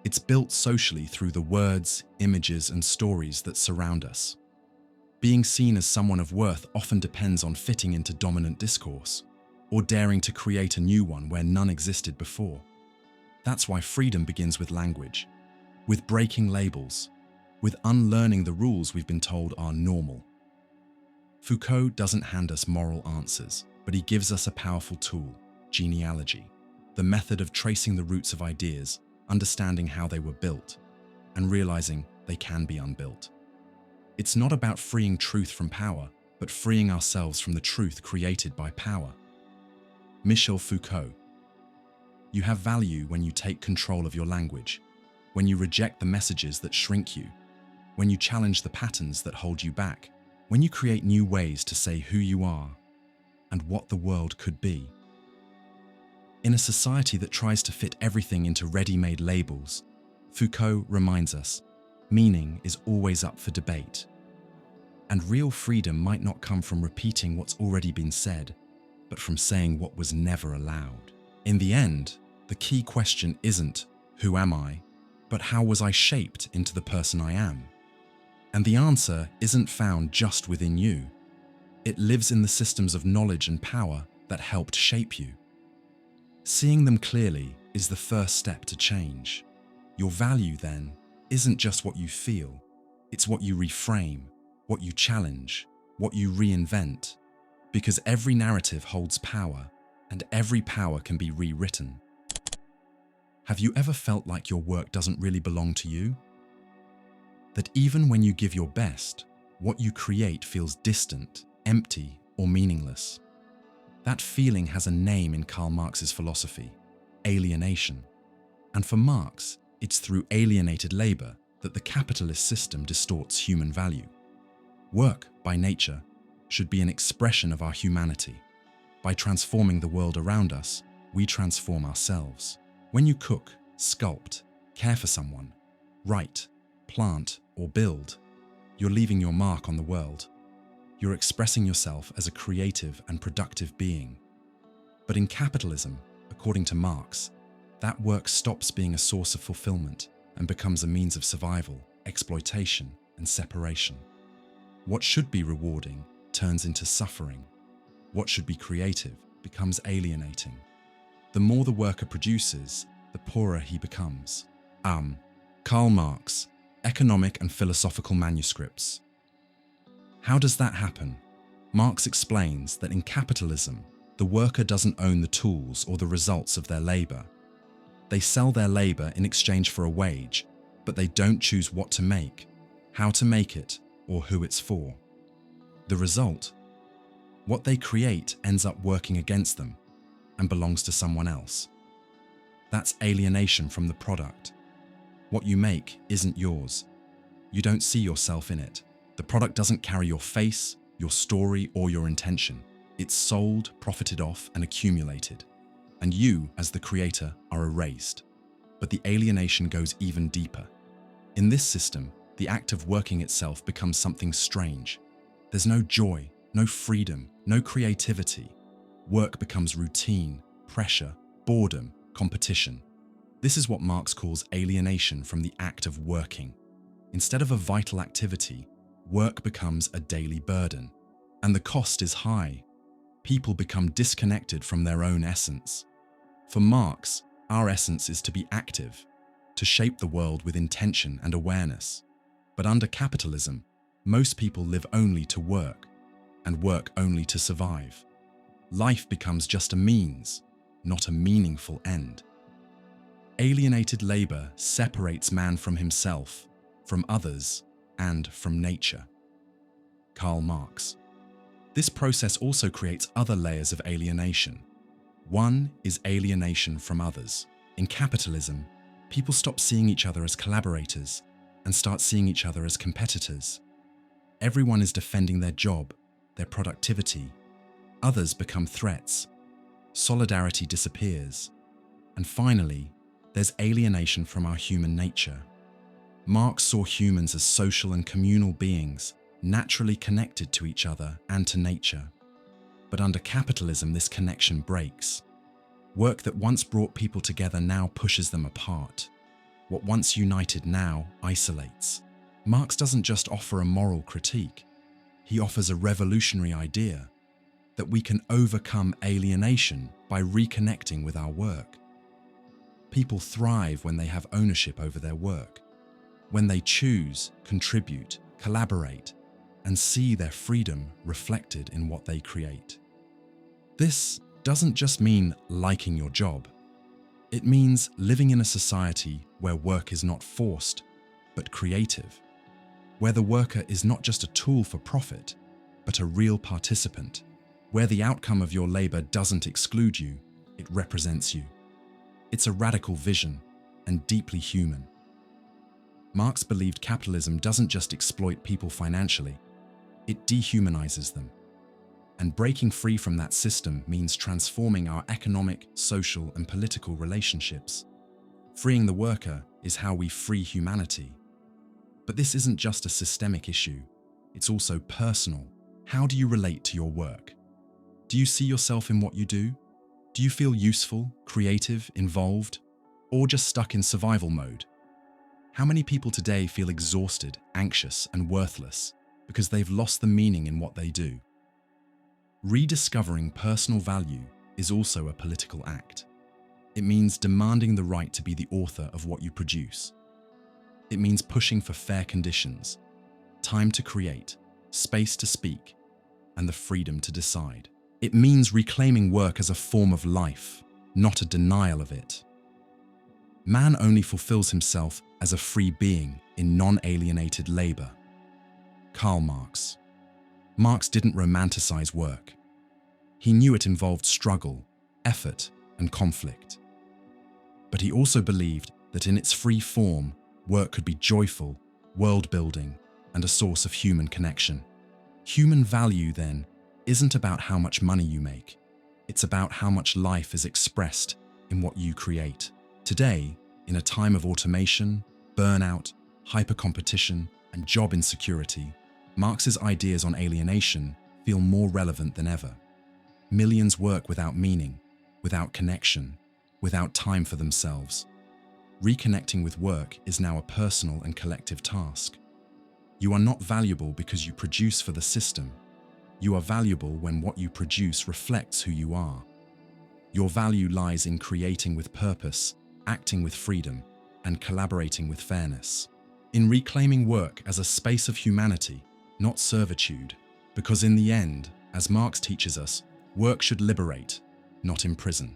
It's built socially through the words, images, and stories that surround us. Being seen as someone of worth often depends on fitting into dominant discourse, or daring to create a new one where none existed before. That's why freedom begins with language, with breaking labels, with unlearning the rules we've been told are normal. Foucault doesn't hand us moral answers, but he gives us a powerful tool, genealogy, the method of tracing the roots of ideas, understanding how they were built, and realizing they can be unbuilt. It's not about freeing truth from power, but freeing ourselves from the truth created by power. Michel Foucault. You have value when you take control of your language, when you reject the messages that shrink you, when you challenge the patterns that hold you back, when you create new ways to say who you are and what the world could be. In a society that tries to fit everything into ready-made labels, Foucault reminds us, meaning is always up for debate. And real freedom might not come from repeating what's already been said, but from saying what was never allowed. In the end, the key question isn't, who am I, but how was I shaped into the person I am? And the answer isn't found just within you. It lives in the systems of knowledge and power that helped shape you. Seeing them clearly is the first step to change. Your value, then, isn't just what you feel, it's what you reframe, what you challenge, what you reinvent. Because every narrative holds power, and every power can be rewritten. Have you ever felt like your work doesn't really belong to you? That even when you give your best, what you create feels distant, empty, or meaningless? That feeling has a name in Karl Marx's philosophy, alienation. And for Marx, it's through alienated labor that the capitalist system distorts human value. Work, by nature, should be an expression of our humanity. By transforming the world around us, we transform ourselves. When you cook, sculpt, care for someone, write, plant, or build, you're leaving your mark on the world. You're expressing yourself as a creative and productive being. But in capitalism, according to Marx, that work stops being a source of fulfillment and becomes a means of survival, exploitation, and separation. What should be rewarding turns into suffering. What should be creative becomes alienating. The more the worker produces, the poorer he becomes. Karl Marx, Economic and Philosophical Manuscripts. How does that happen? Marx explains that in capitalism, the worker doesn't own the tools or the results of their labor. They sell their labor in exchange for a wage, but they don't choose what to make, how to make it, or who it's for. The result? What they create ends up working against them and belongs to someone else. That's alienation from the product. What you make isn't yours. You don't see yourself in it. The product doesn't carry your face, your story, or your intention. It's sold, profited off, and accumulated. And you, as the creator, are erased. But the alienation goes even deeper. In this system, the act of working itself becomes something strange. There's no joy, no freedom, no creativity. Work becomes routine, pressure, boredom, competition. This is what Marx calls alienation from the act of working. Instead of a vital activity, work becomes a daily burden. And the cost is high. People become disconnected from their own essence. For Marx, our essence is to be active, to shape the world with intention and awareness. But under capitalism, most people live only to work, and work only to survive. Life becomes just a means, not a meaningful end. Alienated labor separates man from himself, from others, and from nature. Karl Marx. This process also creates other layers of alienation. One is alienation from others. In capitalism, people stop seeing each other as collaborators and start seeing each other as competitors. Everyone is defending their job, their productivity. Others become threats. solidarity disappears. And finally, there's alienation from our human nature. Marx saw humans as social and communal beings, naturally connected to each other and to nature. But under capitalism, this connection breaks. Work that once brought people together now pushes them apart. What once united now isolates. Marx doesn't just offer a moral critique. He offers a revolutionary idea that we can overcome alienation by reconnecting with our work. People thrive when they have ownership over their work, when they choose, contribute, collaborate, and see their freedom reflected in what they create. This doesn't just mean liking your job. It means living in a society where work is not forced, but creative, where the worker is not just a tool for profit, but a real participant, where the outcome of your labor doesn't exclude you, it represents you. It's a radical vision and deeply human. Marx believed capitalism doesn't just exploit people financially, it dehumanizes them. And breaking free from that system means transforming our economic, social, and political relationships. Freeing the worker is how we free humanity. But this isn't just a systemic issue, it's also personal. How do you relate to your work? Do you see yourself in what you do? Do you feel useful, creative, involved, or just stuck in survival mode? How many people today feel exhausted, anxious, and worthless because they've lost the meaning in what they do? Rediscovering personal value is also a political act. It means demanding the right to be the author of what you produce. It means pushing for fair conditions, time to create, space to speak, and the freedom to decide. It means reclaiming work as a form of life, not a denial of it. Man only fulfills himself as a free being in non-alienated labor. Karl Marx. Marx didn't romanticize work. He knew it involved struggle, effort, and conflict. But he also believed that in its free form, work could be joyful, world-building, and a source of human connection. Human value, then, isn't about how much money you make. It's about how much life is expressed in what you create. Today, in a time of automation, burnout, hyper-competition, and job insecurity, Marx's ideas on alienation feel more relevant than ever. Millions work without meaning, without connection, without time for themselves. Reconnecting with work is now a personal and collective task. You are not valuable because you produce for the system. You are valuable when what you produce reflects who you are. Your value lies in creating with purpose, acting with freedom, and collaborating with fairness. In reclaiming work as a space of humanity, not servitude, because in the end, as Marx teaches us, work should liberate, not imprison.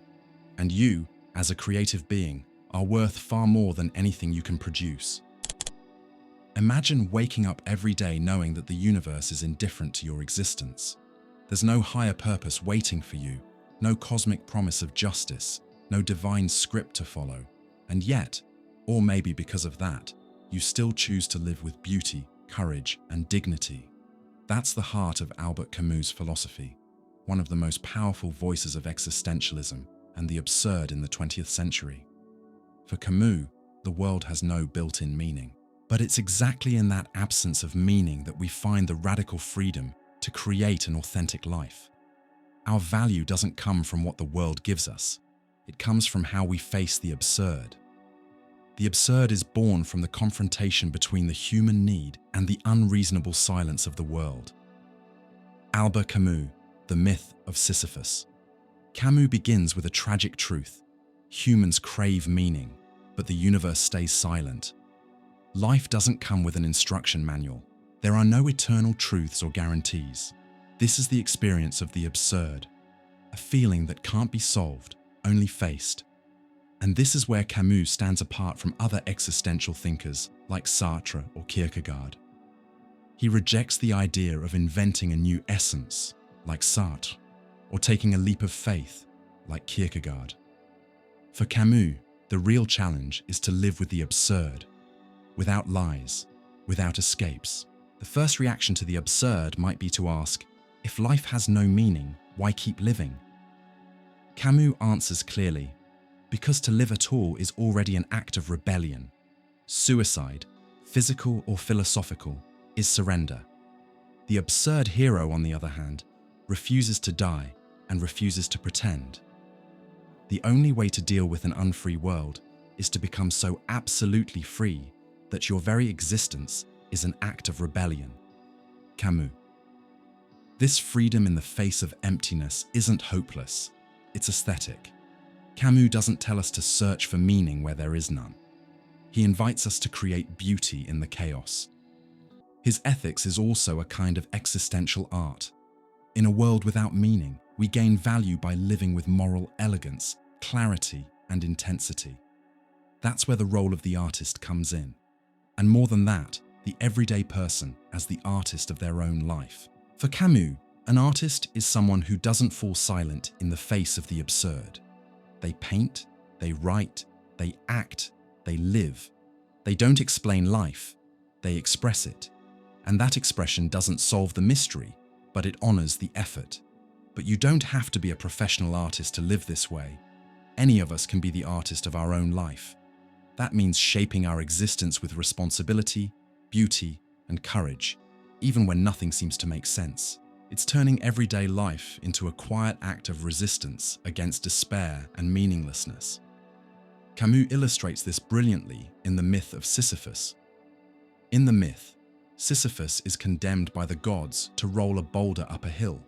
And you, as a creative being, are worth far more than anything you can produce. Imagine waking up every day knowing that the universe is indifferent to your existence. There's no higher purpose waiting for you, no cosmic promise of justice, no divine script to follow. And yet, or maybe because of that, you still choose to live with beauty, courage, and dignity. That's the heart of Albert Camus' philosophy, one of the most powerful voices of existentialism and the absurd in the 20th century. For Camus, the world has no built-in meaning. But it's exactly in that absence of meaning that we find the radical freedom to create an authentic life. Our value doesn't come from what the world gives us. It comes from how we face the absurd. The absurd is born from the confrontation between the human need and the unreasonable silence of the world. Albert Camus, The Myth of Sisyphus. Camus begins with a tragic truth. Humans crave meaning, but the universe stays silent. Life doesn't come with an instruction manual. There are no eternal truths or guarantees. This is the experience of the absurd, a feeling that can't be solved, only faced. And this is where Camus stands apart from other existential thinkers like Sartre or Kierkegaard. He rejects the idea of inventing a new essence, like Sartre, or taking a leap of faith, like Kierkegaard. For Camus, the real challenge is to live with the absurd, without lies, without escapes. The first reaction to the absurd might be to ask, if life has no meaning, why keep living? Camus answers clearly, because to live at all is already an act of rebellion. Suicide, physical or philosophical, is surrender. The absurd hero, on the other hand, refuses to die and refuses to pretend. The only way to deal with an unfree world is to become so absolutely free that your very existence is an act of rebellion. Camus. This freedom in the face of emptiness isn't hopeless, it's aesthetic. Camus doesn't tell us to search for meaning where there is none. He invites us to create beauty in the chaos. His ethics is also a kind of existential art. In a world without meaning, we gain value by living with moral elegance, clarity, and intensity. That's where the role of the artist comes in. And more than that, the everyday person as the artist of their own life. For Camus, an artist is someone who doesn't fall silent in the face of the absurd. They paint, they write, they act, they live. They don't explain life, they express it. And that expression doesn't solve the mystery, but it honors the effort. But you don't have to be a professional artist to live this way. Any of us can be the artist of our own life. That means shaping our existence with responsibility, beauty, and courage, even when nothing seems to make sense. It's turning everyday life into a quiet act of resistance against despair and meaninglessness. Camus illustrates this brilliantly in the myth of Sisyphus. In the myth, Sisyphus is condemned by the gods to roll a boulder up a hill,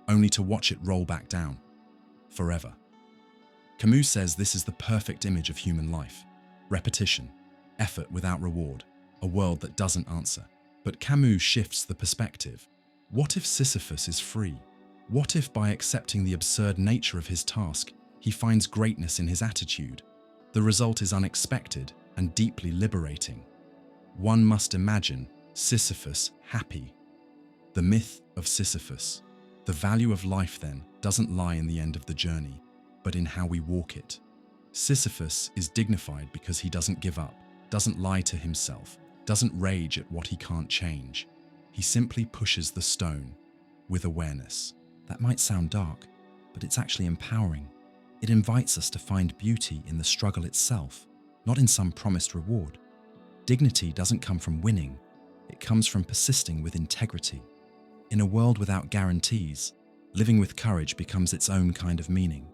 only to watch it roll back down, forever. Camus says this is the perfect image of human life. Repetition, effort without reward, a world that doesn't answer. But Camus shifts the perspective. What if Sisyphus is free? What if by accepting the absurd nature of his task, he finds greatness in his attitude? The result is unexpected and deeply liberating. One must imagine Sisyphus happy. The myth of Sisyphus. The value of life, then, doesn't lie in the end of the journey, but in how we walk it. Sisyphus is dignified because he doesn't give up, doesn't lie to himself, doesn't rage at what he can't change. He simply pushes the stone with awareness. That might sound dark, but it's actually empowering. It invites us to find beauty in the struggle itself, not in some promised reward. Dignity doesn't come from winning, it comes from persisting with integrity. In a world without guarantees, living with courage becomes its own kind of meaning.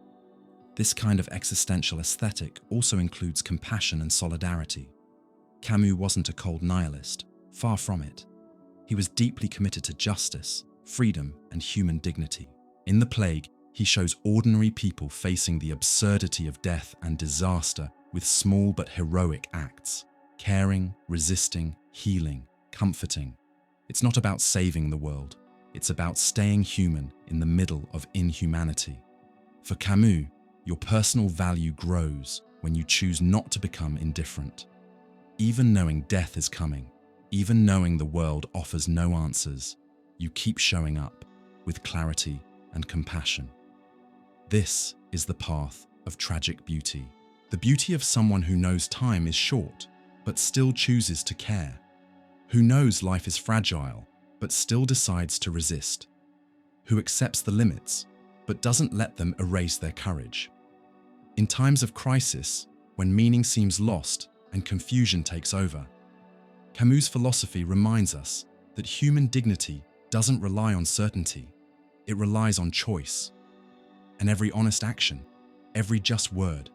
This kind of existential aesthetic also includes compassion and solidarity. Camus wasn't a cold nihilist, far from it. He was deeply committed to justice, freedom, and human dignity. In The Plague, he shows ordinary people facing the absurdity of death and disaster with small but heroic acts, caring, resisting, healing, comforting. It's not about saving the world, it's about staying human in the middle of inhumanity. For Camus, your personal value grows when you choose not to become indifferent. Even knowing death is coming, even knowing the world offers no answers, you keep showing up with clarity and compassion. This is the path of tragic beauty. The beauty of someone who knows time is short, but still chooses to care. Who knows life is fragile, but still decides to resist. Who accepts the limits, but doesn't let them erase their courage. In times of crisis, when meaning seems lost and confusion takes over, Camus' philosophy reminds us that human dignity doesn't rely on certainty, it relies on choice. And every honest action, every just word,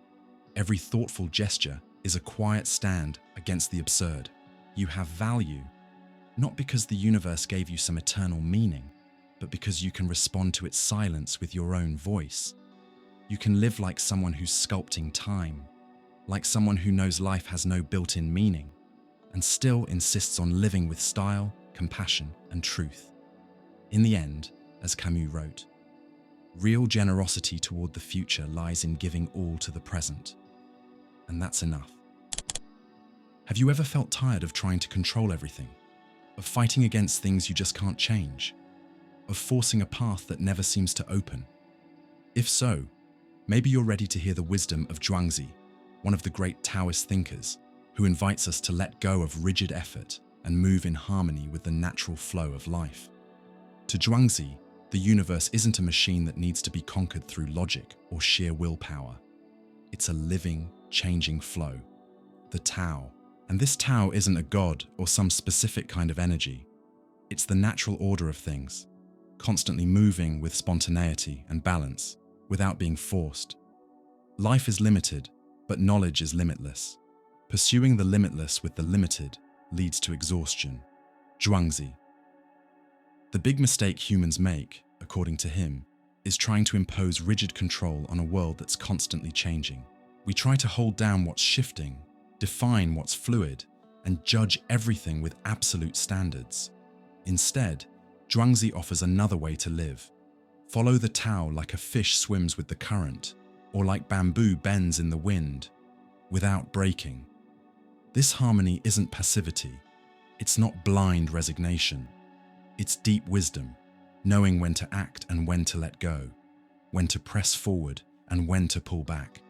every thoughtful gesture is a quiet stand against the absurd. You have value, not because the universe gave you some eternal meaning, but because you can respond to its silence with your own voice. You can live like someone who's sculpting time, like someone who knows life has no built-in meaning, and still insists on living with style, compassion, and truth. In the end, as Camus wrote, real generosity toward the future lies in giving all to the present. And that's enough. Have you ever felt tired of trying to control everything? Of fighting against things you just can't change? Of forcing a path that never seems to open? If so, maybe you're ready to hear the wisdom of Zhuangzi, one of the great Taoist thinkers, who invites us to let go of rigid effort and move in harmony with the natural flow of life. To Zhuangzi, The universe isn't a machine that needs to be conquered through logic or sheer willpower. It's a living, changing flow, the Tao. And this Tao isn't a god or some specific kind of energy. It's the natural order of things, constantly moving with spontaneity and balance, without being forced. Life is limited, but knowledge is limitless. Pursuing the limitless with the limited leads to exhaustion. Zhuangzi. The big mistake humans make, according to him, is trying to impose rigid control on a world that's constantly changing. We try to hold down what's shifting, define what's fluid, and judge everything with absolute standards. Instead, Zhuangzi offers another way to live. Follow the Tao like a fish swims with the current, or like bamboo bends in the wind, without breaking. This harmony isn't passivity. It's not blind resignation. It's deep wisdom, knowing when to act and when to let go, when to press forward and when to pull back,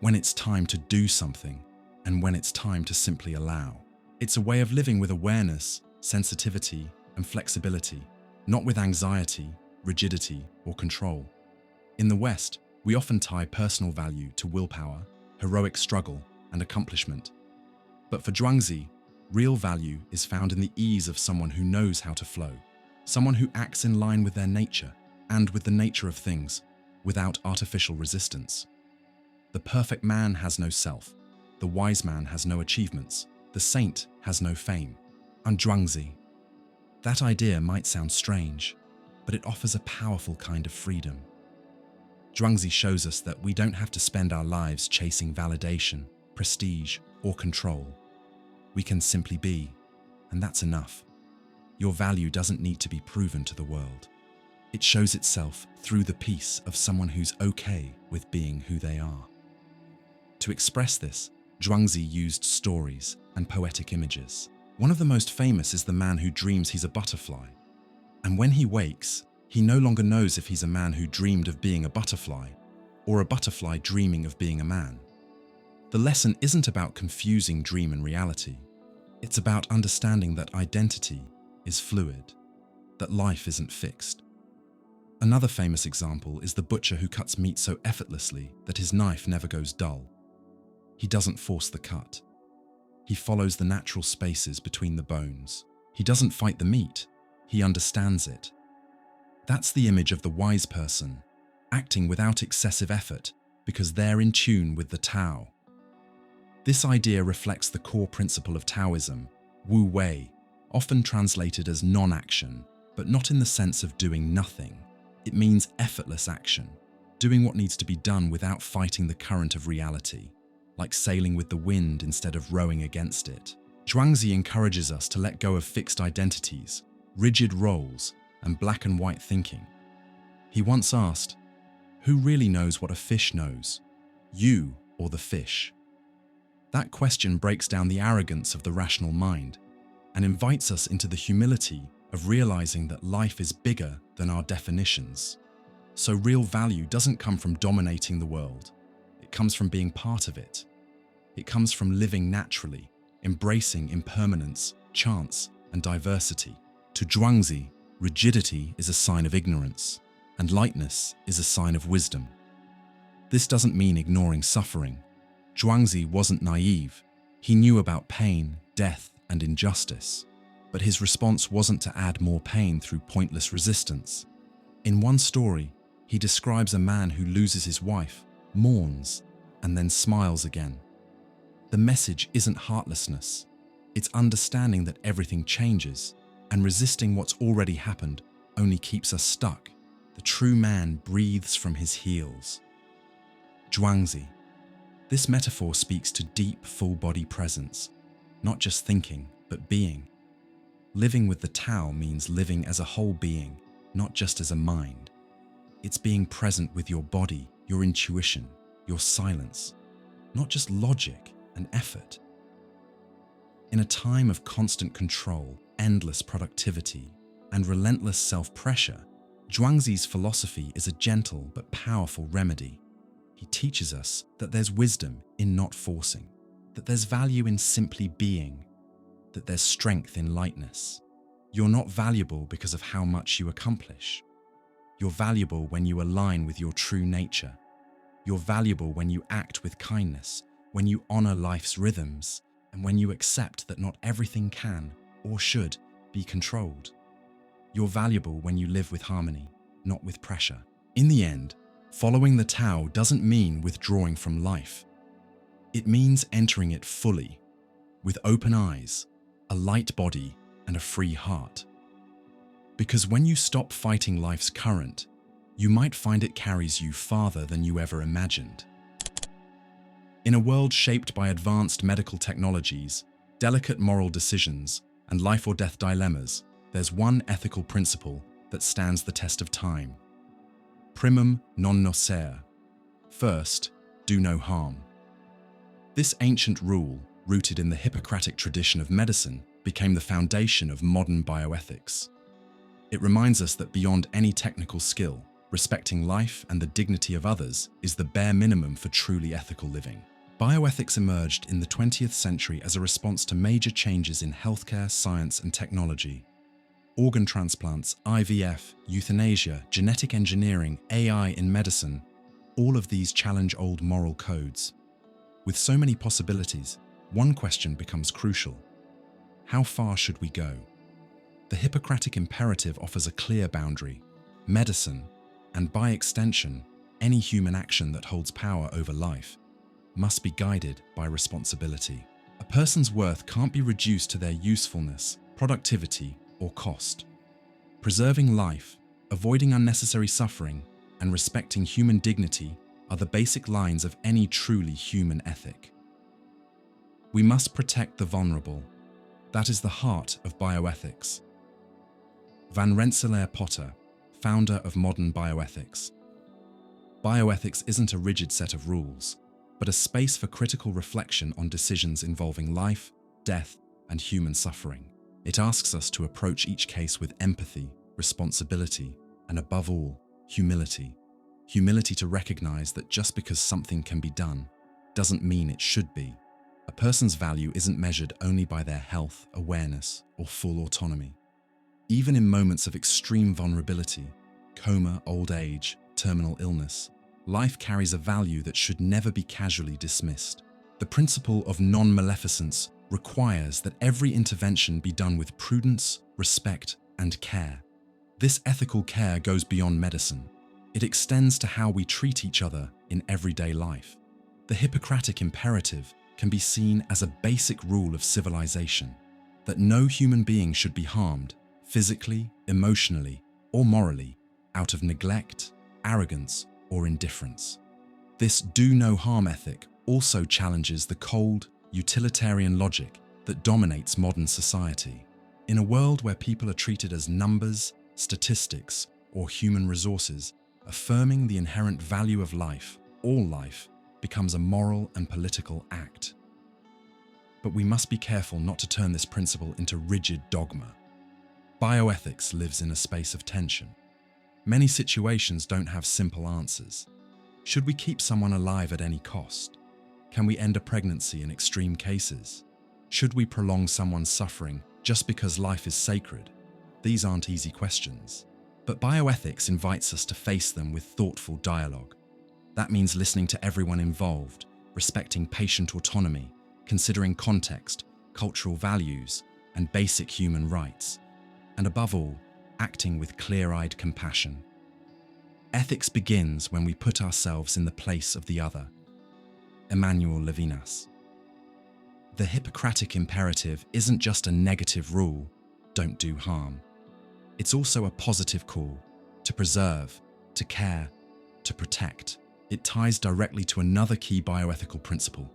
when it's time to do something and when it's time to simply allow. It's a way of living with awareness, sensitivity, and flexibility, not with anxiety, rigidity, or control. In the West, we often tie personal value to willpower, heroic struggle, and accomplishment. But for Zhuangzi, real value is found in the ease of someone who knows how to flow, someone who acts in line with their nature and with the nature of things, without artificial resistance. The perfect man has no self, the wise man has no achievements, the saint has no fame. And Zhuangzi. That idea might sound strange, but it offers a powerful kind of freedom. Zhuangzi shows us that we don't have to spend our lives chasing validation, prestige, or control. We can simply be, and that's enough. Your value doesn't need to be proven to the world. It shows itself through the peace of someone who's okay with being who they are. To express this, Zhuangzi used stories and poetic images. One of the most famous is the man who dreams he's a butterfly. And when he wakes, he no longer knows if he's a man who dreamed of being a butterfly or a butterfly dreaming of being a man. The lesson isn't about confusing dream and reality. It's about understanding that identity is fluid, that life isn't fixed. Another famous example is the butcher who cuts meat so effortlessly that his knife never goes dull. He doesn't force the cut. He follows the natural spaces between the bones. He doesn't fight the meat, he understands it. That's the image of the wise person, acting without excessive effort because they're in tune with the Tao. This idea reflects the core principle of Taoism, Wu Wei, often translated as non-action, but not in the sense of doing nothing. It means effortless action, doing what needs to be done without fighting the current of reality, like sailing with the wind instead of rowing against it. Zhuangzi encourages us to let go of fixed identities, rigid roles, and black and white thinking. He once asked, "Who really knows what a fish knows? You or the fish?" That question breaks down the arrogance of the rational mind and invites us into the humility of realizing that life is bigger than our definitions. So real value doesn't come from dominating the world. It comes from being part of it. It comes from living naturally, embracing impermanence, chance, and diversity. To Zhuangzi, rigidity is a sign of ignorance, and lightness is a sign of wisdom. This doesn't mean ignoring suffering. Zhuangzi wasn't naive. He knew about pain, death, and injustice. But his response wasn't to add more pain through pointless resistance. In one story, he describes a man who loses his wife, mourns, and then smiles again. The message isn't heartlessness. It's understanding that everything changes, and resisting what's already happened only keeps us stuck. The true man breathes from his heels. Zhuangzi. This metaphor speaks to deep, full-body presence, not just thinking, but being. Living with the Tao means living as a whole being, not just as a mind. It's being present with your body, your intuition, your silence, not just logic and effort. In a time of constant control, endless productivity, and relentless self-pressure, Zhuangzi's philosophy is a gentle but powerful remedy. He teaches us that there's wisdom in not forcing, that there's value in simply being, that there's strength in lightness. You're not valuable because of how much you accomplish. You're valuable when you align with your true nature. You're valuable when you act with kindness, when you honor life's rhythms, and when you accept that not everything can or should be controlled. You're valuable when you live with harmony, not with pressure. In the end, following the Tao doesn't mean withdrawing from life. It means entering it fully, with open eyes, a light body, and a free heart. Because when you stop fighting life's current, you might find it carries you farther than you ever imagined. In a world shaped by advanced medical technologies, delicate moral decisions, and life or death dilemmas, there's one ethical principle that stands the test of time. Primum non nocere. First, do no harm. This ancient rule, rooted in the Hippocratic tradition of medicine, became the foundation of modern bioethics. It reminds us that beyond any technical skill, respecting life and the dignity of others is the bare minimum for truly ethical living. Bioethics emerged in the 20th century as a response to major changes in healthcare, science, and technology. Organ transplants, IVF, euthanasia, genetic engineering, AI in medicine, all of these challenge old moral codes. With so many possibilities, one question becomes crucial. How far should we go? The Hippocratic imperative offers a clear boundary. Medicine, and by extension, any human action that holds power over life, must be guided by responsibility. A person's worth can't be reduced to their usefulness, productivity, or cost. Preserving life, avoiding unnecessary suffering, and respecting human dignity are the basic lines of any truly human ethic. We must protect the vulnerable. That is the heart of bioethics. Van Rensselaer Potter, founder of modern bioethics. Bioethics isn't a rigid set of rules, but a space for critical reflection on decisions involving life, death, and human suffering. It asks us to approach each case with empathy, responsibility, and above all, humility. Humility to recognize that just because something can be done doesn't mean it should be. A person's value isn't measured only by their health, awareness, or full autonomy. Even in moments of extreme vulnerability, coma, old age, terminal illness, life carries a value that should never be casually dismissed. The principle of non-maleficence requires that every intervention be done with prudence, respect, and care. This ethical care goes beyond medicine. It extends to how we treat each other in everyday life. The Hippocratic imperative can be seen as a basic rule of civilization, that no human being should be harmed, physically, emotionally, or morally, out of neglect, arrogance, or indifference. This do no harm ethic also challenges the cold, utilitarian logic that dominates modern society. In a world where people are treated as numbers, statistics, or human resources, affirming the inherent value of life, all life, becomes a moral and political act. But we must be careful not to turn this principle into rigid dogma. Bioethics lives in a space of tension. Many situations don't have simple answers. Should we keep someone alive at any cost? Can we end a pregnancy in extreme cases? Should we prolong someone's suffering just because life is sacred? These aren't easy questions. But bioethics invites us to face them with thoughtful dialogue. That means listening to everyone involved, respecting patient autonomy, considering context, cultural values, and basic human rights, and above all, acting with clear-eyed compassion. Ethics begins when we put ourselves in the place of the other. Emmanuel Levinas. The Hippocratic imperative isn't just a negative rule, don't do harm. It's also a positive call, to preserve, to care, to protect. It ties directly to another key bioethical principle,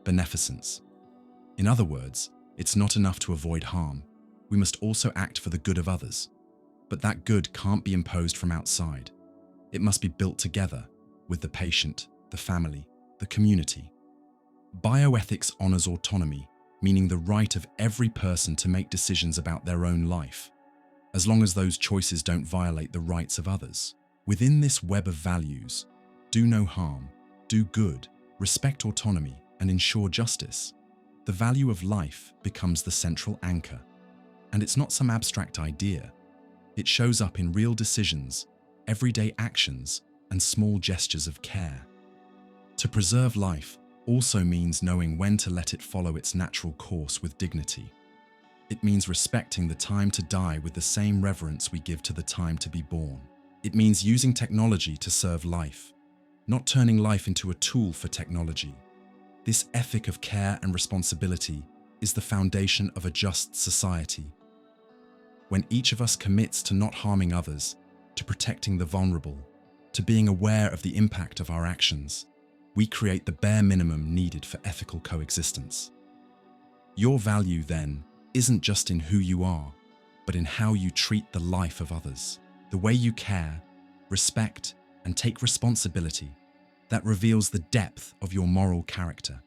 beneficence. In other words, it's not enough to avoid harm. We must also act for the good of others. But that good can't be imposed from outside. It must be built together with the patient, the family, the community. Bioethics honors autonomy, meaning the right of every person to make decisions about their own life, as long as those choices don't violate the rights of others. Within this web of values, do no harm, do good, respect autonomy, and ensure justice, the value of life becomes the central anchor. And it's not some abstract idea. It shows up in real decisions, everyday actions, and small gestures of care. To preserve life also means knowing when to let it follow its natural course with dignity. It means respecting the time to die with the same reverence we give to the time to be born. It means using technology to serve life, not turning life into a tool for technology. This ethic of care and responsibility is the foundation of a just society. When each of us commits to not harming others, to protecting the vulnerable, to being aware of the impact of our actions, we create the bare minimum needed for ethical coexistence. Your value, then, isn't just in who you are, but in how you treat the life of others. The way you care, respect, and take responsibility, that reveals the depth of your moral character.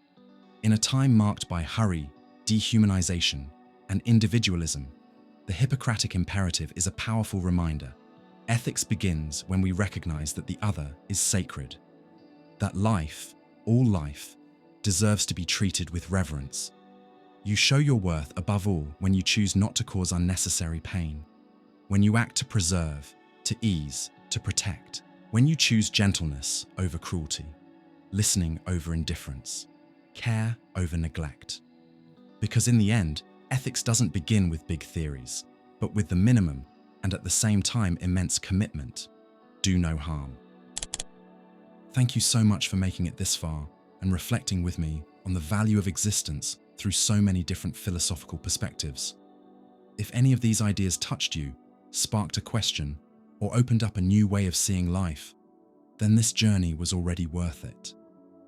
In a time marked by hurry, dehumanization, and individualism, the Hippocratic imperative is a powerful reminder. Ethics begins when we recognize that the other is sacred, that life, all life, deserves to be treated with reverence. You show your worth above all when you choose not to cause unnecessary pain, when you act to preserve, to ease, to protect, when you choose gentleness over cruelty, listening over indifference, care over neglect. Because in the end, ethics doesn't begin with big theories, but with the minimum and at the same time immense commitment: do no harm. Thank you so much for making it this far and reflecting with me on the value of existence through so many different philosophical perspectives. If any of these ideas touched you, sparked a question, or opened up a new way of seeing life, then this journey was already worth it.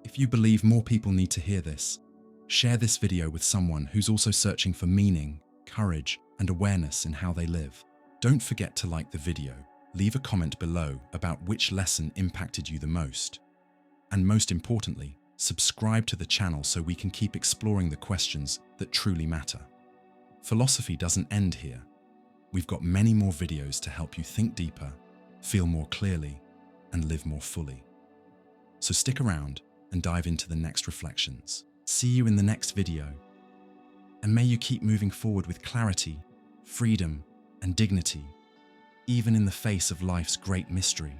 If you believe more people need to hear this, share this video with someone who's also searching for meaning, courage, and awareness in how they live. Don't forget to like the video, leave a comment below about which lesson impacted you the most, and most importantly, subscribe to the channel so we can keep exploring the questions that truly matter. Philosophy doesn't end here. We've got many more videos to help you think deeper, feel more clearly, and live more fully. So stick around and dive into the next reflections. See you in the next video. And may you keep moving forward with clarity, freedom, and dignity, even in the face of life's great mystery.